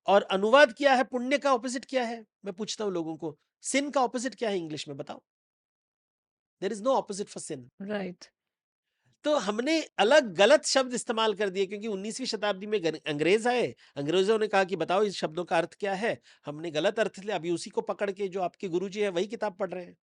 S1: और अनुवाद किया है पुण्य का ऑपोजिट क्या है? मैं पूछता हूं लोगों को, सिन का ऑपोजिट क्या है इंग्लिश में, बताओ। There is no opposite for sin.
S2: Right.
S1: तो हमने अलग गलत शब्द इस्तेमाल कर दिए, क्योंकि 19वीं शताब्दी में अंग्रेज आए, अंग्रेजों ने कहा कि बताओ इस शब्दों का अर्थ क्या है। हमने गलत अर्थ लिया, अभी उसी को पकड़ के जो आपके गुरुजी है वही किताब पढ़ रहे हैं।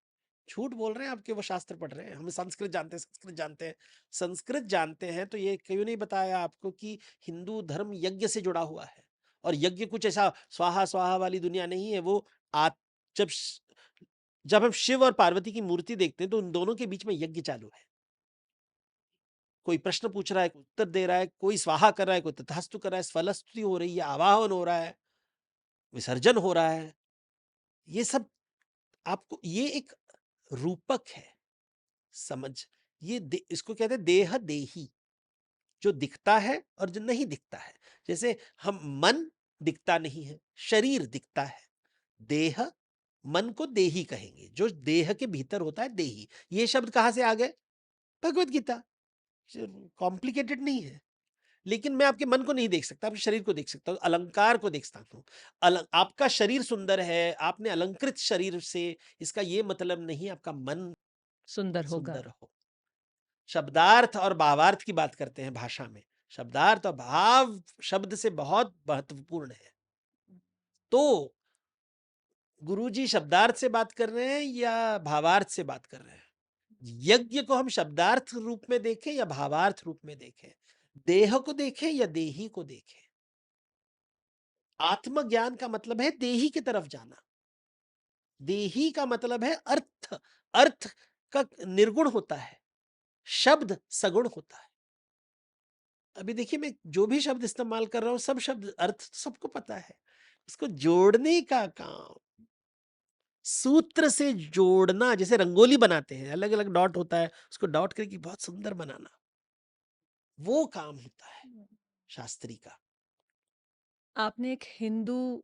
S1: झूठ बोल रहे हैं आपके, वो शास्त्र पढ़ रहे हैं। हम संस्कृत जानते हैं, संस्कृत जानते हैं, संस्कृत जानते हैं, तो ये क्यों नहीं बताया आपको कि हिंदू धर्म यज्ञ से जुड़ा हुआ है, और यज्ञ कुछ ऐसा स्वाहा स्वाहा वाली दुनिया नहीं है। वो आ, जब जब हम शिव और पार्वती की मूर्ति देखते हैं तो उन दोनों के बीच में यज्ञ चालू है। कोई प्रश्न पूछ रहा है, कोई उत्तर दे रहा है, कोई स्वाहा कर रहा है, कोई तथास्तु कर रहा है, फलस्तुति हो रही है, आवाहन हो रहा है, विसर्जन हो रहा है। ये सब आपको, ये एक रूपक है, समझ। इसको कहते हैं देह देही, जो दिखता है और जो नहीं दिखता है। जैसे हम, मन दिखता नहीं है, शरीर दिखता है। देह, मन को देही कहेंगे, जो देह के भीतर होता है, देही। ये शब्द कहां से आ गए? भगवत गीता। कॉम्प्लिकेटेड नहीं है। लेकिन मैं आपके मन को नहीं देख सकता, आपके शरीर को देख सकता हूँ, अलंकार को देख सकता हूँ। आपका शरीर सुंदर है, आपने अलंकृत शरीर से, इसका ये मतलब नहीं आपका मन
S2: सुंदर होगा।
S1: सुंदर हो। शब्दार्थ और भावार्थ की बात करते हैं भाषा में। शब्दार्थ और भाव शब्द से बहुत महत्वपूर्ण है। तो गुरुजी शब्दार्थ से बात कर रहे हैं या भावार्थ से बात कर रहे हैं? यज्ञ को हम शब्दार्थ रूप में देखें या भावार्थ रूप में देखें, देह को देखें या देही को देखें। आत्मज्ञान का मतलब है देही की तरफ जाना। देही का मतलब है अर्थ। अर्थ का निर्गुण होता है, शब्द सगुण होता है। अभी देखिए, मैं जो भी शब्द इस्तेमाल कर रहा हूं, सब शब्द अर्थ तो सबको पता है, उसको जोड़ने का काम, सूत्र से जोड़ना। जैसे रंगोली बनाते हैं, अलग अलग डॉट होता है, उसको डॉट करके बहुत सुंदर बनाना, वो काम होता है शास्त्री का।
S2: आपने एक हिंदू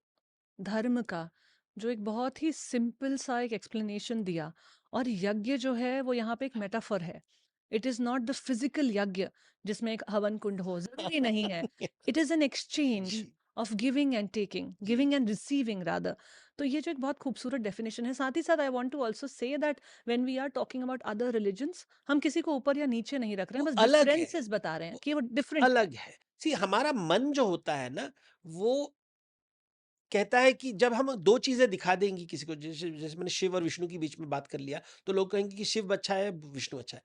S2: धर्म का जो एक बहुत ही सिंपल सा एक एक्सप्लेनेशन दिया, और यज्ञ जो है वो यहाँ पे एक मेटाफर है। It is not the physical yajna जिसमें एक हवन कुंड हो, जरूरी नहीं है। इट इज एन एक्सचेंज
S1: जी
S2: ऑफ गिविंग एंड टेकिंग,
S1: जी
S2: गिविंग एंड रिसीविंग रादर। तो ये जो एक बहुत खूबसूरत डेफिनेशन है। साथ ही साथ I want to also say that when we are talking about other religions, हम किसी को ऊपर या नीचे नहीं रख रहे
S1: वो
S2: हैं, बस
S1: अलग है,
S2: डिफरेंसेस बता रहे हैं
S1: वो
S2: कि वो डिफरेंट है।
S1: अलग है। सी, हमारा मन जो होता है ना, वो कहता है कि जब हम दो चीजें दिखा देंगी किसी को, जैसे जैसे मैंने शिव और विष्णु के बीच में बात कर लिया, तो लोग कहेंगे कि शिव अच्छा है, विष्णु अच्छा है।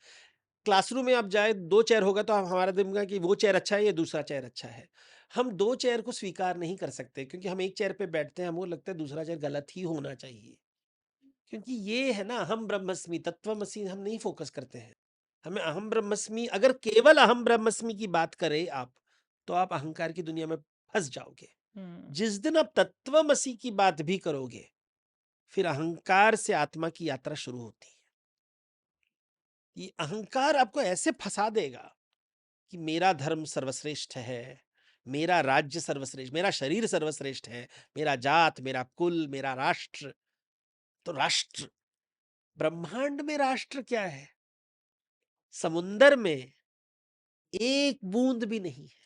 S1: क्लासरूम में आप जाए, दो चेयर होगा तो हमारा दिमाग कि वो चेयर अच्छा है या दूसरा चेयर अच्छा है। हम दो चेयर को स्वीकार नहीं कर सकते, क्योंकि हम एक चेयर पे बैठते हैं, हमको लगता है दूसरा चेयर गलत ही होना चाहिए। क्योंकि ये है ना, हम ब्रह्मस्मि तत्वमसि, हम नहीं फोकस करते हैं। हमें अहम ब्रह्मस्मि, अगर केवल अहम ब्रह्मस्मि की बात करें आप, तो आप अहंकार की दुनिया में फंस जाओगे। जिस दिन आप तत्वमसि की बात भी करोगे, फिर अहंकार से आत्मा की यात्रा शुरू होती है। ये अहंकार आपको ऐसे फंसा देगा कि मेरा धर्म सर्वश्रेष्ठ है, मेरा राज्य सर्वश्रेष्ठ, मेरा शरीर सर्वश्रेष्ठ है, मेरा जात, मेरा कुल, मेरा राष्ट्र। तो राष्ट्र, ब्रह्मांड में राष्ट्र क्या है? समुंदर में एक बूंद भी नहीं है।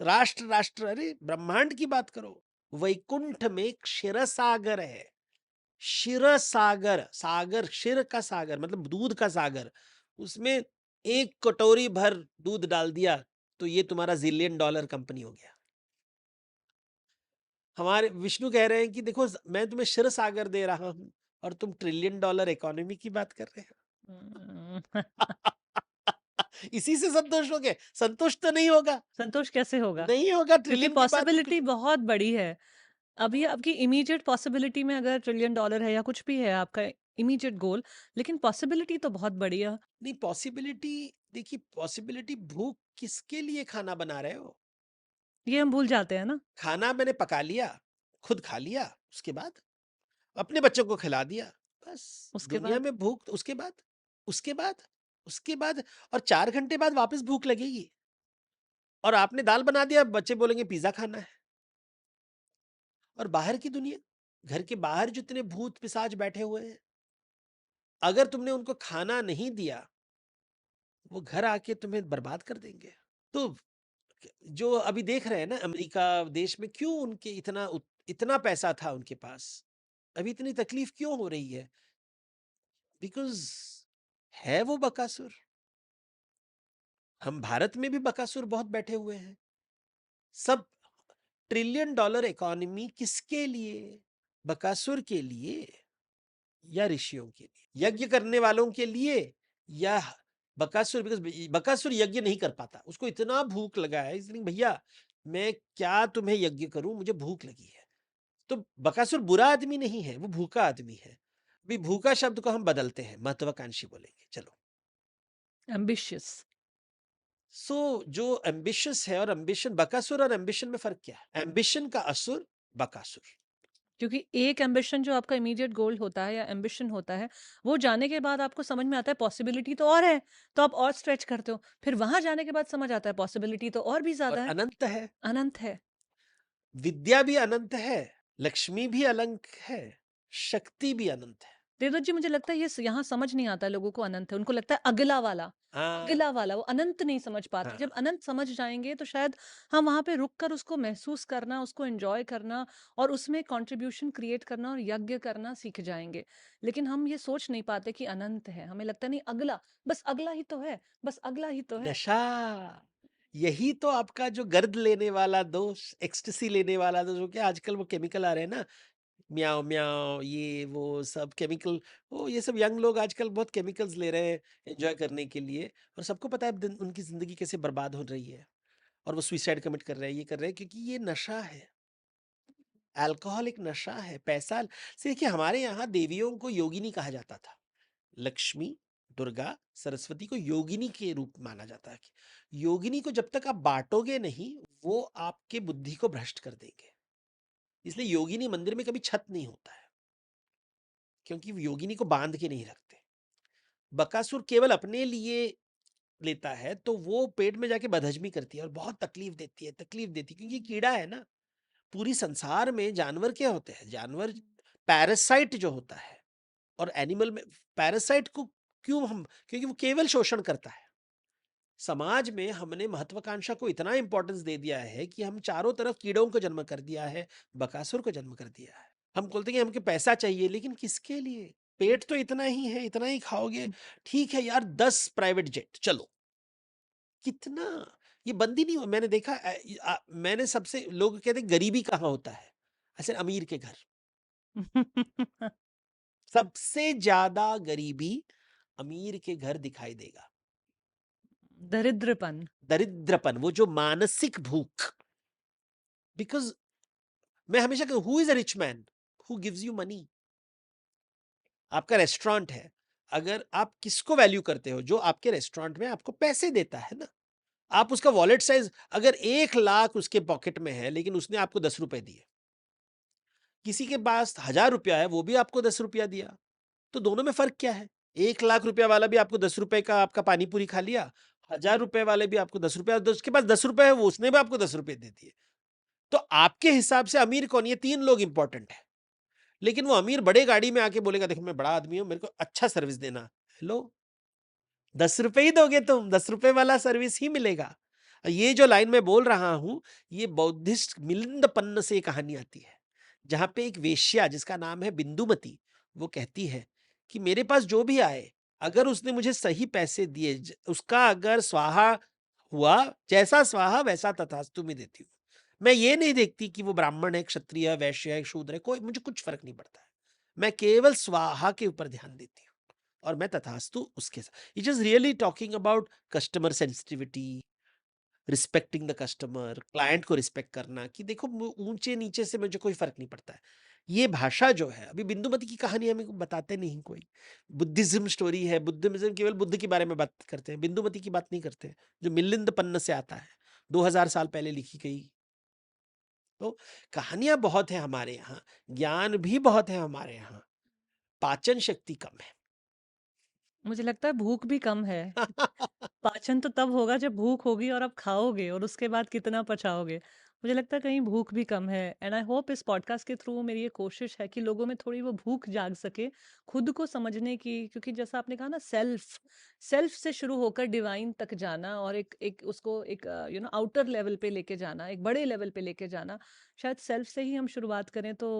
S1: राष्ट्र राष्ट्र, अरे ब्रह्मांड की बात करो। वैकुंठ में क्षीर सागर है। क्षीर सागर, सागर, क्षीर का सागर मतलब दूध का सागर। उसमें एक कटोरी भर दूध डाल दिया तो ये तुम्हारा $1 कंपनी हो गया। हमारे विष्णु कह रहे हैं कि देखो, मैं तुम्हें क्षीर सागर दे रहा हूं और तुम $1 ट्रिलियन इकोनॉमी की बात कर रहे हो। इसी से संतोष हो गए? संतोष तो नहीं होगा,
S2: संतोष कैसे होगा?
S1: नहीं होगा,
S2: क्योंकि
S1: ट्रिलियन की बात तो
S2: पॉसिबिलिटी बहुत बड़ी है। अभी आपकी इमीडिएट पॉसिबिलिटी में अगर $1 ट्रिलियन है या कुछ भी है आपका इमीडिएट गोल, लेकिन पॉसिबिलिटी तो बहुत बड़ी है।
S1: नहीं, पॉसिबिलिटी, देखिए पॉसिबिलिटी, भूख किसके लिए खाना बना रहे हो?
S2: ये हम भूल जाते हैं ना।
S1: खाना मैंने पका लिया, खुद खा लिया, उसके बाद अपने बच्चों को खिला दिया, बस।
S2: उसके
S1: दुनिया
S2: बाद
S1: में भूख, उसके बाद, उसके बाद, उसके बाद, और 4 घंटे बाद वापस भूख लगेगी। और आपने दाल बना दिया, बच्चे बोलेंगे पिज्जा खाना है। और बाहर की दुनिया, घर के बाहर जितने भूत पिशाच बैठे हुए हैं, अगर तुमने उनको खाना नहीं दिया, वो घर आके तुम्हें बर्बाद कर देंगे। तो जो अभी देख रहे हैं ना, अमेरिका देश में क्यों उनके इतना पैसा था उनके पास, अभी इतनी तकलीफ क्यों हो रही है? बिकॉज है वो बकासुर। हम भारत में भी बकासुर बहुत बैठे हुए हैं। सब $1 ट्रिलियन इकोनॉमी किसके लिए? बकासुर के लिए या ऋषियों के लिए, यज्ञ करने वालों के लिए, या बकासुर? बिकॉज बकासुर यज्ञ नहीं कर पाता, उसको इतना भूख लगा है, इसलिए भैया मैं क्या तुम्हें यज्ञ करूं, मुझे भूख लगी है। तो बकासुर बुरा आदमी नहीं है, वो भूखा आदमी है। भी भूखा शब्द को हम बदलते हैं, महत्वाकांक्षी बोलेंगे, चलो।
S2: एम्बिशियस।
S1: सो जो एम्बिशियस है और एम्बिशन, बकासुर और एम्बिशन में फर्क क्या है? एम्बिशन का असुर बकासुर।
S2: क्योंकि एक एम्बिशन जो आपका इमीडिएट गोल होता है या एम्बिशन होता है, वो जाने के बाद आपको समझ में आता है पॉसिबिलिटी तो और है, तो आप और स्ट्रेच करते हो। फिर वहां जाने के बाद समझ आता है पॉसिबिलिटी तो और भी
S1: और
S2: ज्यादा है।
S1: अनंत है।
S2: अनंत है।
S1: विद्या भी अनंत है, लक्ष्मी भी अनंत है, शक्ति भी अनंत है।
S2: देवदत्त जी, मुझे लगता है ये यहाँ समझ नहीं आता लोगों को अनंत है, उनको लगता है अगला वाला।
S1: हाँ
S2: अगला वाला, वो अनंत नहीं समझ पाते।
S1: हाँ।
S2: जब अनंत समझ जाएंगे तो शायद हम वहां पे रुक कर उसको महसूस करना, उसको एंजॉय करना और उसमें कंट्रीब्यूशन क्रिएट करना और यज्ञ करना सीख जाएंगे। लेकिन हम ये सोच नहीं पाते कि अनंत है, हमें लगता नहीं अगला, बस अगला ही तो है, बस अगला ही तो है।
S1: नशा, यही तो आपका जो गर्द लेने वाला दोष, एक्सटेसी लेने वाला दोष, जो कि आजकल वो केमिकल आ रहे हैं ना, म्याओ म्याओ, ये वो सब केमिकल। वो ये सब यंग लोग आजकल बहुत केमिकल्स ले रहे हैं एंजॉय करने के लिए, और सबको पता है उनकी जिंदगी कैसे बर्बाद हो रही है, और वो सुइसाइड कमिट कर रहे हैं, ये कर रहे हैं, क्योंकि ये नशा है। अल्कोहल एक नशा है, पैसा से। देखिए, हमारे यहाँ देवियों को योगिनी कहा जाता था। लक्ष्मी, दुर्गा, सरस्वती को योगिनी के रूप माना जाता है। कि योगिनी को जब तक आप बांटोगे नहीं, वो आपके बुद्धि को भ्रष्ट कर देंगे। इसलिए योगिनी मंदिर में कभी छत नहीं होता है, क्योंकि वो योगिनी को बांध के नहीं रखते। बकासुर केवल अपने लिए लेता है, तो वो पेट में जाके बदहजमी करती है और बहुत तकलीफ देती है, तकलीफ देती है, क्योंकि कीड़ा है ना। पूरी संसार में जानवर क्या होते हैं? जानवर पैरासाइट जो होता है, और एनिमल में पैरासाइट को क्यों हम, क्योंकि वो केवल शोषण करता है। समाज में हमने महत्वाकांक्षा को इतना इंपॉर्टेंस दे दिया है कि हम चारों तरफ कीड़ों को जन्म कर दिया है, बकासुर को जन्म कर दिया है। हम बोलते हैं कि हमको पैसा चाहिए, लेकिन किसके लिए? पेट तो इतना ही है, इतना ही खाओगे। ठीक है यार, 10 प्राइवेट जेट, चलो। कितना? ये बंदी नहीं हो, मैंने देखा। मैंने सबसे, लोग कहते हैं गरीबी कहाँ होता है, ऐसे अमीर के घर। सबसे ज्यादा गरीबी अमीर के घर दिखाई देगा।
S2: दरिद्रपन।
S1: दरिद्रपन, वो जो मानसिक भूख। बिकॉज मैं हमेशा कहूं, who is a rich man? Who gives you money. आपका रेस्टोरेंट है, अगर आप किसको वैल्यू करते हो? जो आपके रेस्टोरेंट में आपको पैसे देता है ना। आप उसका वॉलेट साइज, अगर 1 लाख उसके पॉकेट में है, लेकिन उसने आपको 10 रुपए दिए, किसी के पास 1000 रुपया है, वो भी आपको 10 रुपया दिया, तो दोनों में फर्क क्या है? 1 लाख रुपया वाला भी आपको 10 रुपए का आपका पानी पूरी खा लिया, 1000 रुपए वाले भी आपको 10 रुपया, उसके पास 10 रुपए है, वो उसने भी आपको 10 रुपए दे दिए। तो आपके हिसाब से अमीर कौन? ये 3 लोग इंपॉर्टेंट है। लेकिन वो अमीर बड़े गाड़ी में आके बोलेगा, देखो मैं बड़ा आदमी हूं, मेरे को अच्छा सर्विस देना। हेलो, 10 रुपए ही दोगे तुम, 10 रुपए वाला सर्विस ही मिलेगा। ये जो लाइन में बोल रहा हूं, ये बौद्धिस्ट मिलिंद पन्न से कहानी आती है, जहां पे एक वेश्या जिसका नाम है बिंदुमती, वो कहती है कि मेरे पास जो भी आए, अगर उसने मुझे सही पैसे दिए, उसका अगर स्वाहा हुआ, जैसा स्वाहा वैसा तथास्तु में देती हूँ। मैं ये नहीं देखती कि वो ब्राह्मण है, क्षत्रिय है, वैश्य है, शूद्र है, कोई मुझे कुछ फर्क नहीं पड़ता है। मैं केवल स्वाहा के ऊपर ध्यान देती हूँ, और मैं तथास्तु उसके साथ। It is really talking about customer sensitivity, respecting the customer, client को रिस्पेक्ट करना, कि देखो ऊंचे नीचे से मुझे कोई फर्क नहीं पड़ता है। ये भाषा जो है, अभी बिंदुमती की कहानी हमें बताते नहीं कोई। बुद्धिज्म स्टोरी है, बुद्धिज्म केवल बुद्ध के बारे में बात करते हैं, बिंदुमती की बात नहीं करते हैं, जो मिलिंद पन्न से आता है, 2000 साल पहले लिखी गई। तो कहानियां बहुत है हमारे यहाँ, ज्ञान भी बहुत है हमारे यहाँ, पाचन शक्ति कम
S2: मुझे लगता है भूख भी कम है।
S1: है।
S2: पाचन तो तब होगा जब भूख होगी और आप खाओगे और उसके बाद कितना पचाओगे। मुझे लगता है कहीं भूख भी कम है। एंड आई होप इस पॉडकास्ट के थ्रू मेरी ये कोशिश है कि लोगों में थोड़ी वो भूख जाग सके खुद को समझने की, क्योंकि जैसा आपने कहा ना, सेल्फ सेल्फ से शुरू होकर डिवाइन तक जाना और एक एक उसको एक आउटर लेवल पे लेके जाना, एक बड़े लेवल पे लेके जाना। शायद सेल्फ से ही हम शुरुआत करें तो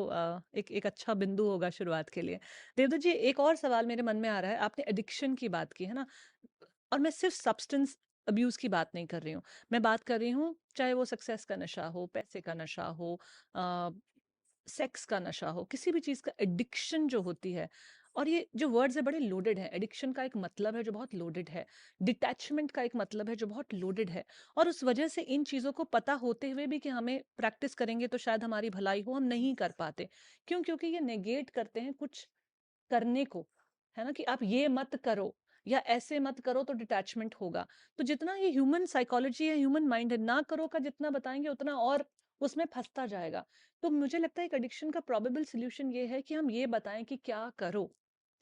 S2: एक एक अच्छा बिंदु होगा शुरुआत के लिए। देवदत्त जी, एक और सवाल मेरे मन में आ रहा है। आपने एडिक्शन की बात की है ना, और मैं सिर्फ सब्सटेंस अब्यूज की बात नहीं कर रही हूँ। मैं बात कर रही हूँ चाहे वो सक्सेस का नशा हो, पैसे का नशा हो, सेक्स का नशा हो, किसी भी चीज का एडिक्शन जो होती है, और ये जो वर्ड्स है बड़े लोडेड है। एडिक्शन का एक मतलब है जो बहुत लोडेड है, डिटैचमेंट का एक मतलब है जो बहुत लोडेड है। और उस वजह से इन चीज़ों को पता होते हुए भी कि हमें प्रैक्टिस करेंगे तो शायद हमारी भलाई हो, हम नहीं कर पाते। क्यों? क्योंकि ये नेगेट करते हैं कुछ करने को, है ना? कि आप ये मत करो या ऐसे मत करो तो डिटैचमेंट होगा। तो जितना ये ह्यूमन साइकोलॉजी है, ह्यूमन माइंड है, ना करो का जितना बताएँगे उतना और उसमें फँसता जाएगा। तो मुझे लगता है एक एडिक्शन का प्रोबेबल सॉल्यूशन ये है कि हम ये बताएँ कि क्या करो।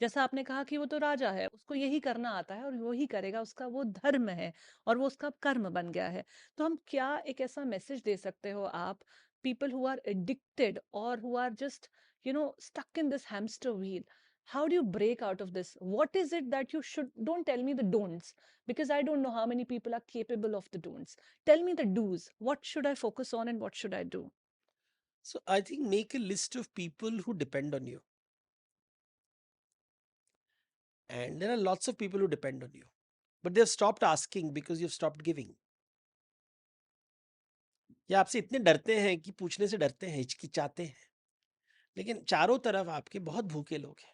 S2: जैसा आपने कहा कि वो तो राजा है, उसको यही करना आता है और वो ही करेगा, उसका वो धर्म है और वो उसका कर्म बन गया है। तो हम क्या एक ऐसा मैसेज दे सकते हो आप, पीपल हू आर एडिक्टेड और who are just stuck in this hamster wheel? How do you break out of this? What is it that you should, don't tell me the don'ts, because I don't know how many people are capable of the don'ts. Tell me the do's. What should I focus on and what should I do?
S1: So I think make a list of people who depend on you. And there are lots of people who depend on you. But they've stopped asking because you've stopped giving. या आपसे इतने डरते हैं कि पूछने से डरते हैं, हिचकिचाते हैं। लेकिन चारों तरफ आपके बहुत भूखे लोग हैं।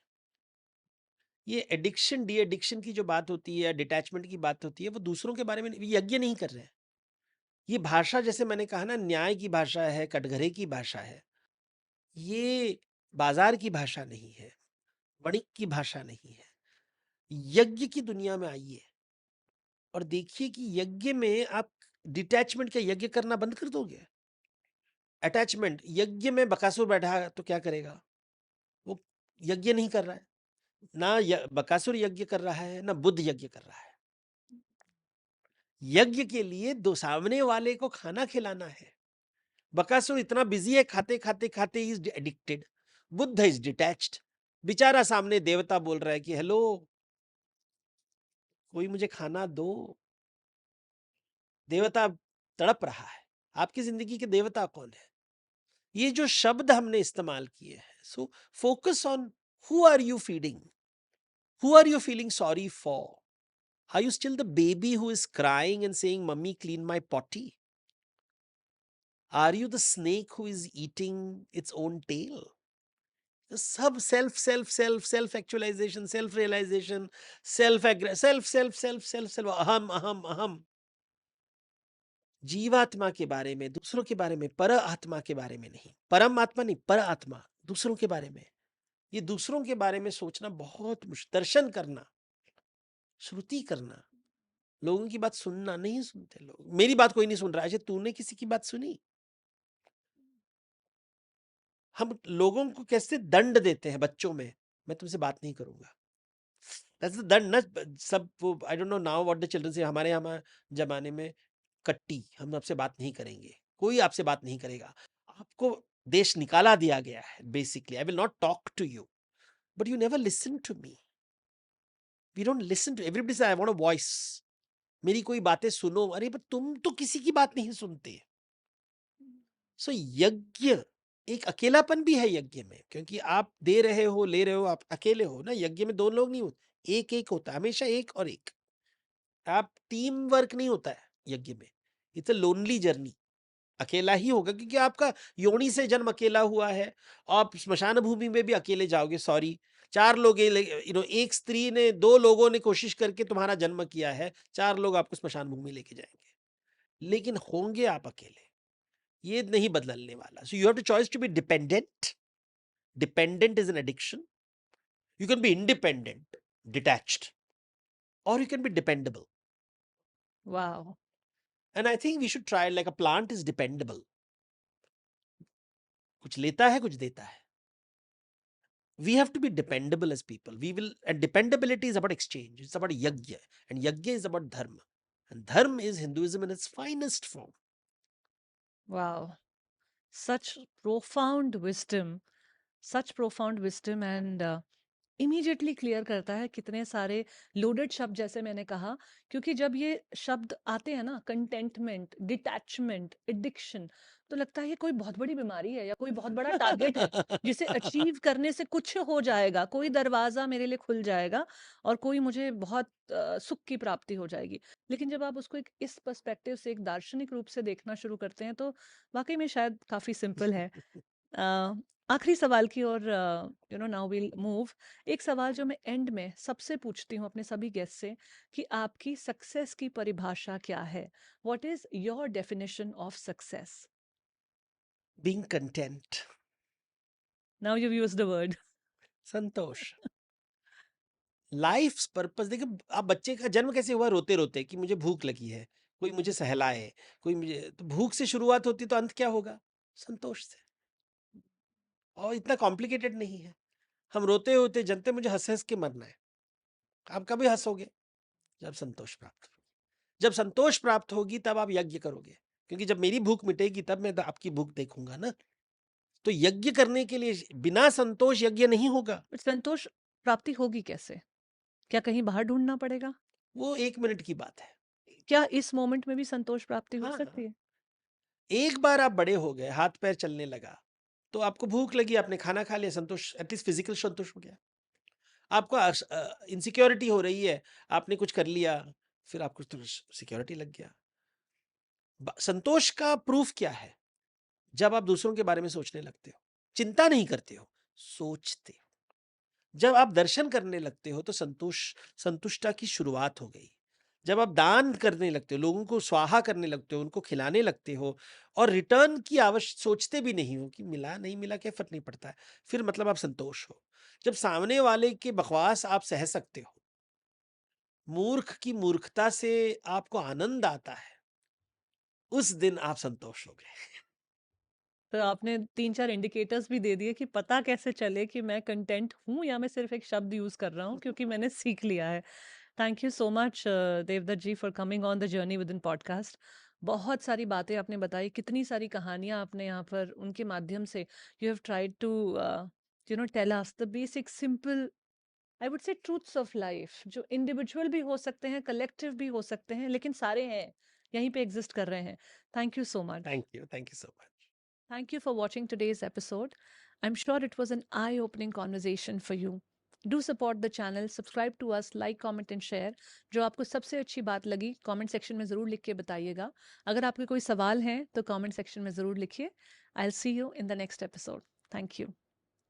S1: ये एडिक्शन डी एडिक्शन की जो बात होती है, डिटैचमेंट की बात होती है, वो दूसरों के बारे में यज्ञ नहीं कर रहे हैं। ये भाषा, जैसे मैंने कहा ना, न्याय की भाषा है, कटघरे की भाषा है। ये बाजार की भाषा नहीं है, वणिक की भाषा नहीं है। यज्ञ की दुनिया में आइए और देखिए कि यज्ञ में आप डिटैचमेंट का यज्ञ करना बंद कर दोगे। अटैचमेंट, यज्ञ में बकासुर बैठा है तो क्या करेगा? वो यज्ञ नहीं कर रहा है। ना बकासुर यज्ञ कर रहा है, ना बुद्ध यज्ञ कर रहा है। यज्ञ के लिए दो सामने वाले को खाना खिलाना है। बकासुर इतना बिजी है, खाते खाते खाते is addicted. Buddha is detached. बेचारा सामने देवता बोल रहा है कि हेलो, कोई मुझे खाना दो। देवता तड़प रहा है। आपकी जिंदगी के देवता कौन है? ये जो शब्द हमने इस्तेमाल किए हैं, so focus on who are you feeding, who are you feeling sorry for. Are you still the baby who is crying and saying, Mummy, clean my potty? Are you the snake who is eating its own tail? सब self self self self actualisation, self realisation, self self self self self self, अहम अहम अहम। जीवात्मा के बारे में, दूसरों के बारे में, पर आत्मा के बारे में नहीं। परम आत्मा नहीं, पर आत्मा, दूसरों के बारे में। ये दूसरों के बारे में सोचना बहुत मुश्किल। दर्शन करना, श्रुति करना, लोगों की बात सुनना, नहीं सुनते लोग। मेरी बात कोई नहीं सुन रहा है, अच्छा तूने किसी की बात सुनी? हम लोगों को कैसे दंड देते हैं बच्चों में, मैं तुमसे बात नहीं करूंगा। दैट्स द दंड ना। सब वो, I don't know now what the children से। हमारे यहाँ जमाने में कट्टी, हम आपसे बात नहीं करेंगे, कोई आपसे बात नहीं करेगा। आपको देश निकाला दिया गया है basically. I will not talk to you, but you never listen to me. We don't listen to everybody say I want a voice. मेरी कोई बातें सुनो। अरे पर तुम तो किसी की बात नहीं सुनते। सो यज्ञ एक अकेलापन भी है यज्ञ में, क्योंकि आप दे रहे हो, ले रहे हो, आप अकेले हो ना। यज्ञ में दो लोग नहीं होते, एक एक होता है हमेशा, एक और एक। आप टीम वर्क नहीं होता है यज्ञ में। It's a lonely journey. अकेला ही होगा, क्योंकि आपका योनि से जन्म अकेला हुआ है। आप स्मशान भूमि में भी अकेले जाओगे। सॉरी, चार लोग, एक स्त्री ने, दो लोगों ने कोशिश करके तुम्हारा जन्म किया है, चार लोग आपको स्मशान भूमि लेके जाएंगे, लेकिन होंगे आप अकेले। ये नहीं बदलने वाला। So you have to choice to be dependent. Dependent is an addiction. You can be independent, detached, or you can be dependable.
S2: Wow.
S1: And I think we should try, like a plant is dependable. कुछ लेता है, कुछ देता है. We have to be dependable as people. We will, and dependability is about exchange. It's about yajna, and yajna is about dharma. And dharma is Hinduism in its finest form.
S2: Wow. Such profound wisdom, such profound wisdom, and immediately clear करता है कितने सारे loaded शब्द, जैसे मैंने कहा। क्योंकि जब ये शब्द आते हैं ना, कंटेंटमेंट, डिटैचमेंट, एडिक्शन, तो लगता है ये कोई बहुत बड़ी बीमारी है या कोई बहुत बड़ा टारगेट है जिसे अचीव करने से कुछ हो जाएगा, कोई दरवाजा मेरे लिए खुल जाएगा और कोई मुझे बहुत सुख की प्राप्ति हो जाएगी। लेकिन जब आप उसको एक इस पर्सपेक्टिव से, एक दार्शनिक रूप से देखना शुरू करते हैं, तो वाकई में शायद काफी सिंपल है। आखिरी सवाल की ओर नाउ विल मूव। एक सवाल जो मैं एंड में सबसे पूछती हूँ अपने सभी गेस्ट से कि आपकी सक्सेस की परिभाषा क्या है? What is your definition of success?
S1: Being content,
S2: now you use the word.
S1: Santosh. Life purpose देखिए, आप बच्चे का जन्म कैसे हुआ? रोते रोते कि मुझे भूख लगी है, कोई मुझे सहलाए, कोई मुझे, तो भूख से शुरुआत होती, तो अंत क्या होगा? संतोष से। और इतना कॉम्प्लिकेटेड नहीं है। हम रोते होते जनते मुझे हंस हंस के मरना है। आप कभी हंसोगे? जब संतोष प्राप्त होगी। जब संतोष प्राप्त होगी तब आप यज्ञ करोगे, क्योंकि जब मेरी भूख मिटेगी तब मैं आपकी भूख देखूंगा ना। तो यज्ञ करने के लिए बिना संतोष यज्ञ नहीं होगा।
S2: संतोष प्राप्ति होगी कैसे? क्या कहीं बाहर ढूंढना पड़ेगा?
S1: वो 1 मिनट की बात है।
S2: क्या इस मोमेंट में भी संतोष प्राप्ति हो
S1: हाँ,
S2: सकती है?
S1: एक बार आप बड़े हो गए, हाथ पैर चलने लगा, तो आपको भूख लगी, आपने खाना खा लिया, संतोष, एटलीस्ट फिजिकल संतोष हो गया। आपको इनसिक्योरिटी हो रही है, आपने कुछ कर लिया, फिर आपको तो सिक्योरिटी लग गया। संतोष का प्रूफ क्या है? जब आप दूसरों के बारे में सोचने लगते हो, चिंता नहीं करते हो, सोचते हो। जब आप दर्शन करने लगते हो तो संतुष्टा की शुरुआत हो गई। जब आप दान करने लगते हो, लोगों को स्वाहा करने लगते हो, उनको खिलाने लगते हो, और रिटर्न की आवश्यक सोचते भी नहीं हो कि मिला नहीं मिला क्या फर्क नहीं पड़ता है, फिर मतलब आप संतोष हो। जब सामने वाले के बकवास आप सह सकते हो, मूर्ख की मूर्खता से आपको आनंद आता है, उस दिन आप संतोष हो गए।
S2: तो आपने 3-4 इंडिकेटर्स भी दे दिए कि पता कैसे चले कि मैं कंटेंट हूँ या मैं सिर्फ एक शब्द यूज़ कर रहा हूँ, क्योंकि मैंने सीख लिया है। Thank you so much Devdutt ji for coming on the journey with in podcast. बहुत सारी बातें आपने बताई, कितनी सारी कहानियाँ आपने यहाँ पर उनके माध्यम से you have tried to tell us the basic simple, I would say, truths of life, जो इंडिविजुअल भी हो सकते हैं, कलेक्टिव भी हो सकते हैं, लेकिन सारे हैं, यहीं पे एग्जिस्ट कर रहे हैं। Thank you so much.
S1: Thank you so much.
S2: Thank you for watching today's episode. I'm sure it was an eye opening conversation for you. Do support the channel, subscribe to us, like, comment and share. जो आपको सबसे अच्छी बात लगी comment section में ज़रूर लिख के बताइएगा। अगर आपके कोई सवाल हैं तो कमेंट सेक्शन में ज़रूर लिखिए। I'll see you in the next episode. Thank you.